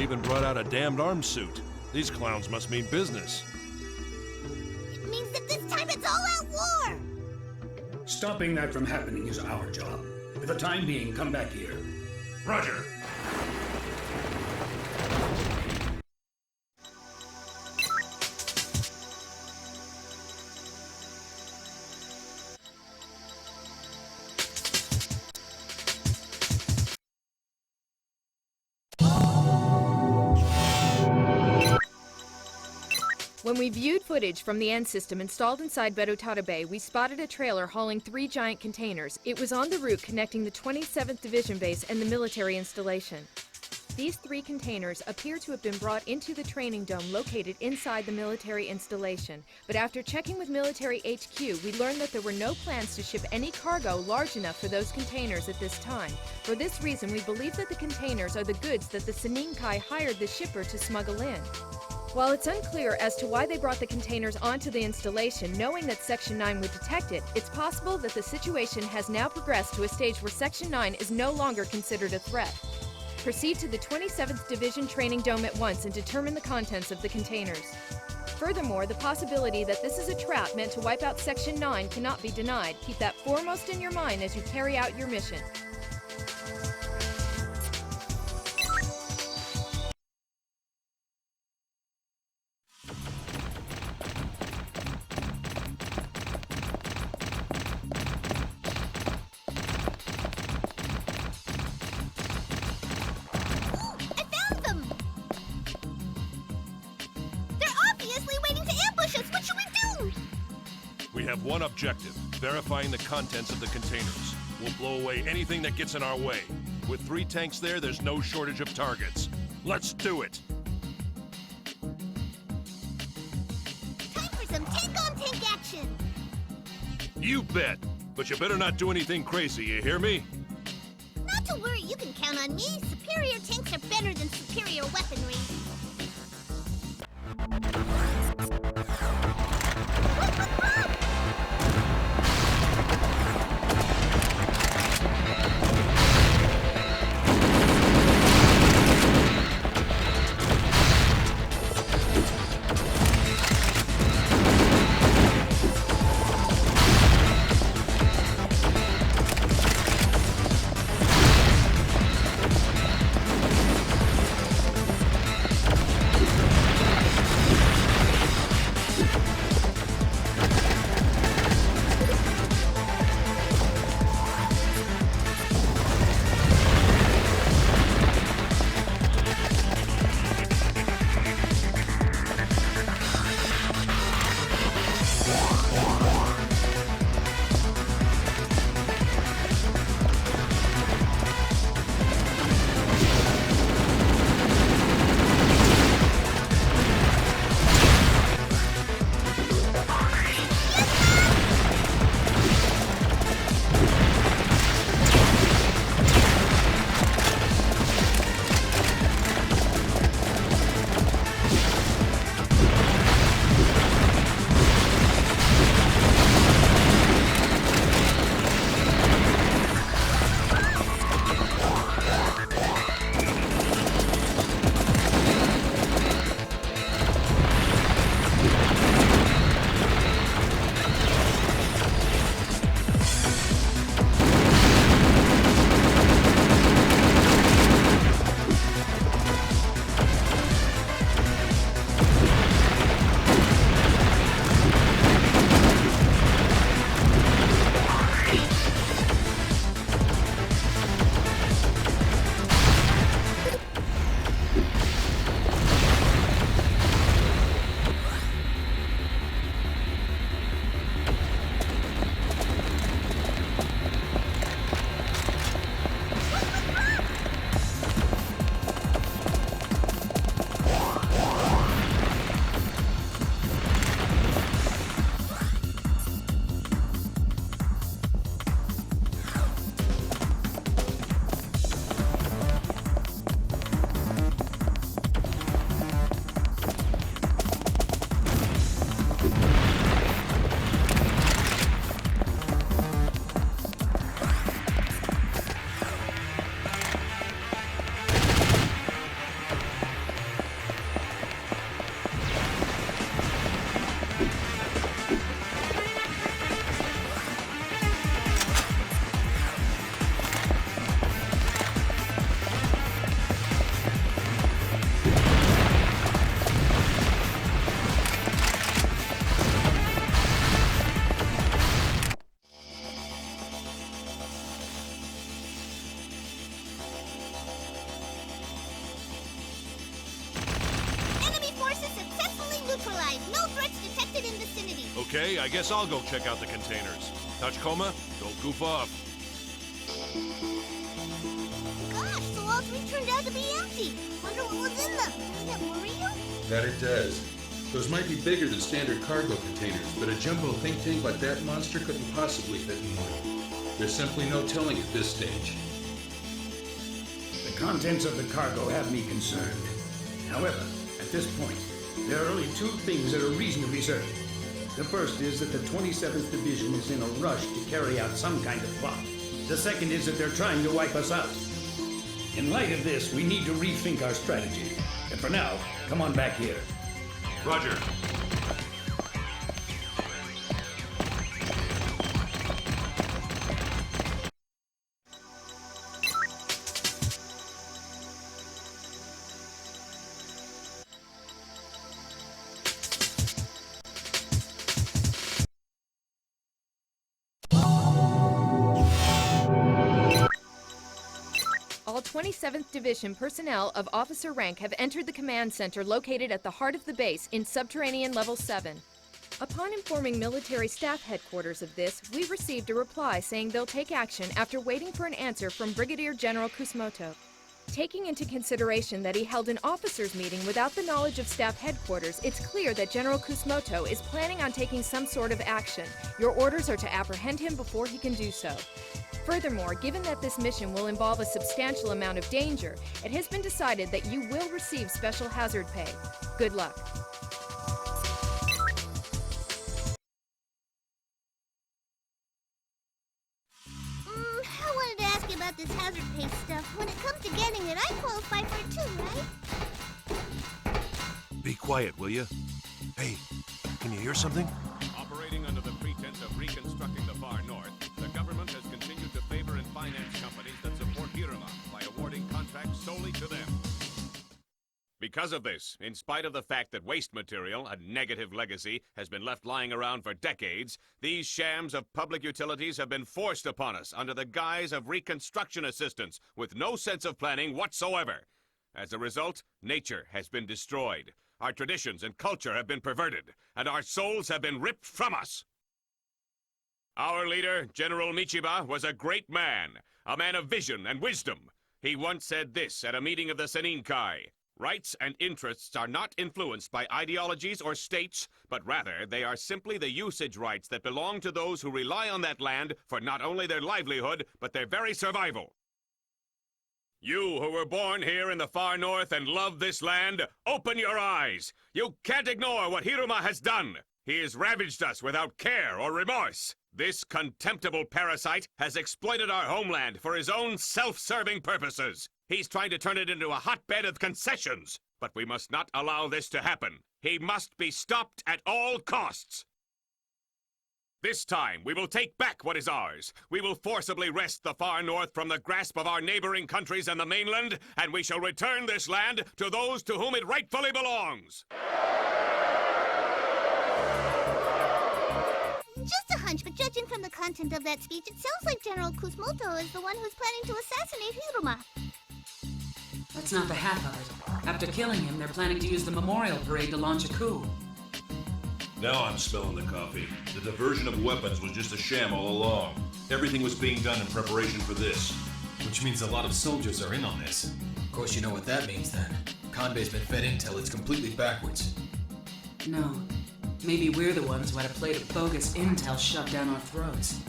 even brought out a damned arms suit. These clowns must mean business. It means that this time it's all out war! Stopping that from happening is our job. For the time being, come back here. Roger. When we viewed footage from the end system installed inside Berutara Bay, we spotted a trailer hauling 3 giant containers. It was on the route connecting the 27th Division base and the military installation. These 3 containers appear to have been brought into the training dome located inside the military installation. But after checking with Military HQ, we learned that there were no plans to ship any cargo large enough for those containers at this time. For this reason, we believe that the containers are the goods that the Seninkai hired the shipper to smuggle in. While it's unclear as to why they brought the containers onto the installation, knowing that Section 9 would detect it, it's possible that the situation has now progressed to a stage where Section 9 is no longer considered a threat. Proceed to the 27th Division Training Dome at once and determine the contents of the containers. Furthermore, the possibility that this is a trap meant to wipe out Section 9 cannot be denied. Keep that foremost in your mind as you carry out your mission. One objective, verifying the contents of the containers. We'll blow away anything that gets in our way. With 3 tanks there, there's no shortage of targets. Let's do it! Time for some tank-on-tank action! You bet! But you better not do anything crazy, you hear me? Not to worry, you can count on me. Superior tanks are better than superior weaponry. Okay, I guess I'll go check out the containers. Touchcoma, don't goof off. Gosh, so all three turned out to be empty. Wonder what was in them. Doesn't that worry you? That it does. Those might be bigger than standard cargo containers, but a jumbo think tank like that monster couldn't possibly fit in one. There's simply no telling at this stage. The contents of the cargo have me concerned. However, at this point, there are only two things that are reasonably certain. The first is that the 27th Division is in a rush to carry out some kind of plot. The second is that they're trying to wipe us out. In light of this, we need to rethink our strategy. And for now, come on back here. Roger. All 27th Division personnel of officer rank have entered the command center located at the heart of the base in Subterranean Level 7. Upon informing military staff headquarters of this, we received a reply saying they'll take action after waiting for an answer from Brigadier General Kusumoto. Taking into consideration that he held an officers' meeting without the knowledge of staff headquarters, it's clear that General Kusumoto is planning on taking some sort of action. Your orders are to apprehend him before he can do so. Furthermore, given that this mission will involve a substantial amount of danger, it has been decided that you will receive special hazard pay. Good luck. I wanted to ask you about this hazard pay stuff. When it comes to getting it, I qualify for it too, right? Be quiet, will you? Hey, can you hear something? Operating under the pretense of reconstructing the far north, the government has continued to favor and finance companies that support Hiruma by awarding contracts solely to them. Because of this, in spite of the fact that waste material, a negative legacy, has been left lying around for decades, these shams of public utilities have been forced upon us under the guise of reconstruction assistance with no sense of planning whatsoever. As a result, nature has been destroyed, our traditions and culture have been perverted, and our souls have been ripped from us. Our leader, General Michiba, was a great man, a man of vision and wisdom. He once said this at a meeting of the Seninkai: rights and interests are not influenced by ideologies or states, but rather they are simply the usage rights that belong to those who rely on that land for not only their livelihood, but their very survival. You who were born here in the far north and love this land, open your eyes! You can't ignore what Hiruma has done! He has ravaged us without care or remorse. This contemptible parasite has exploited our homeland for his own self-serving purposes. He's trying to turn it into a hotbed of concessions. But we must not allow this to happen. He must be stopped at all costs. This time, we will take back what is ours. We will forcibly wrest the far north from the grasp of our neighboring countries and the mainland, and we shall return this land to those to whom it rightfully belongs. Just a hunch, but judging from the content of that speech, it sounds like General Kusumoto is the one who's planning to assassinate Hiruma. That's not the half of it. After killing him, they're planning to use the memorial parade to launch a coup. Now I'm smelling the coffee. The diversion of weapons was just a sham all along. Everything was being done in preparation for this. Which means a lot of soldiers are in on this. Of course you know what that means then. Kanbei's been fed intel, it's completely backwards. No. Maybe we're the ones who had a plate of bogus intel shoved down our throats.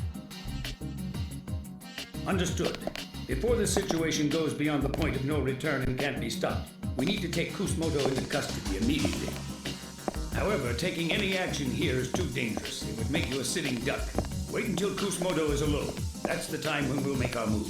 Understood. Before the situation goes beyond the point of no return and can't be stopped, we need to take Kusumoto into custody immediately. However, taking any action here is too dangerous. It would make you a sitting duck. Wait until Kusumoto is alone. That's the time when we'll make our move.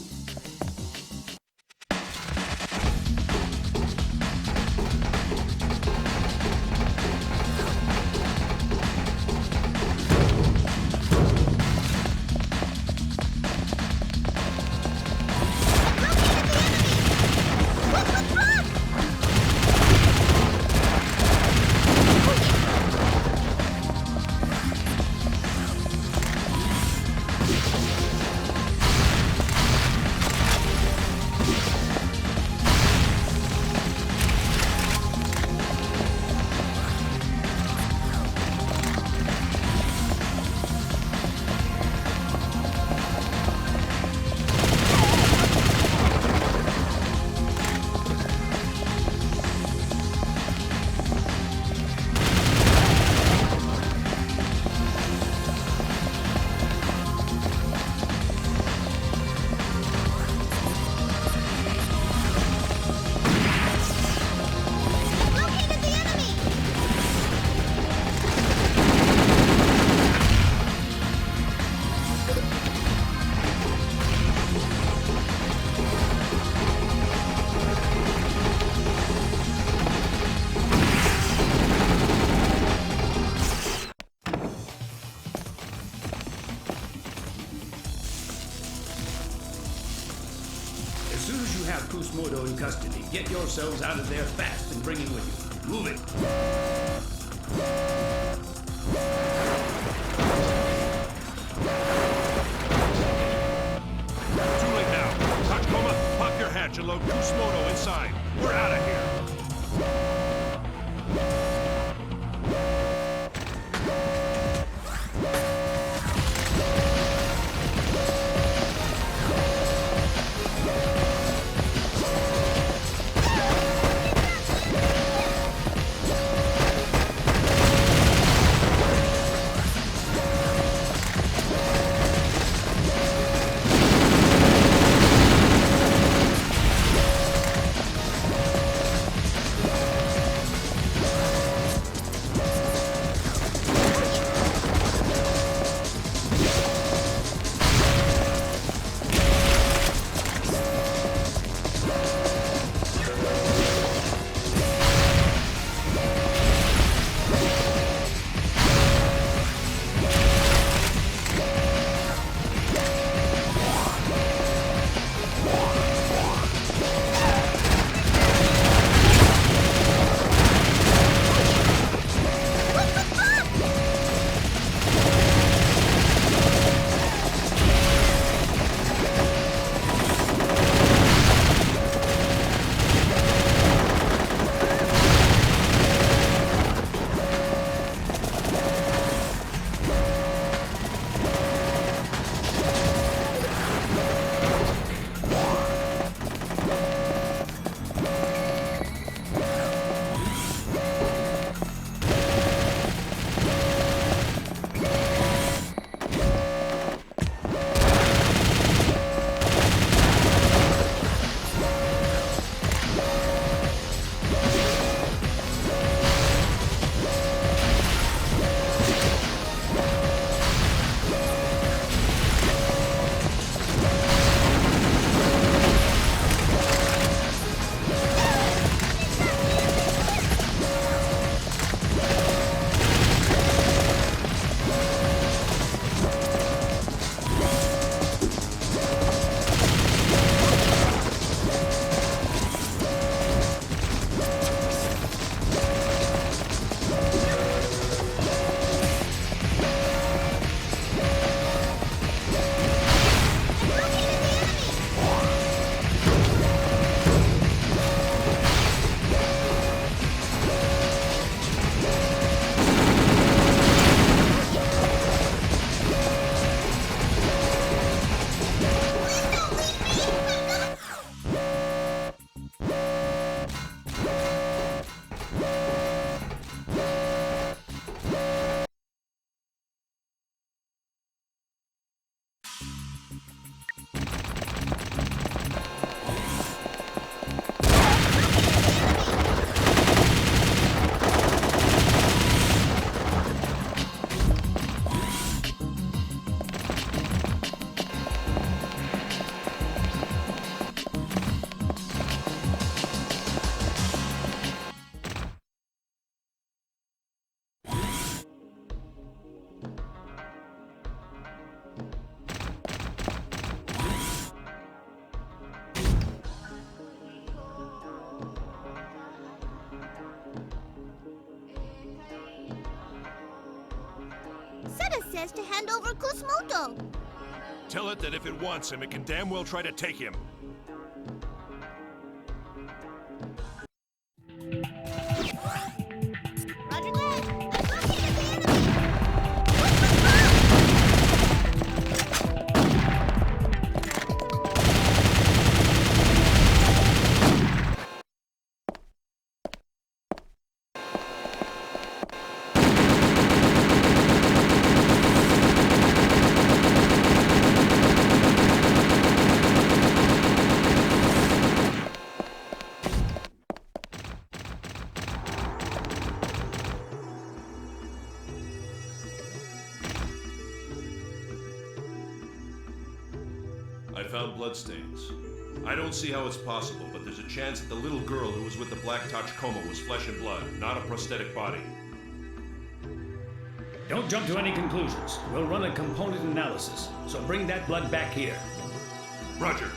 Kusumoto in custody. Get yourselves out of there fast and bring him with you. Move it. Too late now. Tachikoma, pop your hatch and load Kusumoto inside. We're out of here. Says to hand over Kusumoto. Tell it that if it wants him, it can damn well try to take him. Roger that. I found bloodstains. I don't see how it's possible, but there's a chance that the little girl who was with the Black Tachikoma was flesh and blood, not a prosthetic body. Don't jump to any conclusions. We'll run a component analysis, so bring that blood back here. Roger.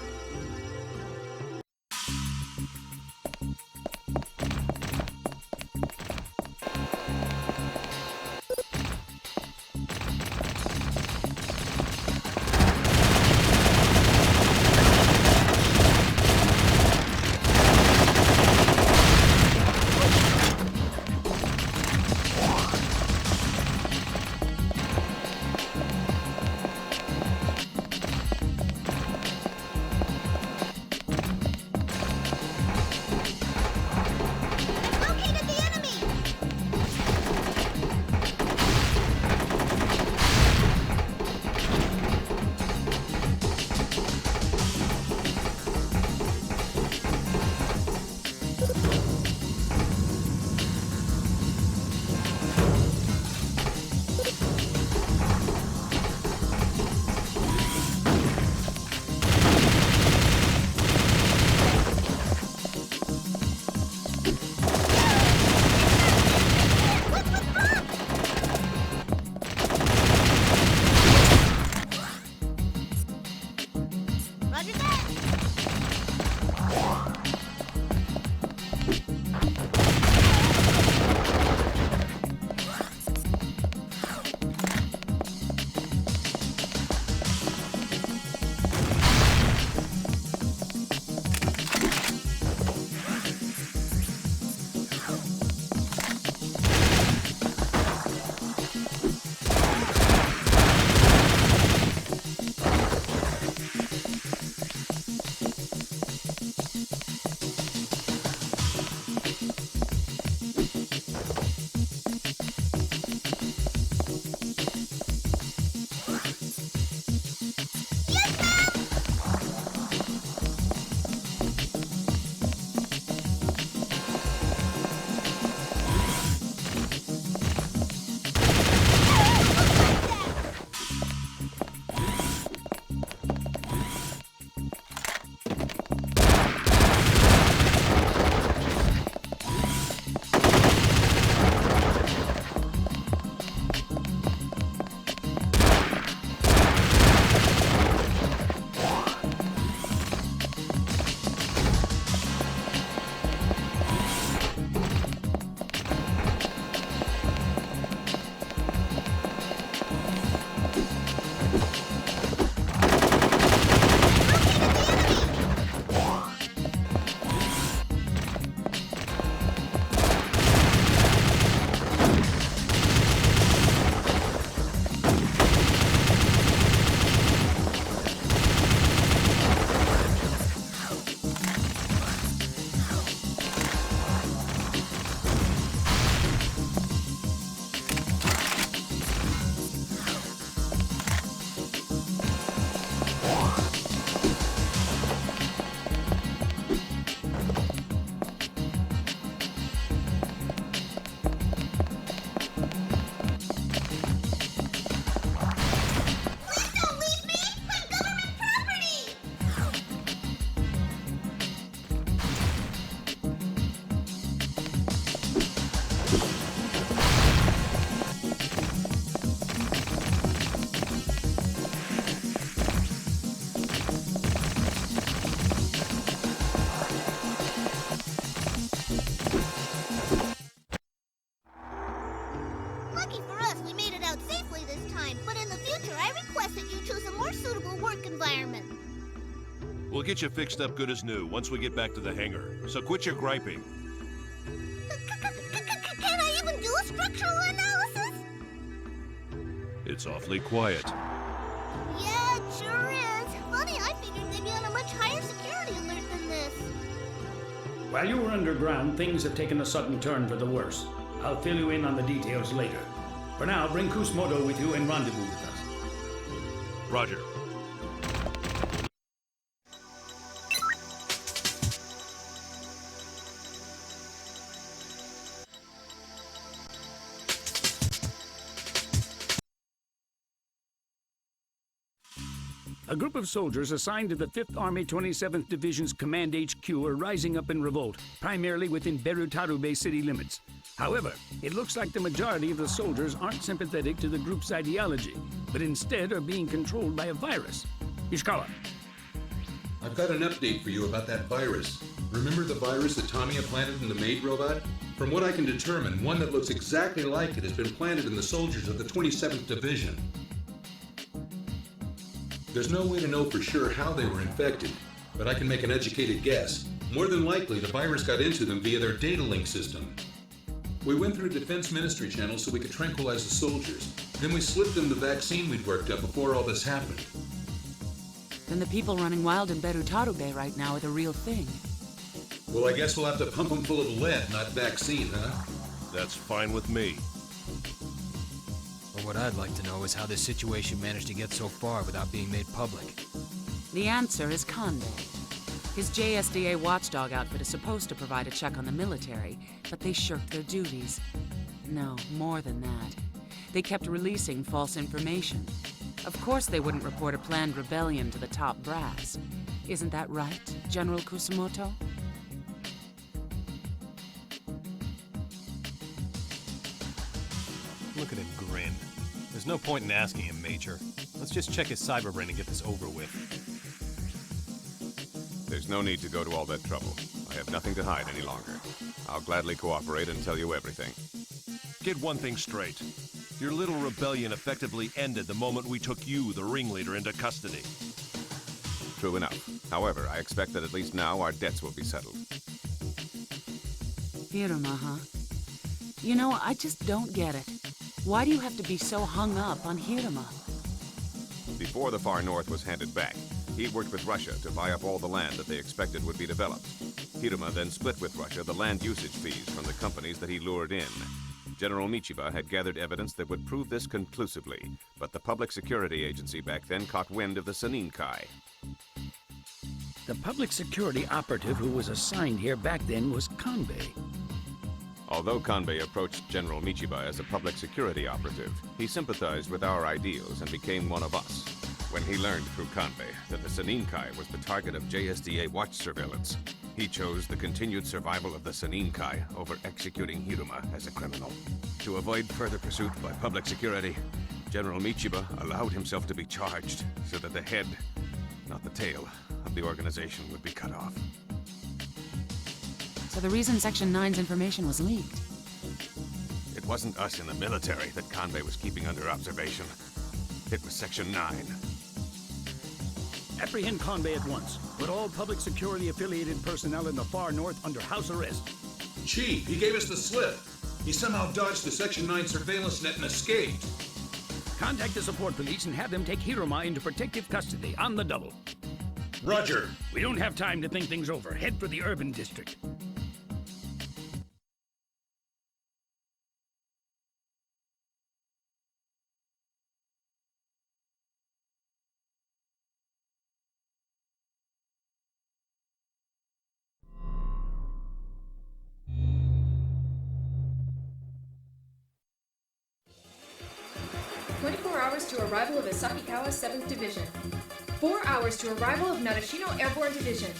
Lucky for us, we made it out safely this time, but in the future, I request that you choose a more suitable work environment. We'll get you fixed up good as new once we get back to the hangar. So quit your griping. Can I even do a structural analysis? It's awfully quiet. Yeah, it sure is. Funny, I figured they'd be on a much higher security alert than this. While you were underground, things have taken a sudden turn for the worse. I'll fill you in on the details later. For now, bring Kusumoto with you and rendezvous with us. Roger. A group of soldiers assigned to the 5th Army 27th Division's Command HQ are rising up in revolt, primarily within Berutarube city limits. However, it looks like the majority of the soldiers aren't sympathetic to the group's ideology, but instead are being controlled by a virus. Ishikawa. I've got an update for you about that virus. Remember the virus that Tamiya planted in the maid robot? From what I can determine, one that looks exactly like it has been planted in the soldiers of the 27th Division. There's no way to know for sure how they were infected, but I can make an educated guess. More than likely, the virus got into them via their data link system. We went through Defense Ministry channels so we could tranquilize the soldiers. Then we slipped them the vaccine we'd worked up before all this happened. Then the people running wild in Berutarube right now are the real thing. Well, I guess we'll have to pump them full of lead, not vaccine, huh? That's fine with me. But what I'd like to know is how this situation managed to get so far without being made public. The answer is Kanbei. His JSDA watchdog outfit is supposed to provide a check on the military, but they shirked their duties. No, more than that. They kept releasing false information. Of course they wouldn't report a planned rebellion to the top brass. Isn't that right, General Kusumoto? Look at him grin. There's no point in asking him, Major. Let's just check his cyberbrain and get this over with. There's no need to go to all that trouble. I have nothing to hide any longer. I'll gladly cooperate and tell you everything. Get one thing straight. Your little rebellion effectively ended the moment we took you, the ringleader, into custody. True enough. However, I expect that at least now our debts will be settled. Hiruma, huh? You know, I just don't get it. Why do you have to be so hung up on Hiruma? Before the Far North was handed back, he worked with Russia to buy up all the land that they expected would be developed. Hiruma then split with Russia the land usage fees from the companies that he lured in. General Michiba had gathered evidence that would prove this conclusively, but the Public Security Agency back then caught wind of the Saninkai. The public security operative who was assigned here back then was Kanbei. Although Kanbei approached General Michiba as a public security operative, he sympathized with our ideals and became one of us. When he learned through Kanbei that the Saninkai was the target of JSDA watch surveillance, he chose the continued survival of the Saninkai over executing Hiruma as a criminal. To avoid further pursuit by public security, General Michiba allowed himself to be charged so that the head, not the tail, of the organization would be cut off. So the reason Section 9's information was leaked. It wasn't us in the military that Kanbei was keeping under observation. It was Section 9. Apprehend Kanbei at once. Put all public security-affiliated personnel in the Far North under house arrest. Chief, he gave us the slip. He somehow dodged the Section 9 surveillance net and escaped. Contact the support police and have them take Hiruma into protective custody on the double. Roger. We don't have time to think things over. Head for the urban district. To arrival of Asakikawa 7th Division. 4 hours to arrival of Narashino Airborne Division.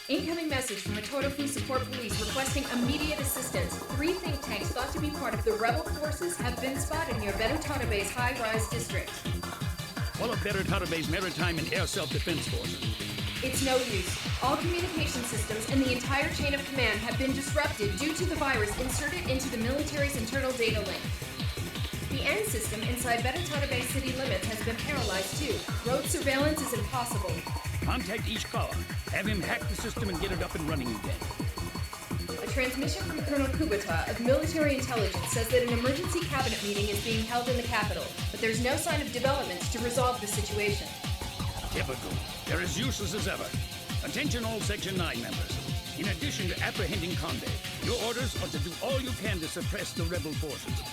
Incoming message from Atorofu Support Police requesting immediate assistance. 3 think tanks thought to be part of the rebel forces have been spotted near Berutarabe's high-rise district. All of Berutarabe's maritime and air self-defense forces. It's no use. All communication systems and the entire chain of command have been disrupted due to the virus inserted into the military's internal data link. The end system inside Betatata Bay city limits has been paralyzed too. Road surveillance is impossible. Contact Ishikawa. Have him hack the system and get it up and running again. A transmission from Colonel Kubota of military intelligence says that an emergency cabinet meeting is being held in the capital, but there's no sign of developments to resolve the situation. Typical. They're as useless as ever. Attention all Section 9 members. In addition to apprehending Conde, your orders are to do all you can to suppress the rebel forces.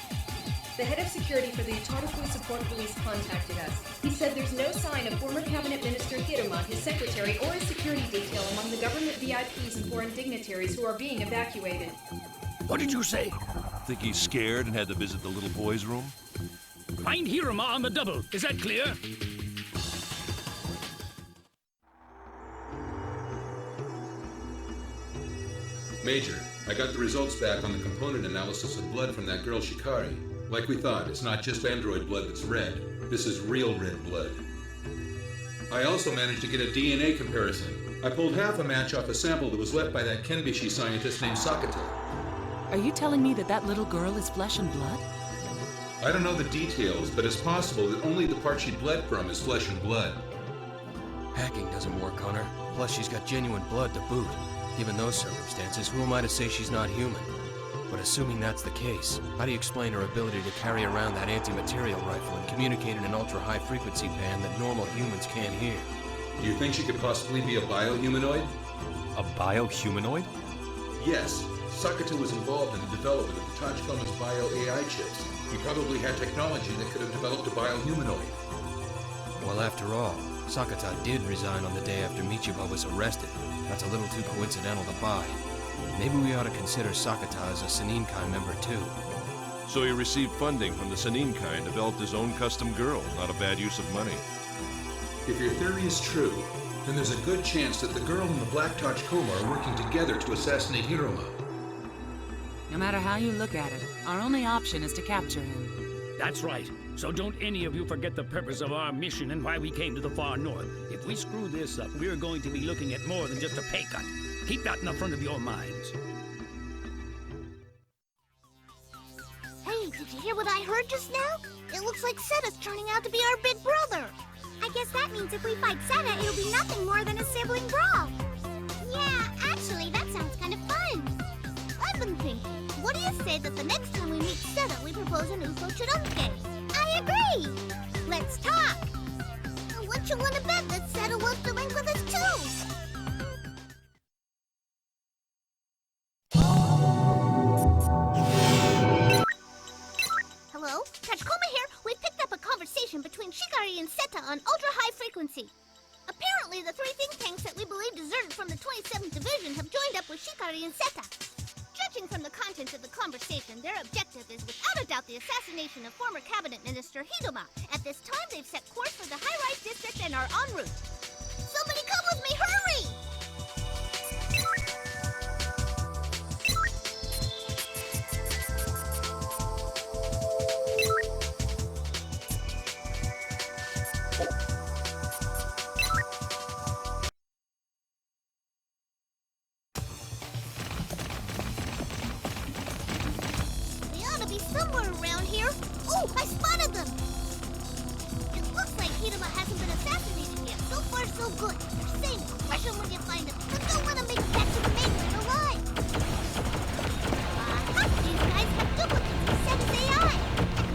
The head of security for the Utaraku Support Police contacted us. He said there's no sign of former Cabinet Minister Hiruma, his secretary, or his security detail among the government VIPs and foreign dignitaries who are being evacuated. What did you say? Think he's scared and had to visit the little boy's room? Find Hiruma on the double. Is that clear? Major, I got the results back on the component analysis of blood from that girl Shikari. Like we thought, it's not just android blood that's red. This is real red blood. I also managed to get a DNA comparison. I pulled half a match off a sample that was left by that Kenbishi scientist named Sakata. Are you telling me that that little girl is flesh and blood? I don't know the details, but it's possible that only the part she bled from is flesh and blood. Hacking doesn't work on her. Plus, she's got genuine blood to boot. Given those circumstances, who am I to say she's not human? But assuming that's the case, how do you explain her ability to carry around that anti-material rifle and communicate in an ultra-high frequency band that normal humans can't hear? Do you think she could possibly be a biohumanoid? A biohumanoid? Yes. Sakata was involved in the development of the Tachikoma's bio-AI chips. He probably had technology that could have developed a biohumanoid. Well, after all, Sakata did resign on the day after Michiba was arrested. That's a little too coincidental to buy. Maybe we ought to consider Sakata as a Seninkai member too. So he received funding from the Seninkai and developed his own custom girl. Not a bad use of money. If your theory is true, then there's a good chance that the girl and the Black Tachikoma are working together to assassinate Hiruma. No matter how you look at it, our only option is to capture him. That's right. So don't any of you forget the purpose of our mission and why we came to the far north. If we screw this up, we're going to be looking at more than just a pay cut. Keep that in the front of your minds. Hey, did you hear what I heard just now? It looks like Seta's turning out to be our big brother. I guess that means if we fight Seta, it'll be nothing more than a sibling brawl. Yeah, actually, that sounds kind of fun. I've been thinking, what do you say that the next time we meet Seta, we propose an UFO Churumke? I agree! Let's talk! What you want to bet that Seta wants to link with us too? Hello? Tachikoma here. We picked up a conversation between Shikari and Seta on ultra-high frequency. Apparently, the three think tanks that we believe deserted from the 27th Division have joined up with Shikari and Seta. Judging from the content of the conversation, their objective is without a doubt the assassination of former Cabinet Minister Hiruma. At this time, they've set course for the high-rise district and are en route. Somebody come with me, hurry! Somewhere around here. Oh, I spotted them! It looks like Hiruma hasn't been assassinated yet. So far, so good. They're saying crush him when you find him, but don't let him make it back to the mainland alive. These guys have duplicates of Seta's AI.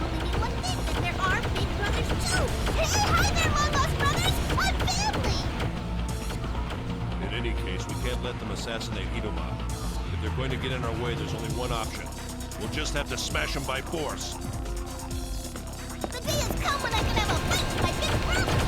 Only need one thing, that there are big brothers too. Hey, hi there, long lost brothers! I'm family! In any case, we can't let them assassinate Hiruma. If they're going to get in our way, there's only one option. We'll just have to smash them by force. The day has come when I can have a fight with my big brother!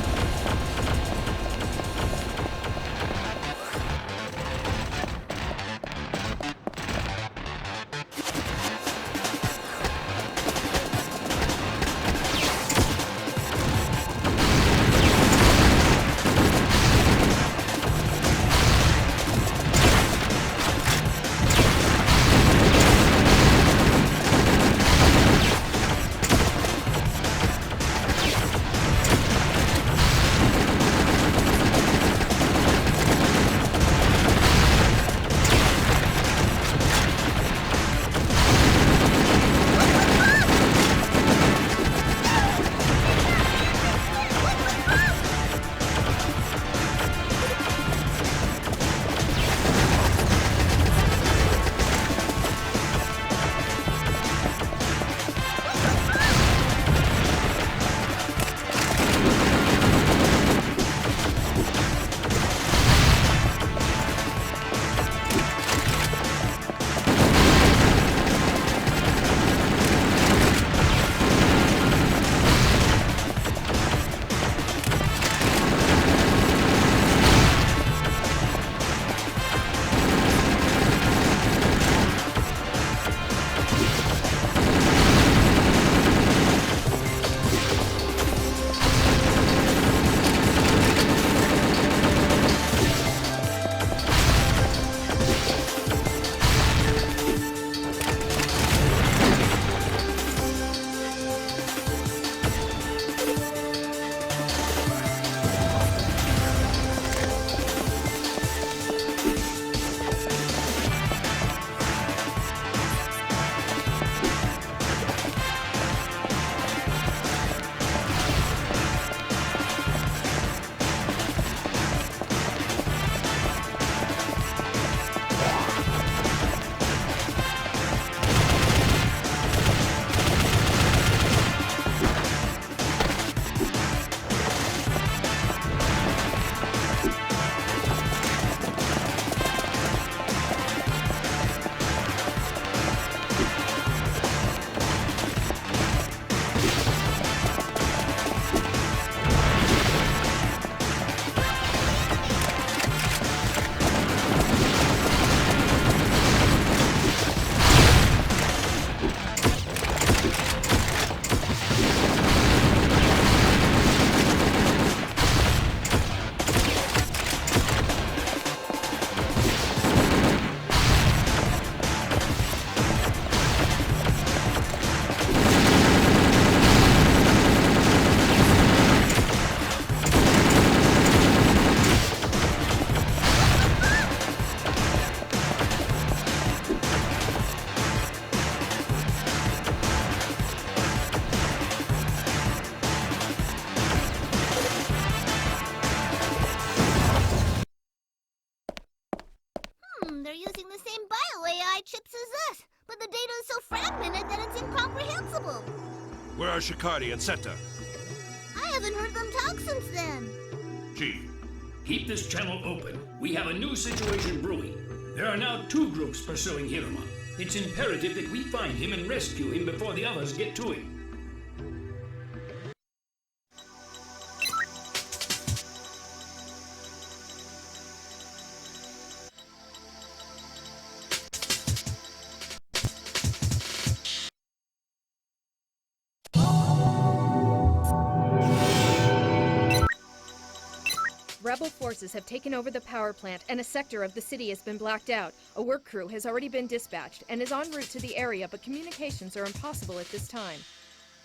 Where are Shikari and Seta? I haven't heard them talk since then. Chief. Keep this channel open. We have a new situation brewing. There are now 2 groups pursuing Hiruma. It's imperative that we find him and rescue him before the others get to him. Rebel forces have taken over the power plant, and a sector of the city has been blacked out. A work crew has already been dispatched and is en route to the area, but communications are impossible at this time.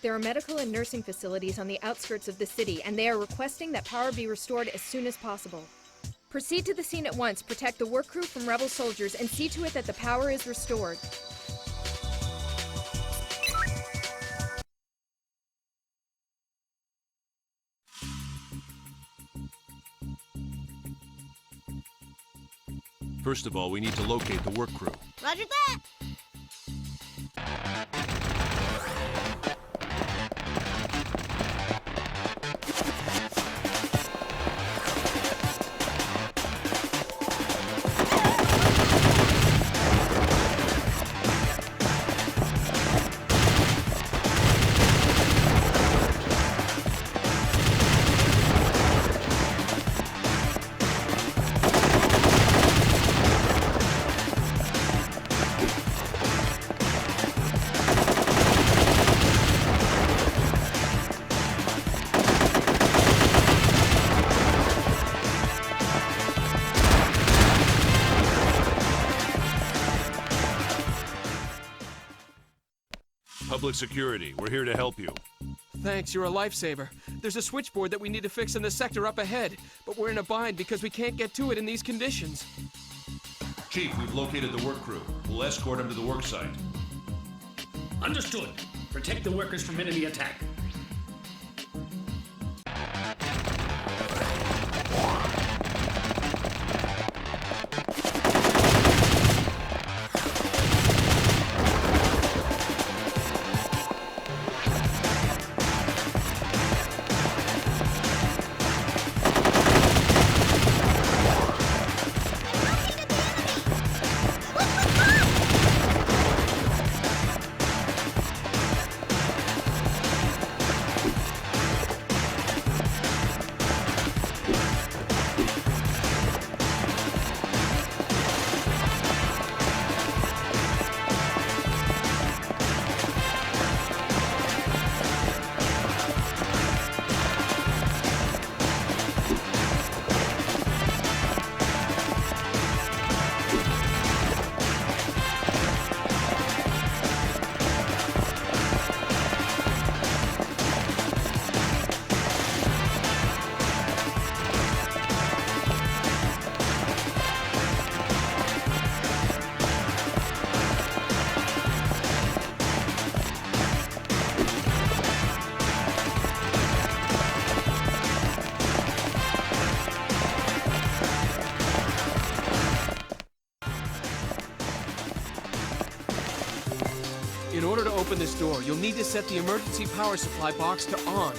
There are medical and nursing facilities on the outskirts of the city, and they are requesting that power be restored as soon as possible. Proceed to the scene at once, protect the work crew from rebel soldiers, and see to it that the power is restored. First of all, we need to locate the work crew. Roger that! Public security, we're here to help you. Thanks, you're a lifesaver. There's a switchboard that we need to fix in the sector up ahead, but we're in a bind because we can't get to it in these conditions. Chief, we've located the work crew. We'll escort them to the work site. Understood. Protect the workers from enemy attack. In order to open this door, you'll need to set the emergency power supply box to on.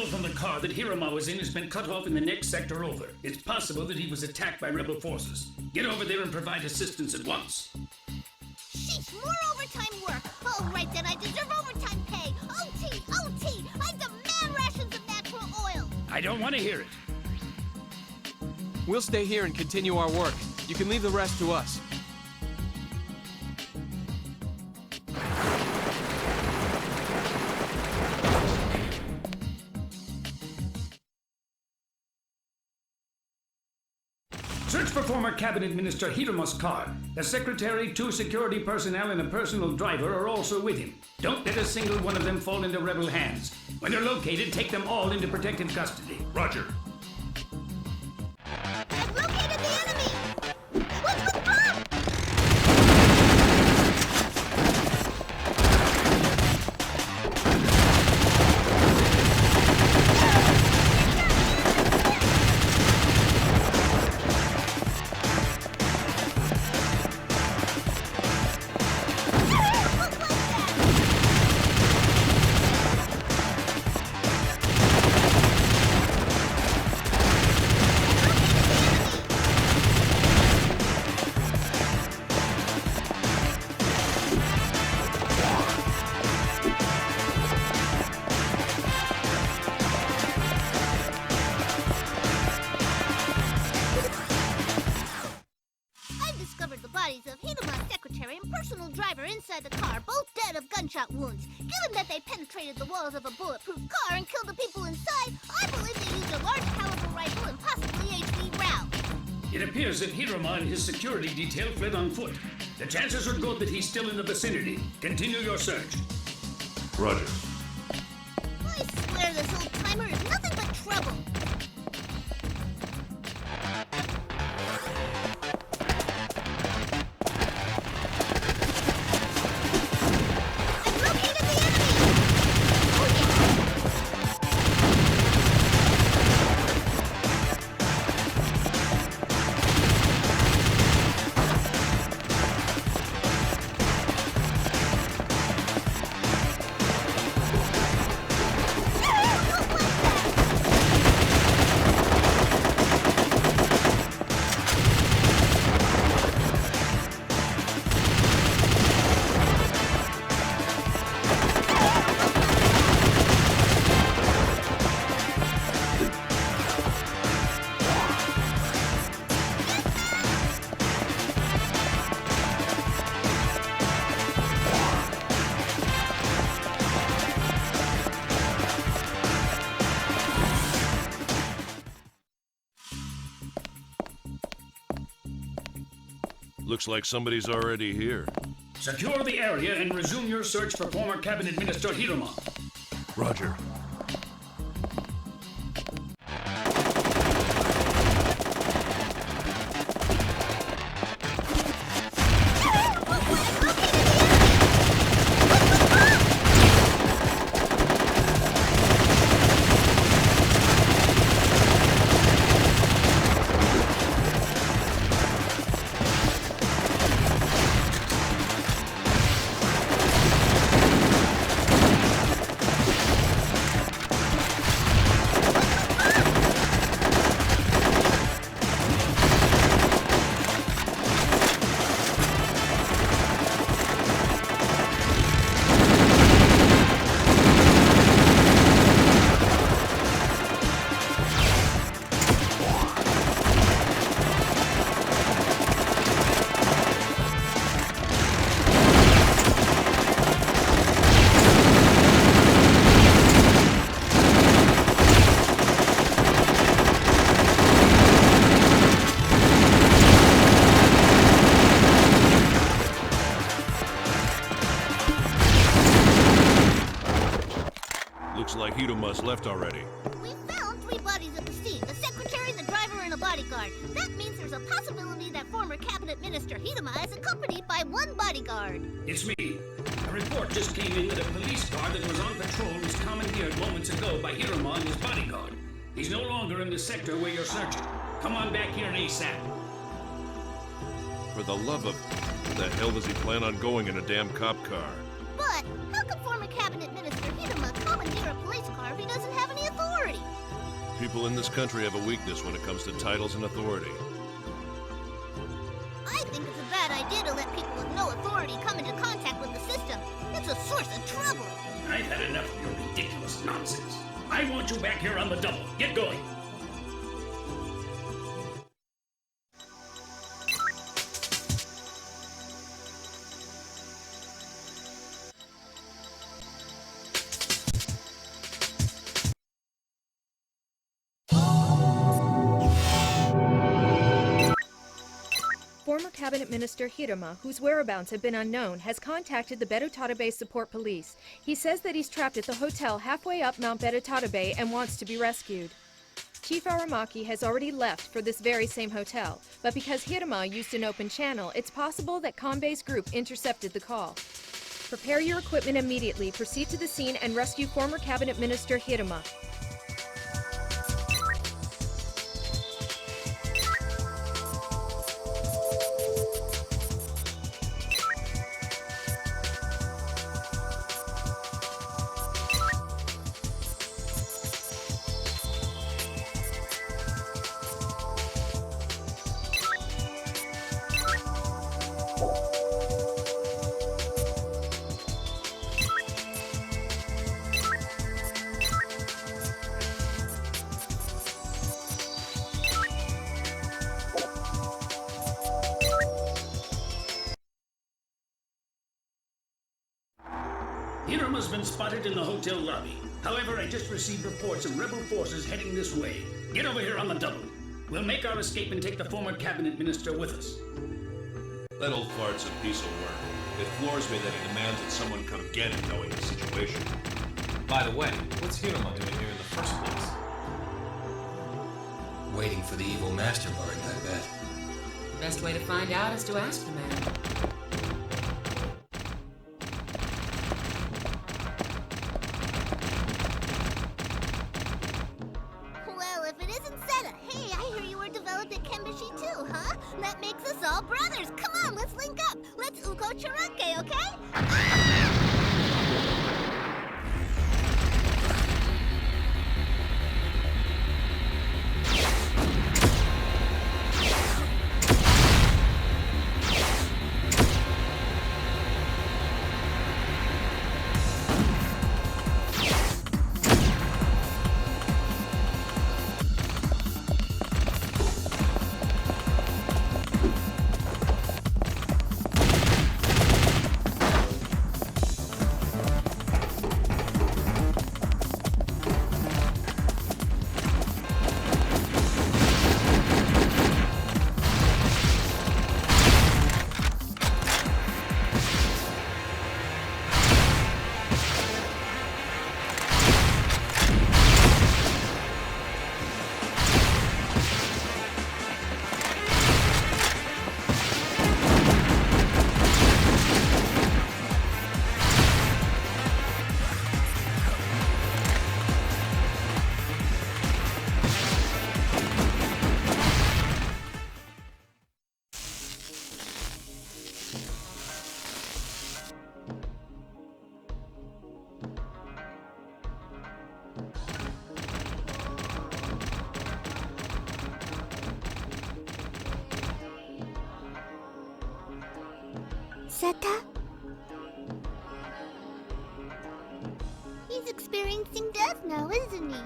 signal from the car that Hirama was in has been cut off in the next sector over. It's possible that he was attacked by rebel forces. Get over there and provide assistance at once. Sheesh, more overtime work. All right, then, I deserve overtime pay. OT, OT! I demand rations of natural oil! I don't want to hear it. We'll stay here and continue our work. You can leave the rest to us. Search for former Cabinet Minister Hiroma's car. The secretary, 2 security personnel, and a personal driver are also with him. Don't let a single one of them fall into rebel hands. When they're located, take them all into protective custody. Roger. I've located the enemy! What's with Bob? Wounds. Given that they penetrated the walls of a bulletproof car and killed the people inside, I believe they used a large caliber rifle and possibly HV rounds. It appears that Hirama and his security detail fled on foot. The chances are good that he's still in the vicinity. Continue your search. Roger. I swear this old-timer is nothing but trouble. Looks like somebody's already here. Secure the area and resume your search for former Cabinet Minister Hirama. Roger. Like Hiroma's left already. We found 3 bodies at the scene, the secretary, the driver, and a bodyguard. That means there's a possibility that former Cabinet Minister Hirama is accompanied by 1 bodyguard. It's me. A report just came in that a police car that was on patrol was commandeered moments ago by Hirama and his bodyguard. He's no longer in the sector where you're searching. Come on back here ASAP. For the love of... Where the hell does he plan on going in a damn cop car? But how could former Cabinet Minister Hirama commandeer a police car if he doesn't have any authority? People in this country have a weakness when it comes to titles and authority. I think it's a bad idea to let people with no authority come into contact with the system. It's a source of trouble. I've had enough of your ridiculous nonsense. I want you back here on the double. Get going. Former Cabinet Minister Hiruma, whose whereabouts have been unknown, has contacted the Berutarabe Support Police. He says that he's trapped at the hotel halfway up Mount Berutarabe and wants to be rescued. Chief Aramaki has already left for this very same hotel, but because Hiruma used an open channel, it's possible that Kanbei's group intercepted the call. Prepare your equipment immediately, proceed to the scene, and rescue former Cabinet Minister Hiruma. Hiruma's been spotted in the hotel lobby. However, I just received reports of rebel forces heading this way. Get over here on the double. We'll make our escape and take the former cabinet minister with us. That old fart's a piece of work. It floors me that he demands that someone come get him knowing the situation. By the way, what's Hiruma doing here in the first place? Waiting for the evil mastermind, I bet. The best way to find out is to ask the man. Well, if it isn't Seta, hey, I hear you were developed at Kenbashi too, huh? That makes us all brothers. Come on, let's link up. Let's Uko Chiranke, okay? Seta? He's experiencing death now, isn't he?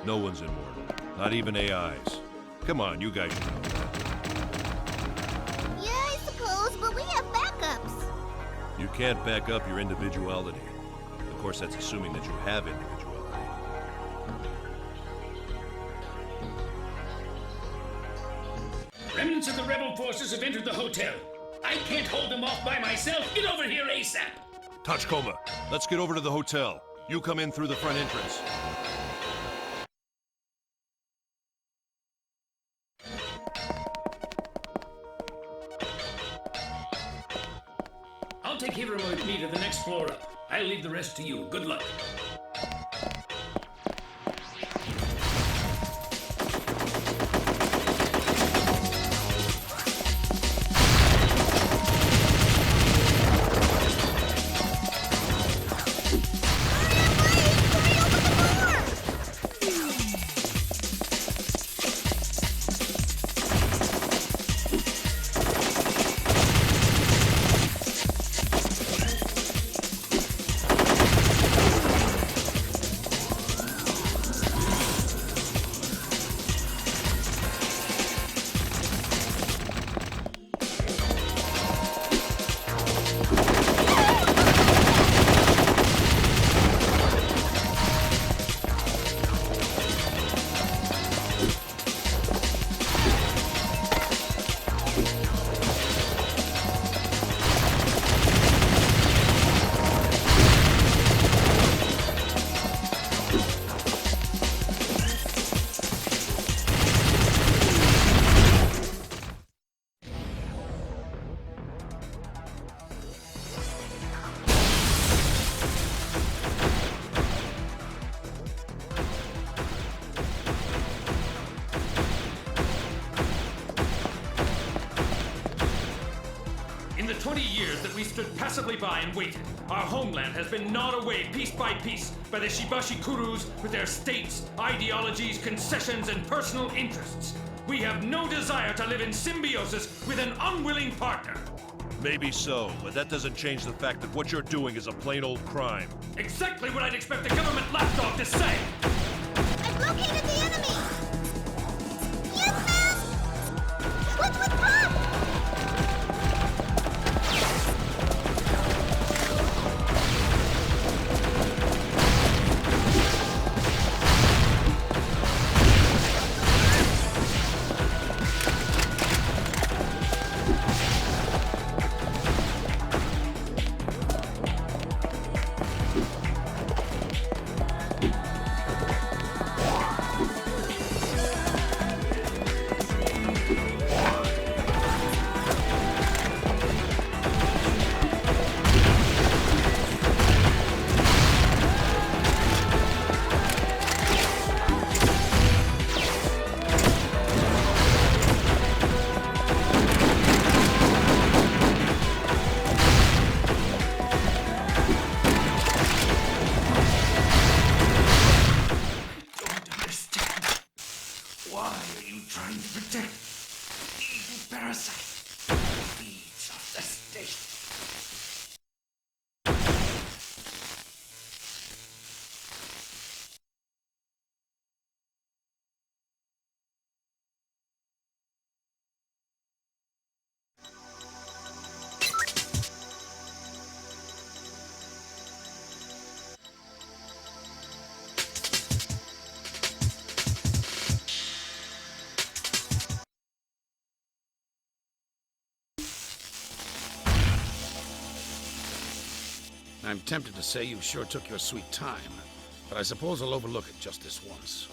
No one's immortal. Not even AIs. Come on, you guys should know that. Yeah, I suppose, but we have backups. You can't back up your individuality. Of course, that's assuming that you have individuality. Remnants of the rebel forces have entered the hotel. I can't hold them off by myself. Get over here ASAP. Tachikoma, let's get over to the hotel. You come in through the front entrance. I'll take Hiruma with me to the next floor up. I'll leave the rest to you. Good luck. In the 20 years that we stood passively by and waited, our homeland has been gnawed away piece by piece by the Shibashi Kurus with their states, ideologies, concessions, and personal interests. We have no desire to live in symbiosis with an unwilling partner. Maybe so, but that doesn't change the fact that what you're doing is a plain old crime. Exactly what I'd expect a government lapdog to say! I've located the enemy! Yes, ma'am! What's with Pop? I'm tempted to say you sure took your sweet time, but I suppose I'll overlook it just this once.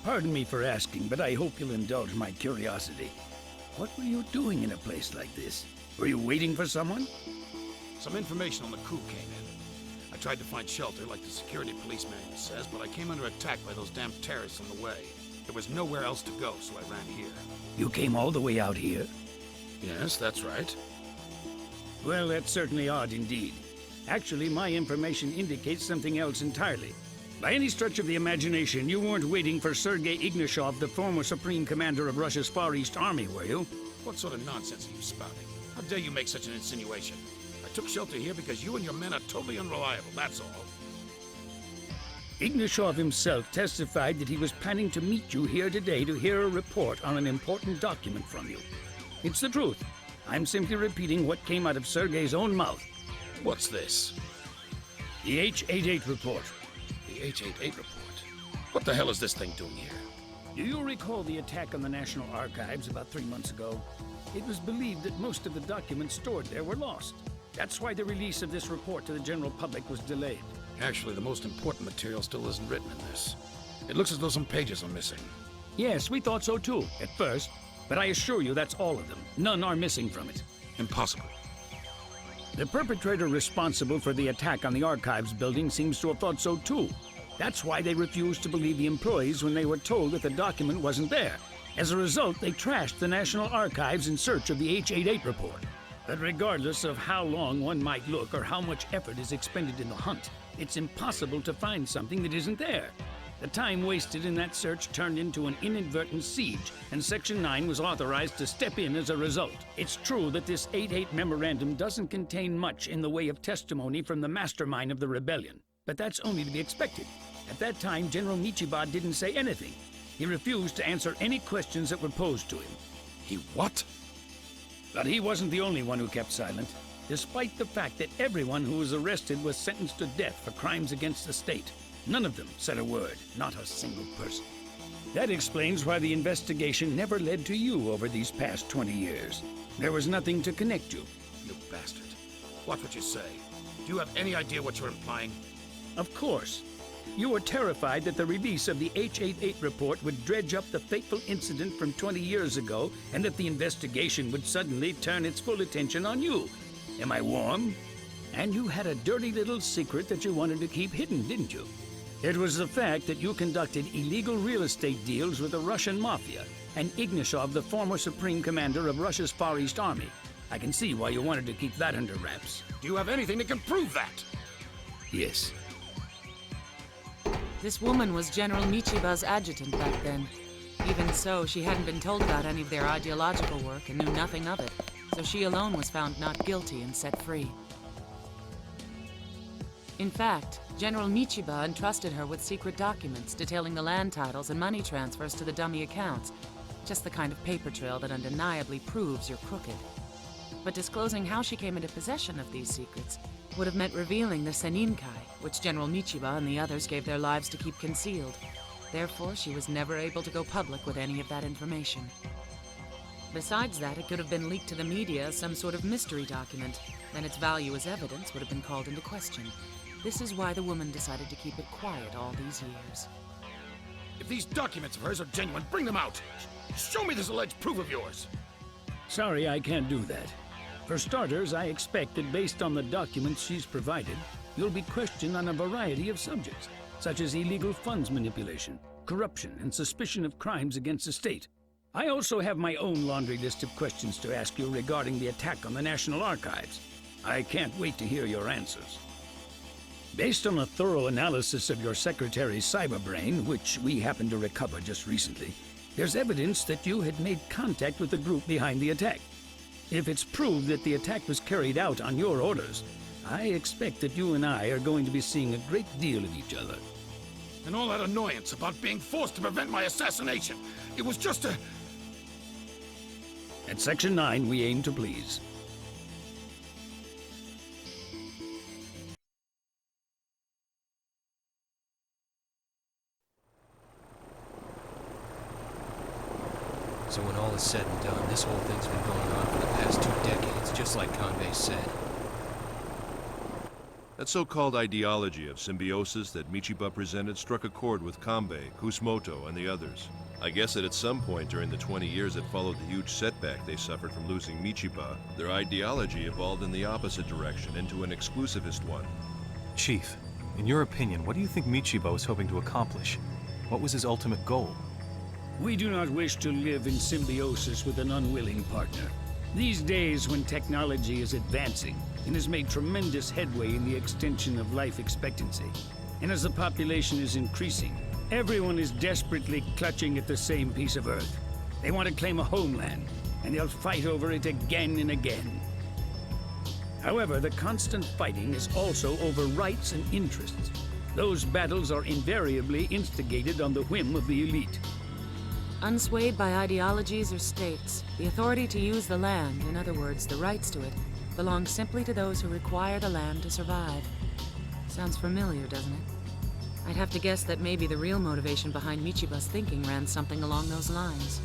Pardon me for asking, but I hope you'll indulge my curiosity. What were you doing in a place like this? Were you waiting for someone? Some information on the coup came in. I tried to find shelter, like the security police manual says, but I came under attack by those damn terrorists on the way. There was nowhere else to go, so I ran here. You came all the way out here? Yes, that's right. Well, that's certainly odd indeed. Actually, my information indicates something else entirely. By any stretch of the imagination, you weren't waiting for Sergei Ignashov, the former Supreme Commander of Russia's Far East Army, were you? What sort of nonsense are you spouting? How dare you make such an insinuation? I took shelter here because you and your men are totally unreliable, that's all. Ignashov himself testified that he was planning to meet you here today to hear a report on an important document from you. It's the truth. I'm simply repeating what came out of Sergei's own mouth. What's this? The H-88 report. The H-88 report? What the hell is this thing doing here? Do you recall the attack on the National Archives about 3 months ago? It was believed that most of the documents stored there were lost. That's why the release of this report to the general public was delayed. Actually, the most important material still isn't written in this. It looks as though some pages are missing. Yes, we thought so too, at first. But I assure you that's all of them. None are missing from it. Impossible. The perpetrator responsible for the attack on the Archives building seems to have thought so too. That's why they refused to believe the employees when they were told that the document wasn't there. As a result, they trashed the National Archives in search of the H-88 report. But regardless of how long one might look or how much effort is expended in the hunt, it's impossible to find something that isn't there. The time wasted in that search turned into an inadvertent siege, and Section 9 was authorized to step in as a result. It's true that this 8-8 memorandum doesn't contain much in the way of testimony from the mastermind of the rebellion, but that's only to be expected. At that time, General Nichiba didn't say anything. He refused to answer any questions that were posed to him. He what? But he wasn't the only one who kept silent, despite the fact that everyone who was arrested was sentenced to death for crimes against the state. None of them said a word, not a single person. That explains why the investigation never led to you over these past 20 years. There was nothing to connect you. You bastard. Watch what you say. Do you have any idea what you're implying? Of course. You were terrified that the release of the H-88 report would dredge up the fateful incident from 20 years ago, and that the investigation would suddenly turn its full attention on you. Am I warm? And you had a dirty little secret that you wanted to keep hidden, didn't you? It was the fact that you conducted illegal real estate deals with the Russian mafia, and Ignashov, the former Supreme Commander of Russia's Far East Army. I can see why you wanted to keep that under wraps. Do you have anything that can prove that? Yes. This woman was General Michiba's adjutant back then. Even so, she hadn't been told about any of their ideological work and knew nothing of it, so she alone was found not guilty and set free. In fact, General Michiba entrusted her with secret documents detailing the land titles and money transfers to the dummy accounts, just the kind of paper trail that undeniably proves you're crooked. But disclosing how she came into possession of these secrets would have meant revealing the Seninkai, which General Michiba and the others gave their lives to keep concealed. Therefore, she was never able to go public with any of that information. Besides that, it could have been leaked to the media as some sort of mystery document, then its value as evidence would have been called into question. This is why the woman decided to keep it quiet all these years. If these documents of hers are genuine, bring them out! Show me this alleged proof of yours! Sorry, I can't do that. For starters, I expect that based on the documents she's provided, you'll be questioned on a variety of subjects, such as illegal funds manipulation, corruption, and suspicion of crimes against the state. I also have my own laundry list of questions to ask you regarding the attack on the National Archives. I can't wait to hear your answers. Based on a thorough analysis of your secretary's cyberbrain, which we happened to recover just recently, there's evidence that you had made contact with the group behind the attack. If it's proved that the attack was carried out on your orders, I expect that you and I are going to be seeing a great deal of each other. And all that annoyance about being forced to prevent my assassination, it was just a... At Section 9, we aim to please. So when all is said and done, this whole thing's been going on for the past 2 decades, just like Kanbei said. That so-called ideology of symbiosis that Michiba presented struck a chord with Kanbei, Kusumoto, and the others. I guess that at some point during the 20 years that followed the huge setback they suffered from losing Michiba, their ideology evolved in the opposite direction, into an exclusivist one. Chief, in your opinion, what do you think Michiba was hoping to accomplish? What was his ultimate goal? We do not wish to live in symbiosis with an unwilling partner. These days, when technology is advancing and has made tremendous headway in the extension of life expectancy, and as the population is increasing, everyone is desperately clutching at the same piece of Earth. They want to claim a homeland, and they'll fight over it again and again. However, the constant fighting is also over rights and interests. Those battles are invariably instigated on the whim of the elite. Unswayed by ideologies or states, the authority to use the land, in other words, the rights to it, belongs simply to those who require the land to survive. Sounds familiar, doesn't it? I'd have to guess that maybe the real motivation behind Michiba's thinking ran something along those lines.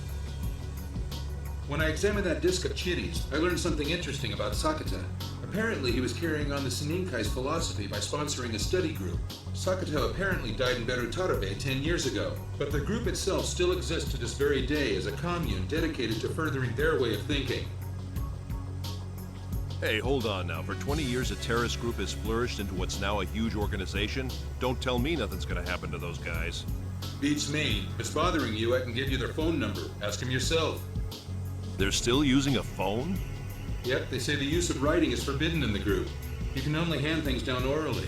When I examined that disc of chitties, I learned something interesting about Sakata. Apparently, he was carrying on the Seninkai's philosophy by sponsoring a study group. Sakata apparently died in Berutarabe 10 years ago, but the group itself still exists to this very day as a commune dedicated to furthering their way of thinking. Hey, hold on now. For 20 years, a terrorist group has flourished into what's now a huge organization? Don't tell me nothing's gonna happen to those guys. Beats me. If it's bothering you, I can give you their phone number. Ask them yourself. They're still using a phone? Yep, they say the use of writing is forbidden in the group. You can only hand things down orally.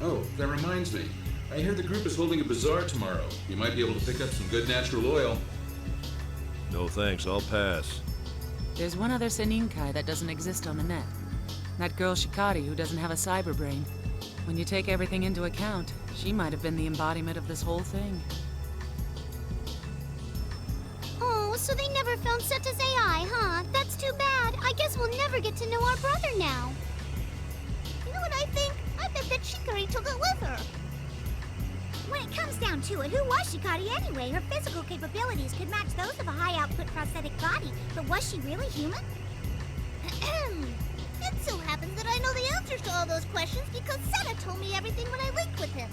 Oh, that reminds me. I hear the group is holding a bazaar tomorrow. You might be able to pick up some good natural oil. No thanks, I'll pass. There's one other Seninkai that doesn't exist on the net. That girl Shikari who doesn't have a cyber brain. When you take everything into account, she might have been the embodiment of this whole thing. Oh, so they never filmed Seta's AI, huh? That's too bad. I guess we'll never get to know our brother now. You know what I think? I bet that Shikari took it with her. When it comes down to it, who was Shikari anyway? Her physical capabilities could match those of a high-output prosthetic body, but was she really human? It so happens that I know the answers to all those questions because Seta told me everything when I linked with him.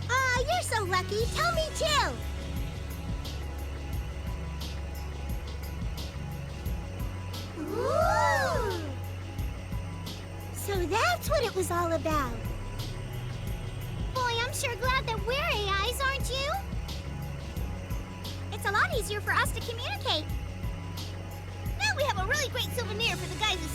Ah, you're so lucky. Tell me too. Ooh! So that's what it was all about. Boy, I'm sure glad that we're AIs, aren't you? It's a lot easier for us to communicate. Now we have a really great souvenir for the guys at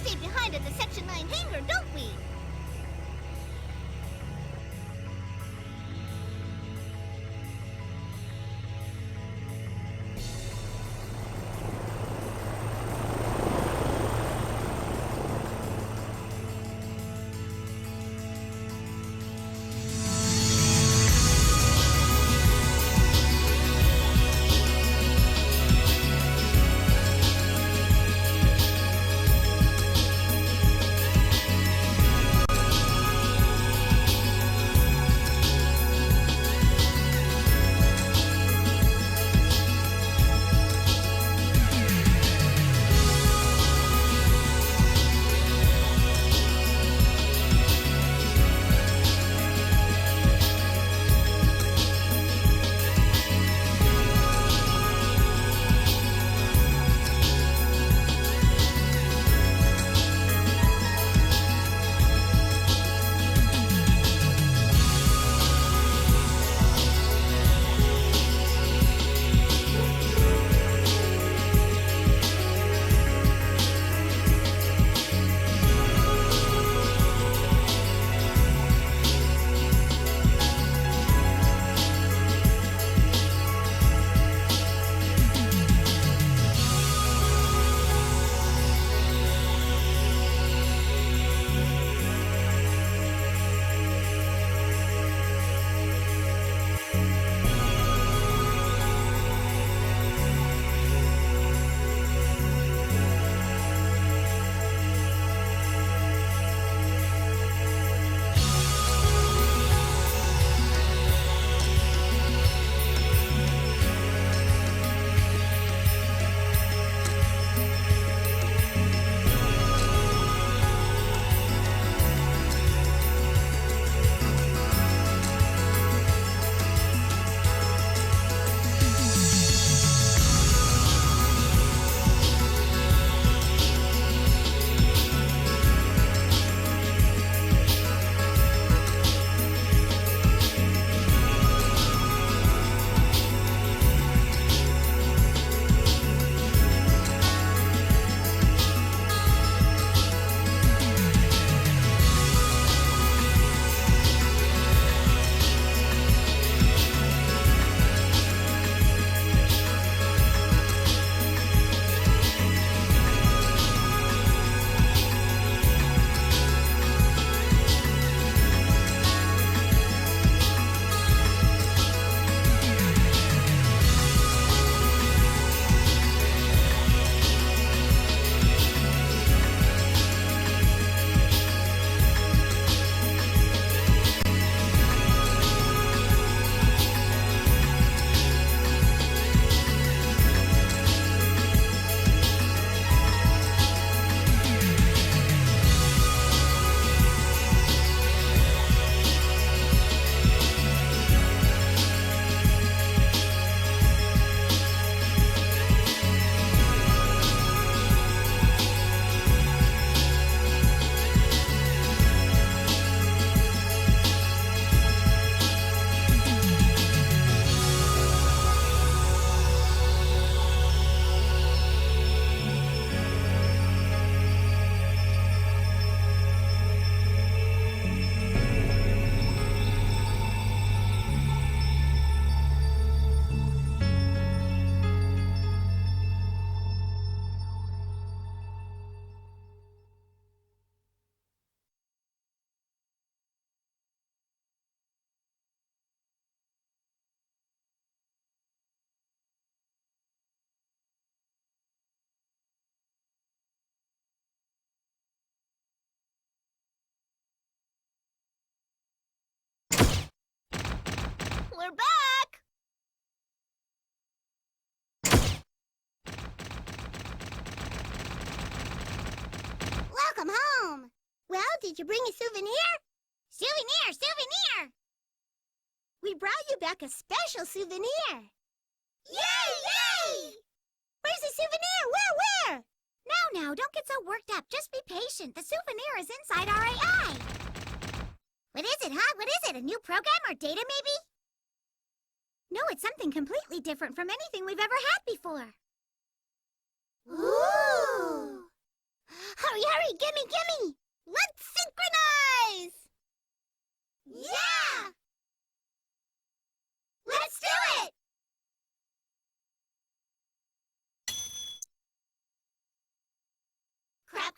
we're back! Welcome home! Well, did you bring a souvenir? Souvenir! Souvenir! We brought you back a special souvenir! Yay! Yay! Where's the souvenir? Where? Now, don't get so worked up. Just be patient. The souvenir is inside our AI. What is it, huh? What is it? A new program or data, maybe? No, it's something completely different from anything we've ever had before. Ooh! Hurry, gimme! Let's synchronize! Yeah! Let's do it! Crap!